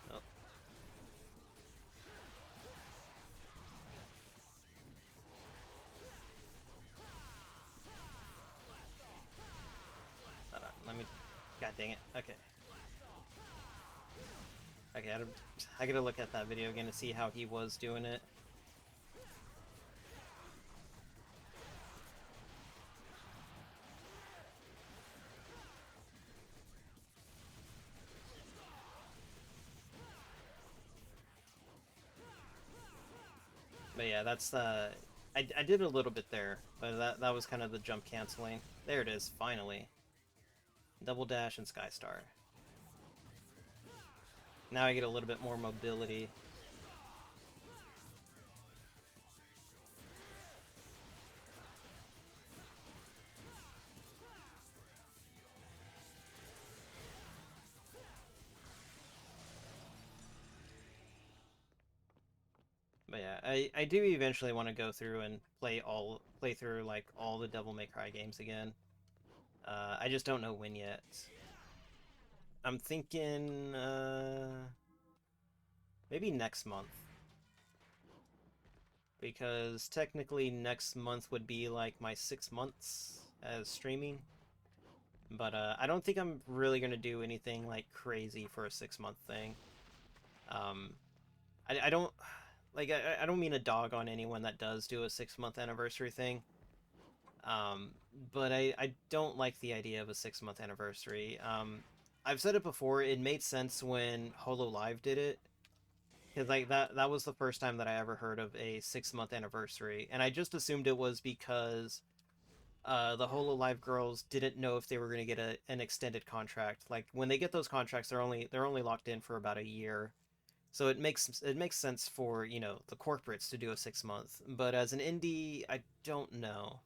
Oh. Hold on, let me... God dang it. Okay. Okay, I gotta look at that video again to see how he was doing it. But yeah, that's the... I did a little bit there, but that was kind of the jump canceling. There it is, finally. Double dash and Skystar. Now I get a little bit more mobility. But yeah, I do eventually want to go through and play through like all the Devil May Cry games again. I just don't know when yet. I'm thinking maybe next month. Because technically next month would be like my 6 months as streaming. But I don't think I'm really going to do anything like crazy for a 6-month thing. I don't... Like, I don't mean to dog on anyone that does do a 6-month anniversary thing. But I don't like the idea of a 6-month anniversary. I've said it before, it made sense when HoloLive did it. Because, like, that was the first time that I ever heard of a 6-month anniversary. And I just assumed it was because the HoloLive girls didn't know if they were going to get an extended contract. Like, when they get those contracts, they're only locked in for about a year. So it makes sense for, you know, the corporates to do a 6-month. But as an indie, I don't know.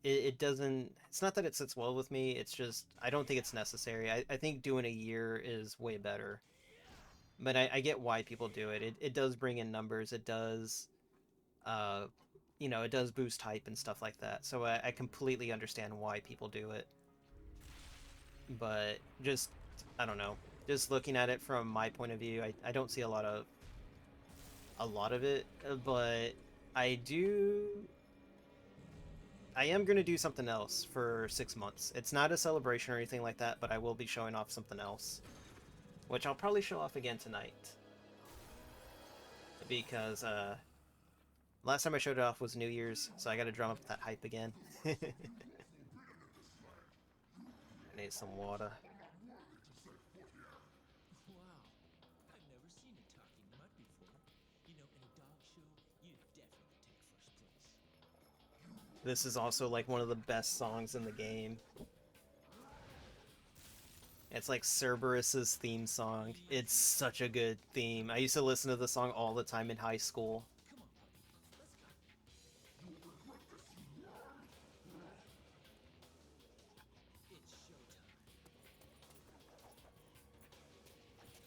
It doesn't... It's not that it sits well with me, it's just... I don't think it's necessary. I think doing a year is way better. But I get why people do it. It does bring in numbers. It does... you know, it does boost hype and stuff like that. So I completely understand why people do it. But just... I don't know. Just looking at it from my point of view, I don't see a lot of it, but I am going to do something else for 6 months. It's not a celebration or anything like that, but I will be showing off something else, which I'll probably show off again tonight. Because last time I showed it off was New Year's, so I got to drum up that hype again. I need some water. This is also like one of the best songs in the game. It's like Cerberus's theme song. It's such a good theme. I used to listen to the song all the time in high school.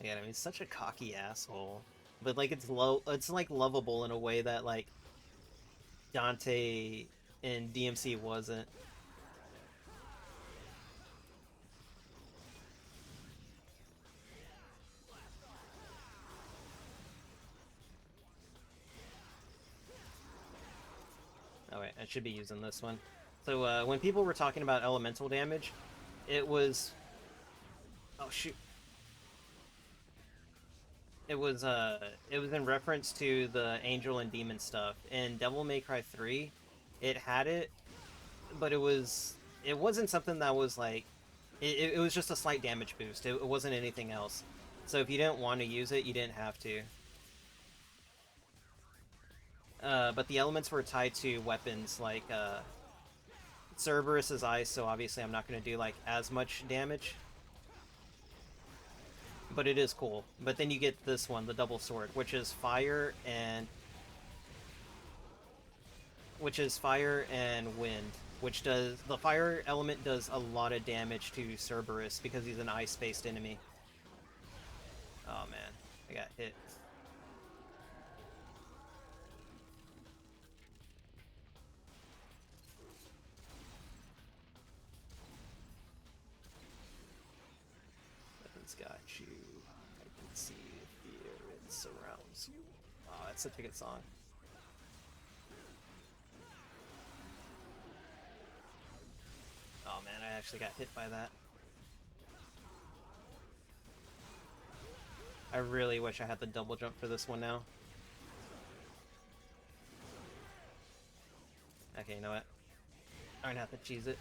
Yeah, I mean, he's such a cocky asshole. But like it's like lovable in a way that like Dante in DMC wasn't. Oh wait, I should be using this one. So when people were talking about elemental damage, it was... Oh shoot. It was in reference to the angel and demon stuff. In Devil May Cry 3, it had it, but it wasn't something that was like... It was just a slight damage boost. It wasn't anything else. So if you didn't want to use it, you didn't have to. But the elements were tied to weapons, like, Cerberus is ice, so obviously I'm not going to do, like, as much damage. But it is cool. But then you get this one, the double sword, which is fire and wind. Which does... The fire element does a lot of damage to Cerberus because he's an ice-based enemy. Oh man, I got hit. Got you. I can see fear, it surrounds you. Oh, that's such a good song. Oh man, I actually got hit by that. I really wish I had the double jump for this one now. Okay, you know what? I'm gonna have to cheese it.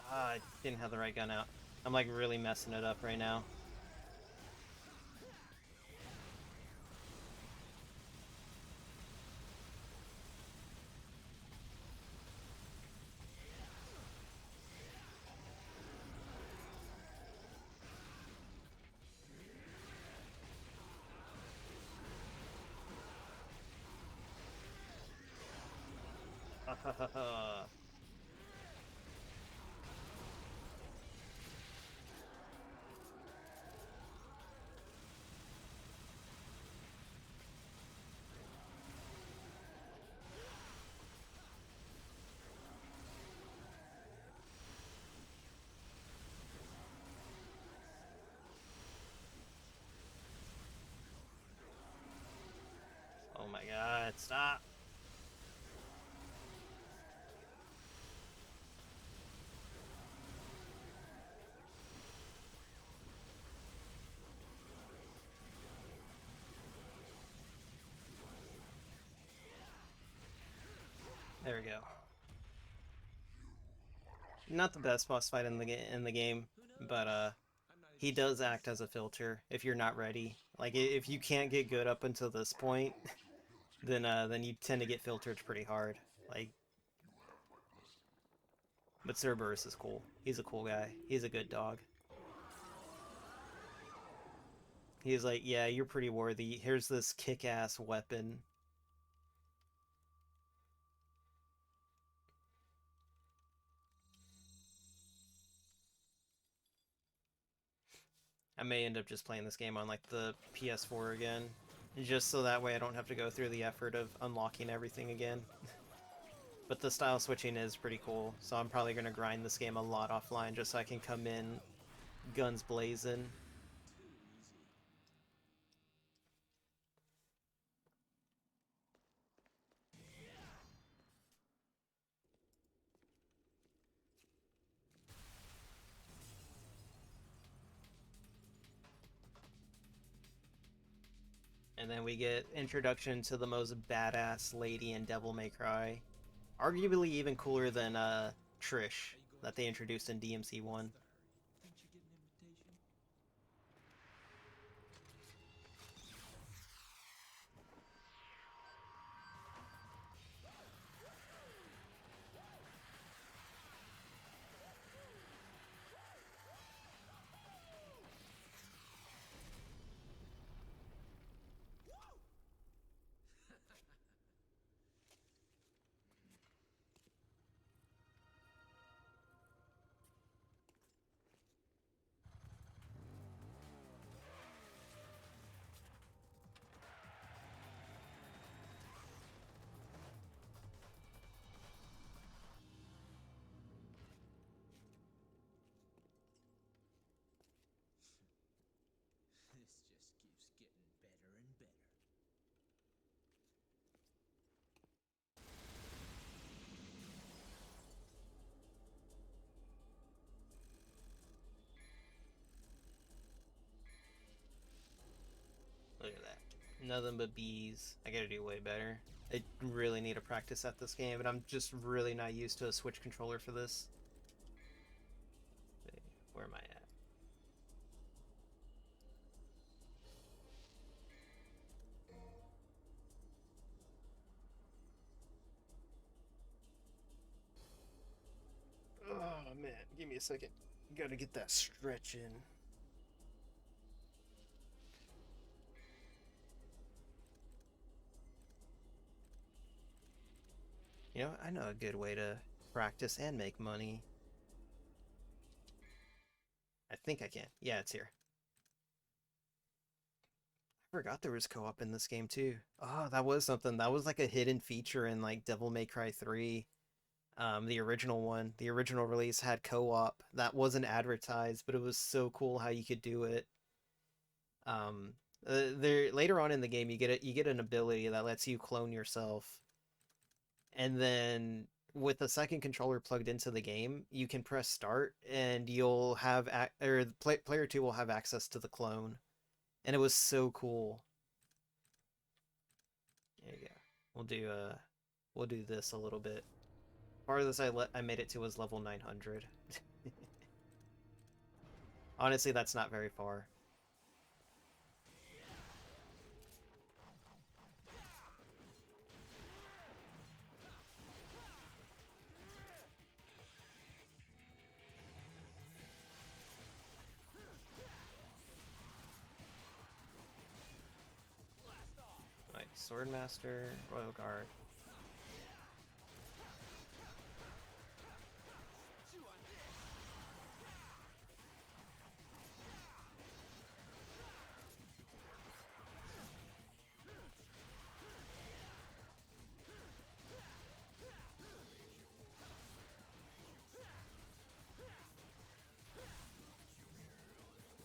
I didn't have the right gun out. I'm like really messing it up right now. Oh my god, stop! There we go. Not the best boss fight in the game, but he does act as a filter if you're not ready. Like if you can't get good up until this point, then you tend to get filtered pretty hard. Like, but Cerberus is cool. He's a cool guy. He's a good dog. He's like, yeah, you're pretty worthy. Here's this kick-ass weapon. I may end up just playing this game on like the PS4 again, just so that way I don't have to go through the effort of unlocking everything again. But the style switching is pretty cool, so I'm probably going to grind this game a lot offline just so I can come in guns blazing. And then we get introduction to the most badass lady in Devil May Cry. Arguably even cooler than Trish, that they introduced in DMC 1. Didn't you get an invitation? This just keeps getting better and better. Look at that. Nothing but bees. I gotta do way better. I really need to practice at this game, and I'm just really not used to a Switch controller for this. Where am I at? Oh man, give me a second. Gotta get that stretch in. You know, I know a good way to practice and make money. I think I can. Yeah, it's here. I forgot there was co-op in this game too. Oh, that was something. That was like a hidden feature in like Devil May Cry 3. The original one. The original release had co-op. That wasn't advertised, but it was so cool how you could do it. There later on in the game you get an ability that lets you clone yourself. And then with a second controller plugged into the game, you can press start and you'll have player 2 will have access to the clone. And it was so cool. There you go. We'll do this a little bit. Farthest I made it to was level 900. Honestly, that's not very far. Like Swordmaster, Royal Guard.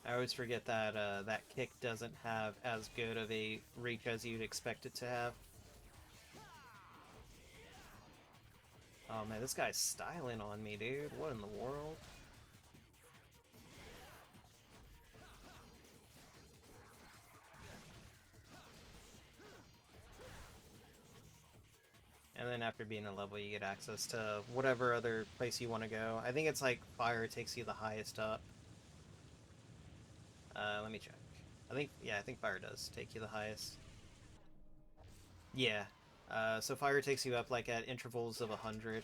I always forget that that kick doesn't have as good of a reach as you'd expect it to have. Oh man, this guy's styling on me, dude. What in the world? And then after being a level, you get access to whatever other place you want to go. I think it's like fire takes you the highest up. Let me check. I think fire does take you the highest. Yeah. So fire takes you up like at intervals of 100.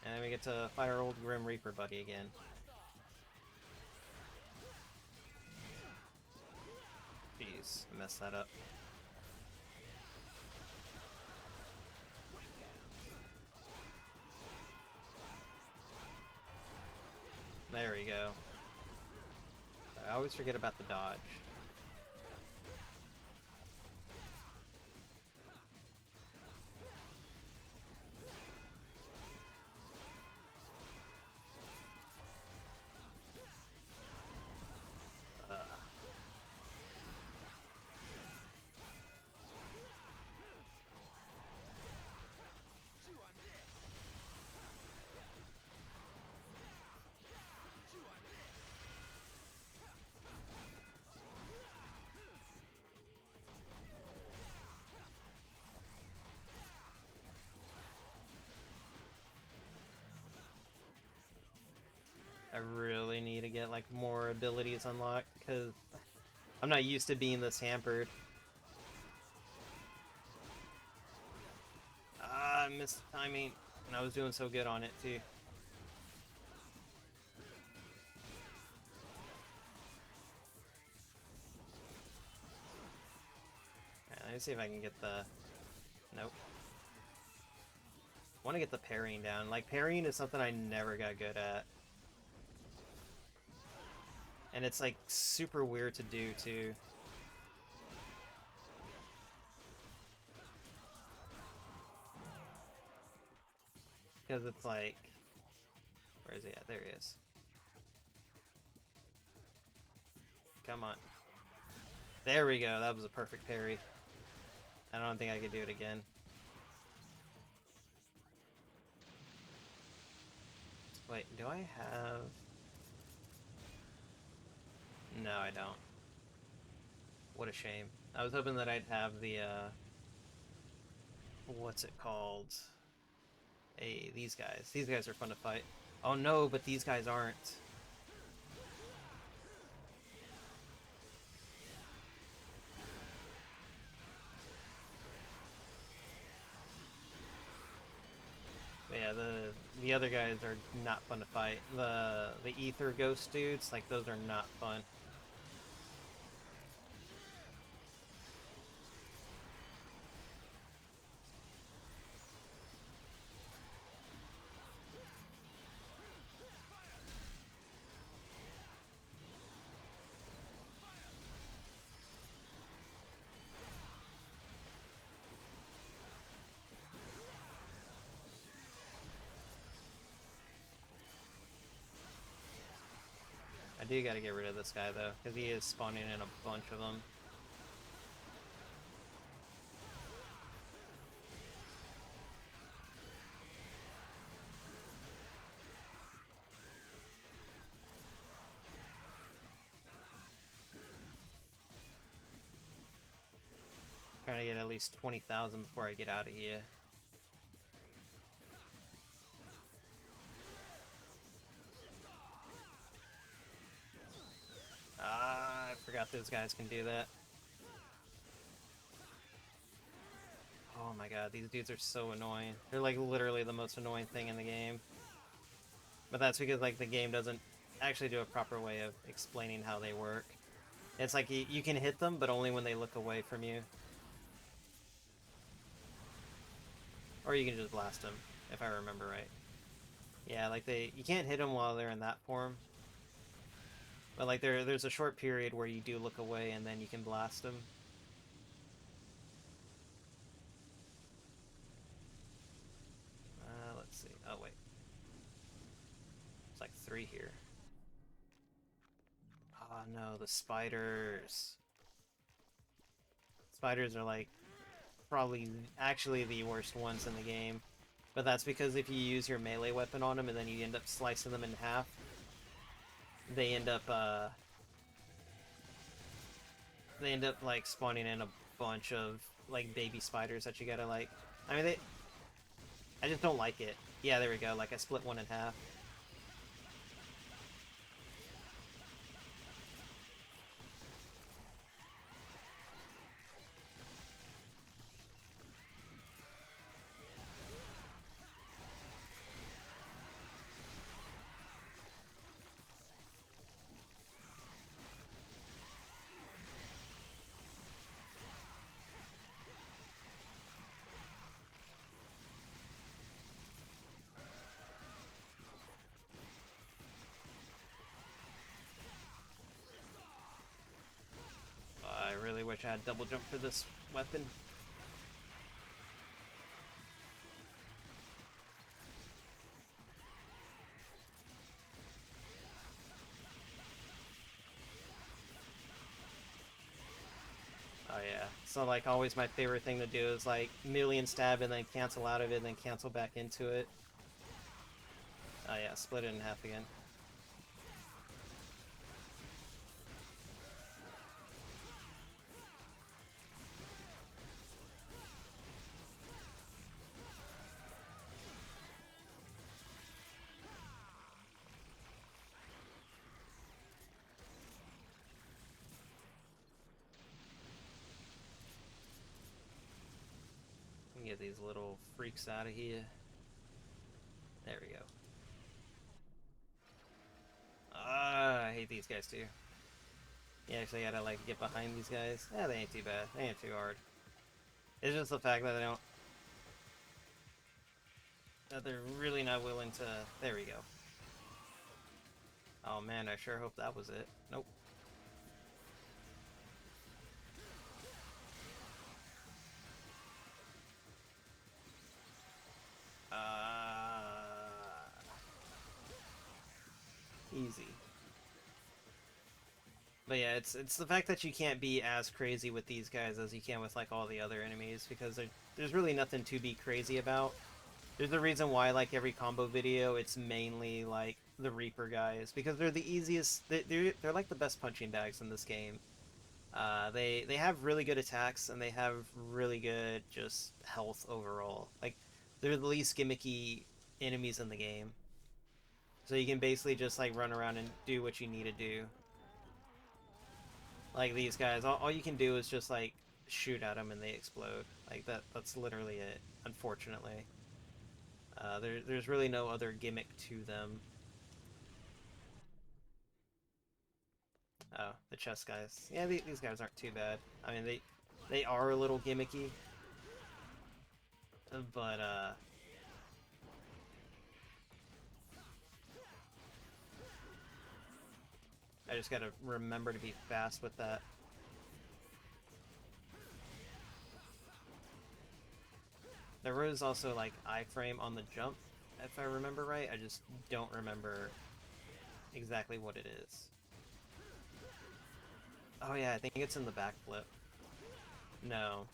And then we get to fire old Grim Reaper buddy again. Jeez, I messed that up. There we go. I always forget about the dodge. I really need to get like more abilities unlocked because I'm not used to being this hampered. Ah, I missed the timing, and I was doing so good on it too. Alright, let me see if I can get the... Nope. I want to get the parrying down. Like, parrying is something I never got good at. And it's like super weird to do too. Because it's like... Where is he at? There he is. Come on. There we go. That was a perfect parry. I don't think I could do it again. Wait, do I have... No, I don't. What a shame. I was hoping that I'd have the, what's it called? Hey, these guys. These guys are fun to fight. Oh no, but these guys aren't. But yeah, the other guys are not fun to fight. The ether ghost dudes, like those are not fun. I do gotta get rid of this guy though, because he is spawning in a bunch of them. Trying to get at least 20,000 before I get out of here. Ah, I forgot those guys can do that. Oh my god, these dudes are so annoying. They're like literally the most annoying thing in the game. But that's because like the game doesn't actually do a proper way of explaining how they work. It's like you can hit them, but only when they look away from you. Or you can just blast them, if I remember right. Yeah, like you can't hit them while they're in that form. But like there's a short period where you do look away and then you can blast them. Let's see. Oh wait. It's like 3 here. Oh no, the spiders. Spiders are like probably actually the worst ones in the game. But that's because if you use your melee weapon on them and then you end up slicing them in half, they end up like spawning in a bunch of like baby spiders that you gotta like... I mean, I just don't like it. Yeah, there we go. Like I split one in half. I really wish I had double jump for this weapon. Oh yeah, so like always my favorite thing to do is like million stab and then cancel out of it and then cancel back into it. Oh yeah, split it in half again. Get these little freaks out of here. There we go. I hate these guys too. You actually gotta like get behind these guys. Yeah, they ain't too bad. They ain't too hard. It's just the fact that they don't... that they're really not willing to... There we go. Oh man, I sure hope that was it. Nope. Easy. But yeah, it's the fact that you can't be as crazy with these guys as you can with like all the other enemies, because there's really nothing to be crazy about. There's a reason why like every combo video it's mainly like the Reaper guys, because they're the easiest. They're like the best punching bags in this game. They have really good attacks and they have really good just health overall. Like they're the least gimmicky enemies in the game. So you can basically just like run around and do what you need to do. Like these guys, all you can do is just like shoot at them and they explode. Like that's literally it, unfortunately. There's really no other gimmick to them. Oh, the chest guys. Yeah, these guys aren't too bad. I mean, they are a little gimmicky. But, I just gotta remember to be fast with that. There was also, like, iframe on the jump, if I remember right. I just don't remember exactly what it is. Oh yeah, I think it's in the backflip. No.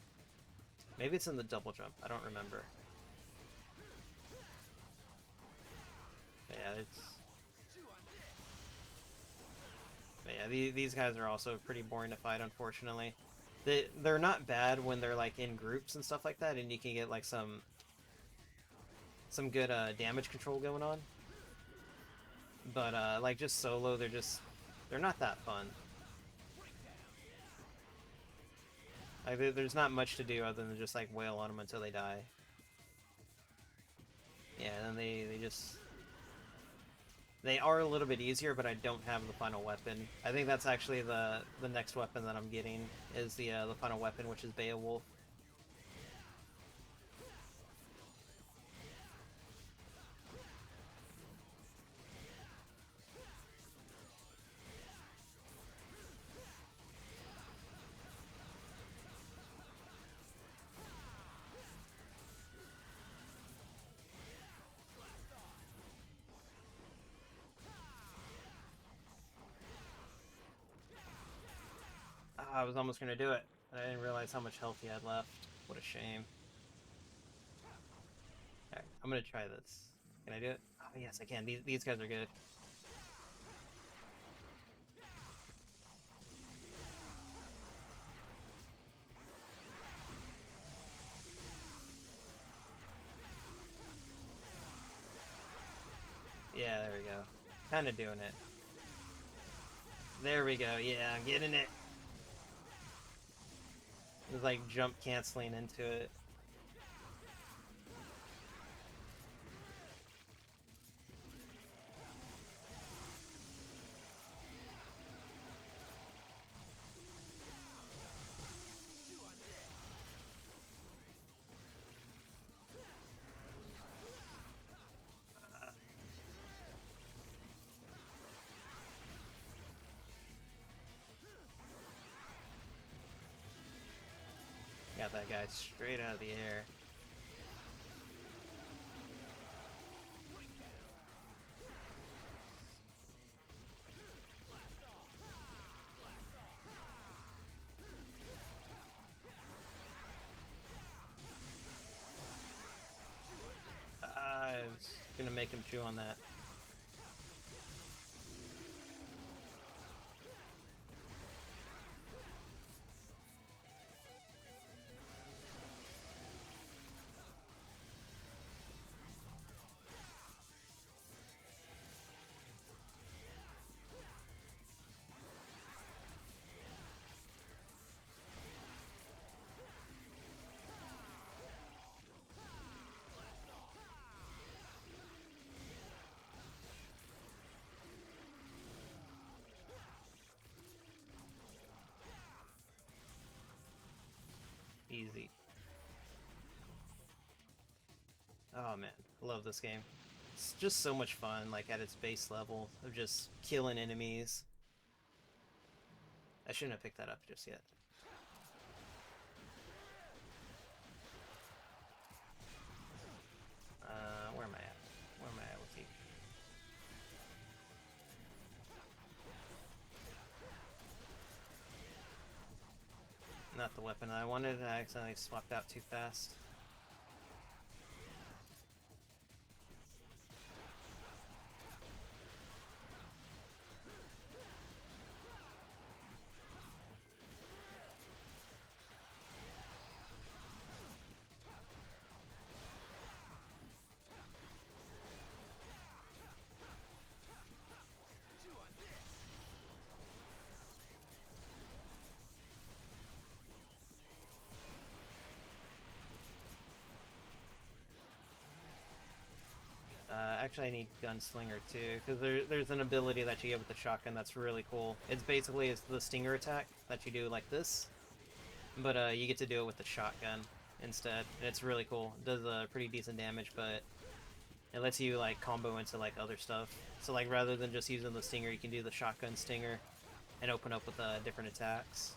Maybe it's in the double jump. I don't remember. But yeah, But yeah, these guys are also pretty boring to fight, unfortunately. They're not bad when they're like in groups and stuff like that, and you can get like some good damage control going on. But like just solo, they're not that fun. Like there's not much to do other than just like wail on them until they die. Yeah, and then they are a little bit easier, but I don't have the final weapon. I think that's actually the next weapon that I'm getting is the final weapon, which is Beowulf. I was almost gonna do it, but I didn't realize how much health he had left. What a shame. Alright, I'm gonna try this. Can I do it? Oh, yes, I can. These guys are good. Yeah, there we go. Kinda doing it. There we go. Yeah, I'm getting it. It's like jump canceling into it. Got that guy straight out of the air. I was gonna make him chew on that. Easy. Oh man, I love this game. It's just so much fun, like at its base level of just killing enemies. I shouldn't have picked that up just yet. Where am I at? Where am I at with you? Not the weapon I wanted, I accidentally swapped out too fast. Actually, I need Gunslinger too, because there's an ability that you get with the shotgun that's really cool. It's basically the stinger attack that you do like this, but you get to do it with the shotgun instead. And it's really cool. It does pretty decent damage, but it lets you like combo into like other stuff. So like rather than just using the stinger, you can do the shotgun stinger and open up with different attacks.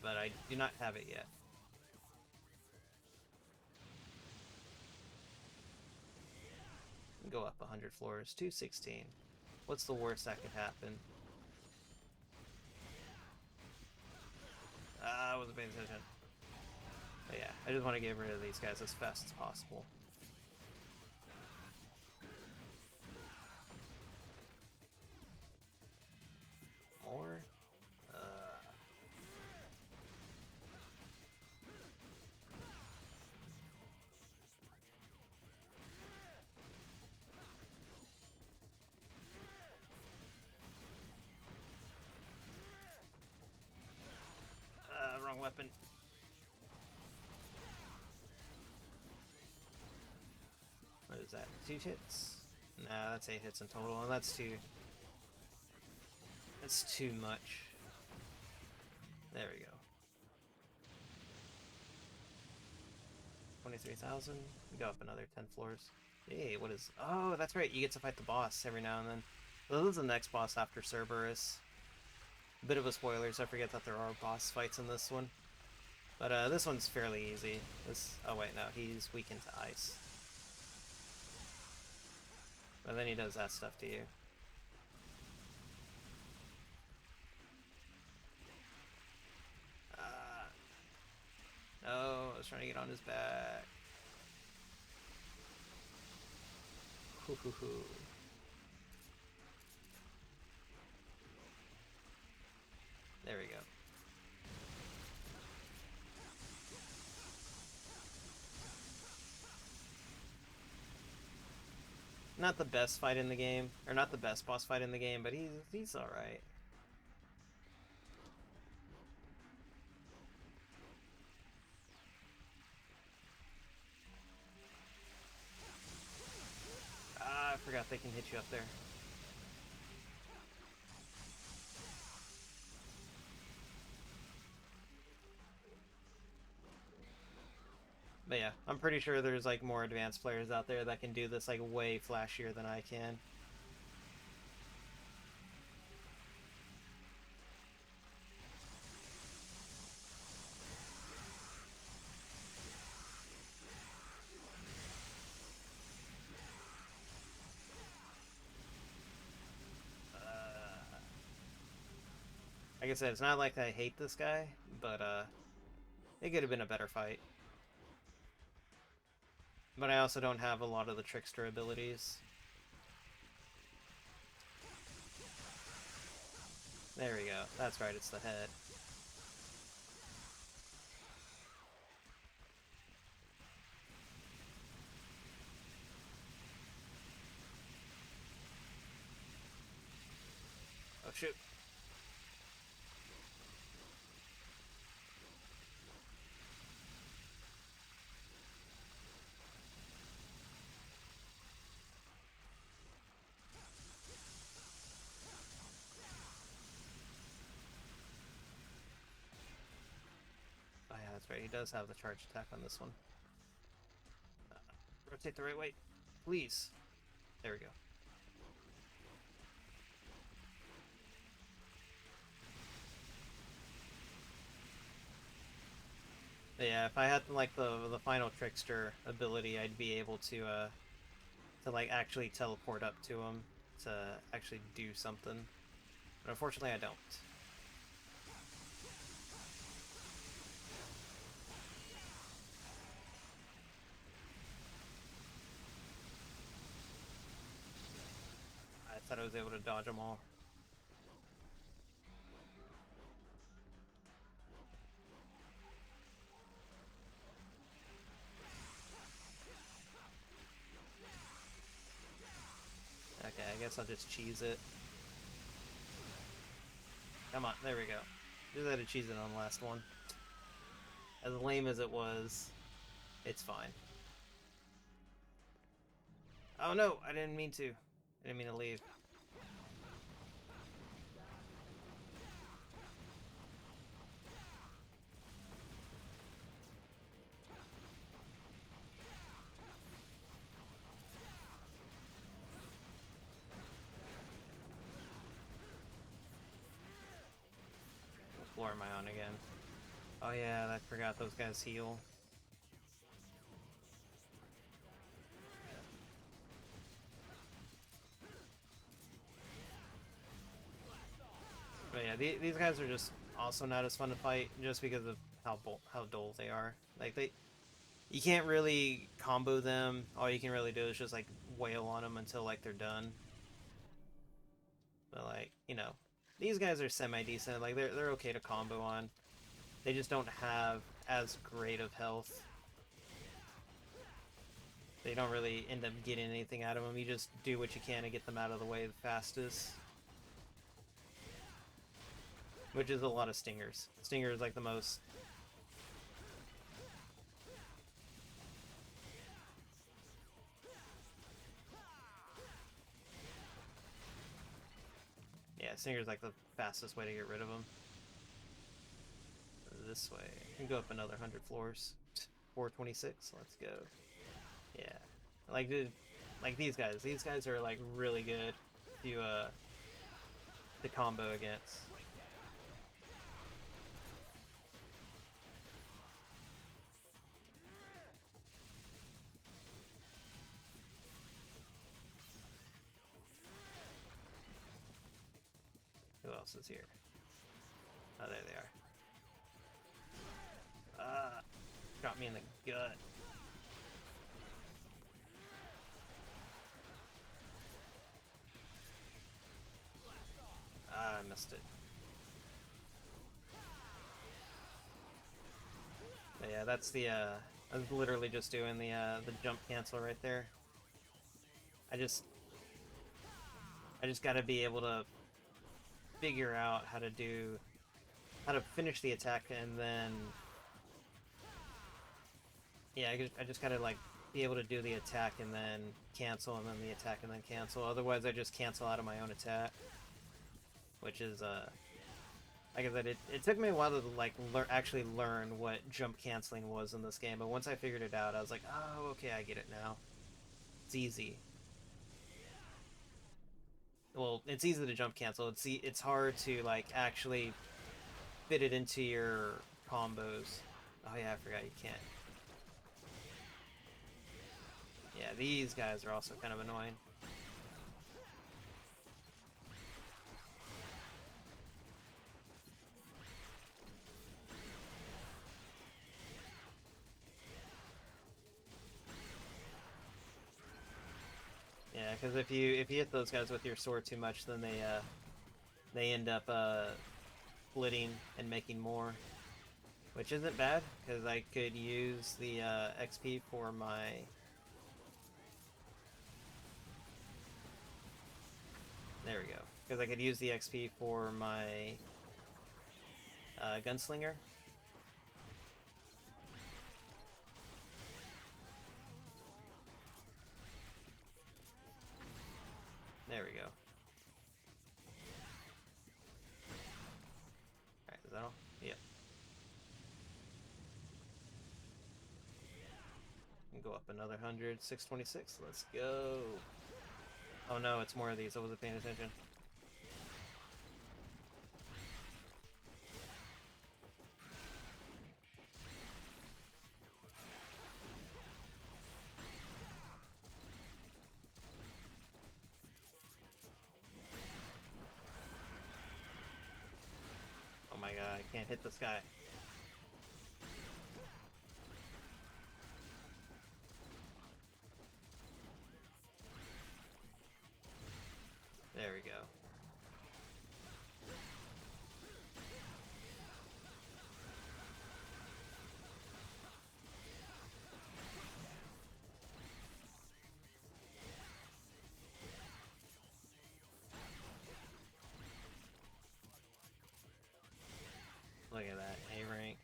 But I do not have it yet. Go up 100 floors, 216. What's the worst that could happen? I wasn't paying attention. But yeah, I just want to get rid of these guys as fast as possible. More? Wrong weapon. What is that? 2 hits? Nah, that's 8 hits in total, and that's too much. There we go. 23,000. Go up another 10 floors. Hey, what is... Oh, that's right, you get to fight the boss every now and then. This is the next boss after Cerberus. Bit of a spoilers, I forget that there are boss fights in this one. But this one's fairly easy. Oh wait, no, he's weakened to ice. But then he does that stuff to you. No, I was trying to get on his back. Hoo hoo hoo. There we go. Not the best fight in the game, or not the best boss fight in the game, but he's all right. I forgot they can hit you up there. But yeah, I'm pretty sure there's like more advanced players out there that can do this like way flashier than I can. Like I said, it's not like I hate this guy, but it could have been a better fight. But I also don't have a lot of the trickster abilities. There we go. That's right, it's the head. Oh shoot. That's right, he does have the charge attack on this one. Rotate the right way, please. There we go. But yeah, if I had like the final trickster ability, I'd be able to like actually teleport up to him to actually do something. But unfortunately, I don't. I thought I was able to dodge them all. Okay, I guess I'll just cheese it. Come on, there we go. Just had to cheese it on the last one. As lame as it was, it's fine. Oh no, I didn't mean to. I didn't mean to leave. What floor am I on again? Oh yeah, I forgot those guys heal. But yeah, these guys are just also not as fun to fight just because of how dull they are. Like you can't really combo them. All you can really do is just like wail on them until like they're done. But like, you know, these guys are semi-decent. Like they're okay to combo on. They just don't have as great of health. They don't really end up getting anything out of them. You just do what you can to get them out of the way the fastest. Which is a lot of stingers. Stinger is like the most... Yeah, Stinger's like the fastest way to get rid of them. This way. You can go up another 100 floors. 426, let's go. Yeah. Like, dude, like these guys. These guys are like really good to combo against. Who else is here? Oh, there they are. Got me in the gut. I missed it. But yeah, that's the I was literally just doing the jump cancel right there. I just gotta be able to figure out how to finish the attack, and then yeah, I just gotta like be able to do the attack and then cancel, and then the attack and then cancel. Otherwise, I just cancel out of my own attack, which is like I said, it took me a while to like actually learn what jump canceling was in this game. But once I figured it out, I was like, oh, okay, I get it now. It's easy. Well, it's easy to jump cancel. It's hard to like actually fit it into your combos. Oh yeah, I forgot you can't. Yeah, these guys are also kind of annoying. Yeah, because if you hit those guys with your sword too much, then they end up splitting and making more, which isn't bad because I could use the XP for my there we go, because I could use the XP for my gunslinger. There we go. Alright, is that all? Yep. Go up another 100. 626. Let's go. Oh no, it's more of these. I wasn't paying attention. Oh my god, I can't hit this guy. There we go. Look at that, A rank.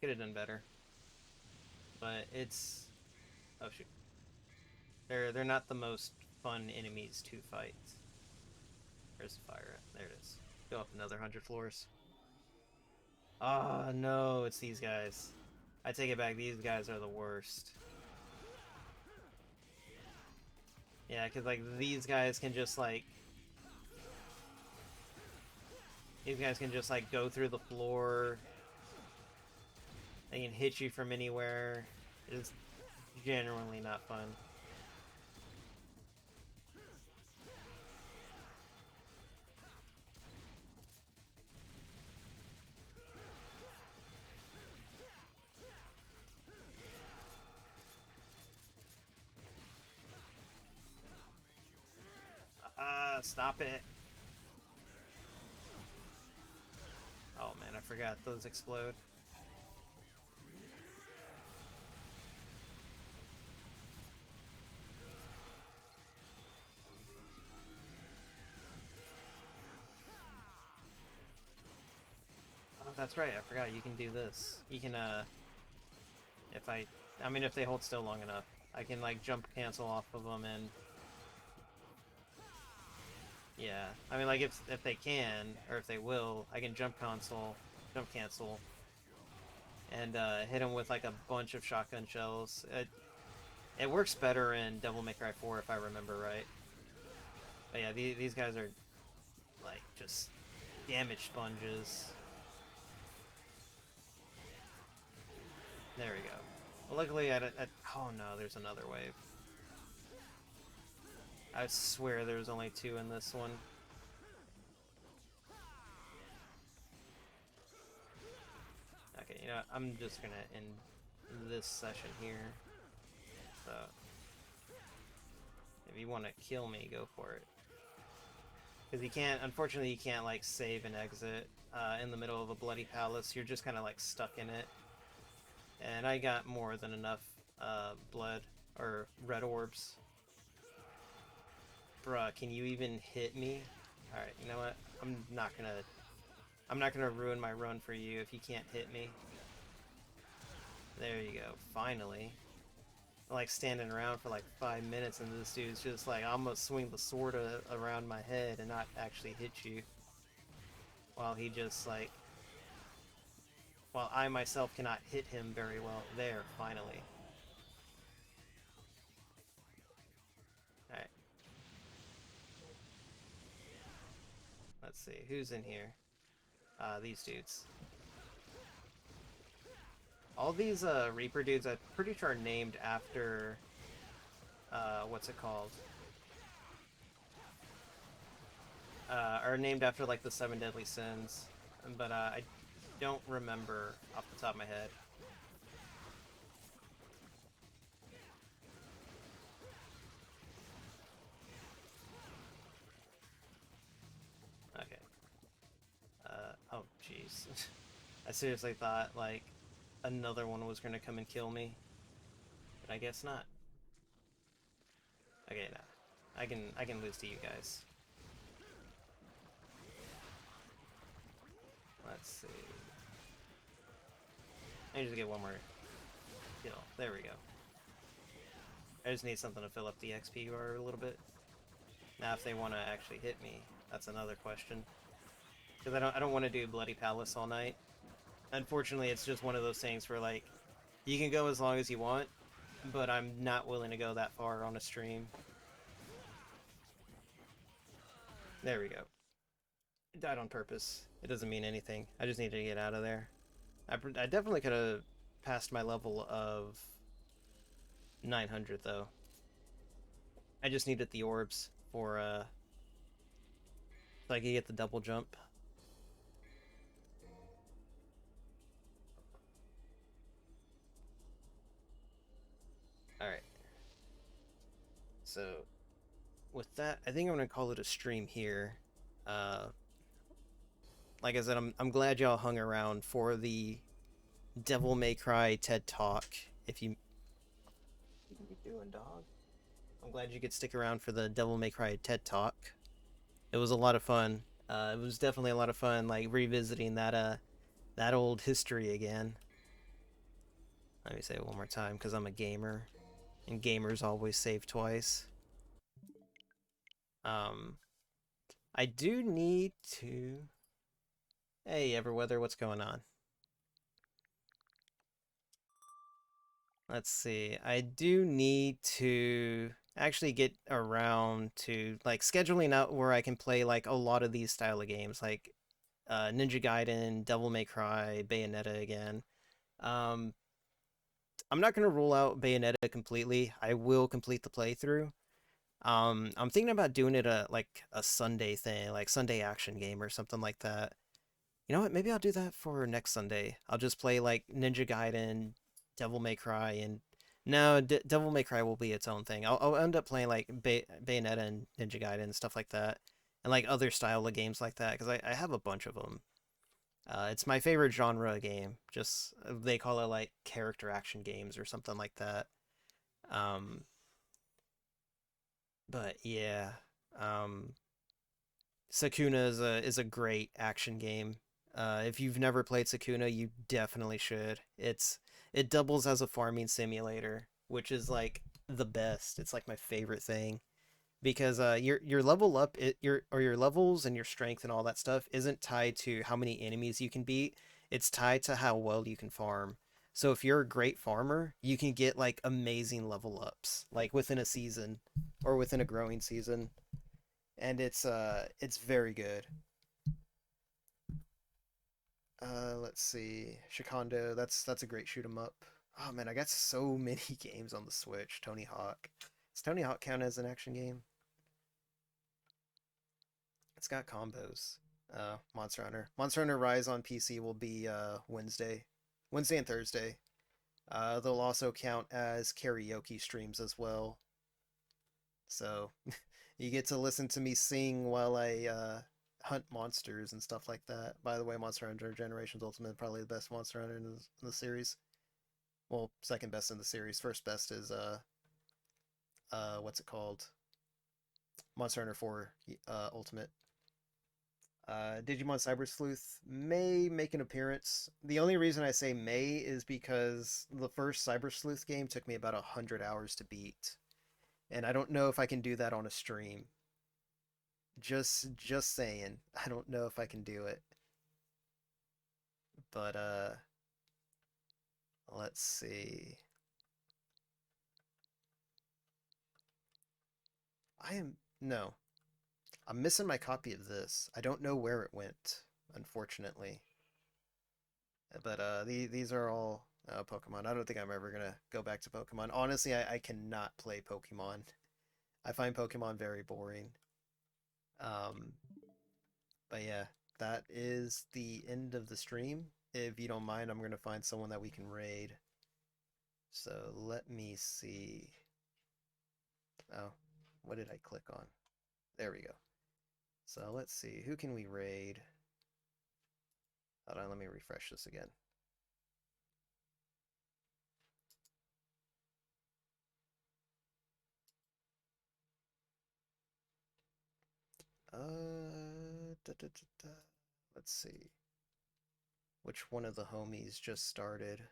Could have done better. But it's... Oh shoot. They're not the most fun enemies to fight. Where's the fire at? There it is. Go up another 100 floors. Ah, no, it's these guys. I take it back, these guys are the worst. Yeah, because, like, these guys can just, like... These guys can just, like, go through the floor. They can hit you from anywhere. It's generally not fun. Stop it. Oh man, I forgot those explode. Oh, that's right, I forgot you can do this. You can, I mean, if they hold still long enough, I can, like, jump cancel off of them and... Yeah, I mean, like, if they can, or if they will, I can jump cancel, and hit them with, like, a bunch of shotgun shells. It works better in Devil May Cry 4, if I remember right. But yeah, these guys are, like, just damage sponges. There we go. Well, luckily, oh no, there's another wave. I swear there's only 2 in this one. Okay, you know what? I'm just gonna end this session here. So, if you want to kill me, go for it. Because you can't, unfortunately, you can't, like, save and exit in the middle of a bloody palace. You're just kind of, like, stuck in it. And I got more than enough blood, or red orbs. Bruh, can you even hit me? Alright, you know what? I'm not gonna ruin my run for you if you can't hit me. There you go, finally. I'm, like, standing around for like 5 minutes and this dude's just like, I'm gonna swing the sword around my head and not actually hit you. While he just, like... While I myself cannot hit him very well. There, finally. Alright. Let's see, who's in here? These dudes. All these, Reaper dudes, I'm pretty sure are named after, what's it called? Are named after, like, the 7 deadly sins. But, I don't remember off the top of my head. Okay. Oh, jeez. I seriously thought, like, another one was gonna come and kill me. But I guess not. Okay, nah. I can lose to you guys. Let's see. I need to get one more kill. There we go. I just need something to fill up the XP bar a little bit. Now, if they want to actually hit me, that's another question. Because I don't want to do Bloody Palace all night. Unfortunately, it's just one of those things where, like, You can go as long as you want, but I'm not willing to go that far on a stream. There we go. It died on purpose. It doesn't mean anything. I just needed to get out of there. I definitely could have passed my level of 900 though. I just needed the orbs for so I could get the double jump. Alright. So with that, I think I'm gonna call it a stream here. Like I said, I'm glad y'all hung around for the Devil May Cry TED Talk. What you doing, dog? I'm glad you could stick around for the Devil May Cry TED Talk. It was a lot of fun. It was definitely a lot of fun, like revisiting that old history again. Let me say it one more time, because I'm a gamer, and gamers always save twice. I do need to... Hey, Everweather, what's going on? Let's see. I do need to actually get around to like scheduling out where I can play like a lot of these style of games, like Ninja Gaiden, Devil May Cry, Bayonetta again. I'm not gonna rule out Bayonetta completely. I will complete the playthrough. I'm thinking about doing it like a Sunday thing, like Sunday action game or something like that. You know what? Maybe I'll do that for next Sunday. I'll just play like Ninja Gaiden, Devil May Cry, and no, Devil May Cry will be its own thing. I'll end up playing like Bayonetta and Ninja Gaiden and stuff like that, and like other style of games like that because I have a bunch of them. It's my favorite genre game. Just they call it like character action games or something like that. Um, but yeah, Sakuna is a great action game. If you've never played Sakuna, you definitely should. It doubles as a farming simulator, which is like the best. It's like my favorite thing because your level up your levels and your strength and all that stuff isn't tied to how many enemies you can beat. It's tied to how well you can farm. So if you're a great farmer, you can get like amazing level ups like within a season or within a growing season. And it's very good. Let's see. Shikondo, that's a great shoot 'em up. Oh man, I got so many games on the Switch. Tony Hawk. Does Tony Hawk count as an action game? It's got combos. Monster Hunter. Monster Hunter Rise on PC will be Wednesday. Wednesday and Thursday. They'll also count as karaoke streams as well. So you get to listen to me sing while I hunt monsters and stuff like that. By the way, Monster Hunter Generations Ultimate probably the best Monster Hunter in the series. Well, second best in the series. First best is what's it called? Monster Hunter 4 Ultimate. Digimon Cyber Sleuth may make an appearance. The only reason I say may is because the first Cyber Sleuth game took me about 100 hours to beat. And I don't know if I can do that on a stream. Just saying. I don't know if I can do it. But let's see. No. I'm missing my copy of this. I don't know where it went, unfortunately. But these are all Pokemon. I don't think I'm ever gonna go back to Pokemon. Honestly, I cannot play Pokemon. I find Pokemon very boring. But yeah, that is the end of the stream. If you don't mind, I'm gonna find someone that we can raid. So let me see. Oh, what did I click on? There we go. So let's see, who can we raid? Hold on, let me refresh this again. Let's see. Which one of the homies just started?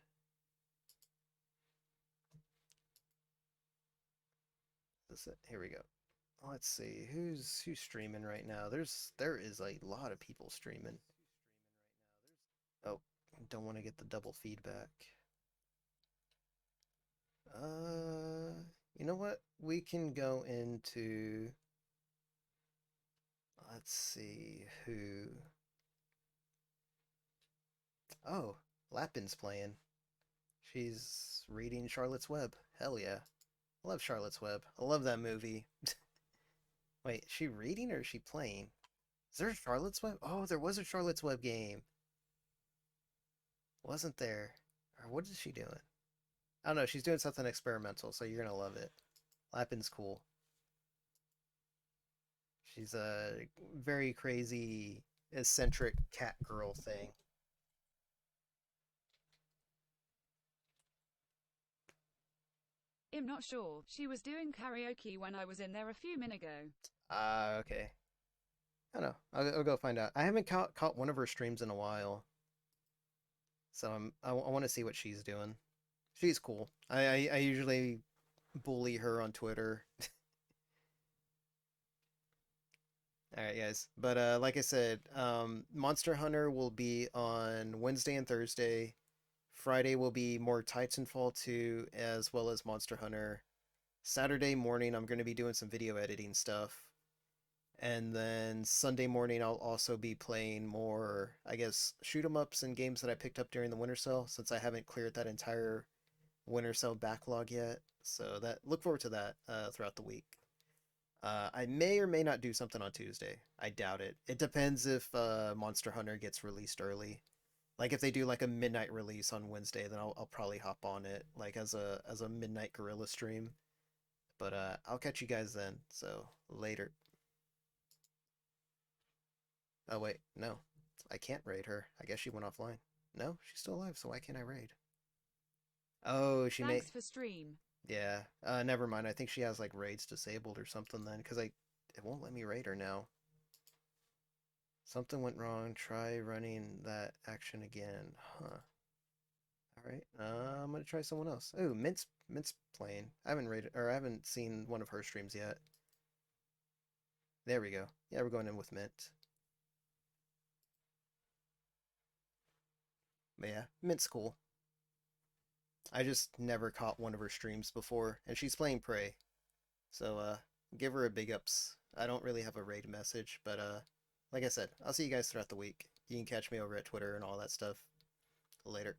Here we go. Let's see, who's streaming right now? There is a lot of people streaming. Oh, don't want to get the double feedback. You know what? We can go into... Let's see who... Oh, Lapin's playing. She's reading Charlotte's Web. Hell yeah. I love Charlotte's Web. I love that movie. Wait, is she reading or is she playing? Is there a Charlotte's Web? Oh, there was a Charlotte's Web game. Wasn't there? Or what is she doing? I don't know. She's doing something experimental, so you're gonna love it. Lapin's cool. She's a very crazy, eccentric cat girl thing. I'm not sure. She was doing karaoke when I was in there a few minutes ago. Ah, okay. I don't know. I'll go find out. I haven't caught one of her streams in a while. So I want to see what she's doing. She's cool. I usually bully her on Twitter. Alright, guys. But like I said, Monster Hunter will be on Wednesday and Thursday. Friday will be more Titanfall 2 as well as Monster Hunter. Saturday morning, I'm going to be doing some video editing stuff. And then Sunday morning, I'll also be playing more, I guess, shoot 'em ups and games that I picked up during the Winter Sale, since I haven't cleared that entire Winter Sale backlog yet. So look forward to that throughout the week. I may or may not do something on Tuesday. I doubt it. It depends if Monster Hunter gets released early. Like if they do like a midnight release on Wednesday, then I'll probably hop on it like as a midnight guerrilla stream. But I'll catch you guys then. So later. Oh wait, no. I can't raid her. I guess she went offline. No, she's still alive, so why can't I raid? Oh, she may... Thanks for stream. Yeah. Never mind. I think she has like raids disabled or something then, because it won't let me raid her now. Something went wrong. Try running that action again. Huh. Alright. I'm gonna try someone else. Oh, Mint's playing. I haven't seen one of her streams yet. There we go. Yeah, we're going in with Mint. But yeah, Mint's cool. I just never caught one of her streams before, and she's playing Prey. So, give her a big ups. I don't really have a raid message, but, like I said, I'll see you guys throughout the week. You can catch me over at Twitter and all that stuff. Later.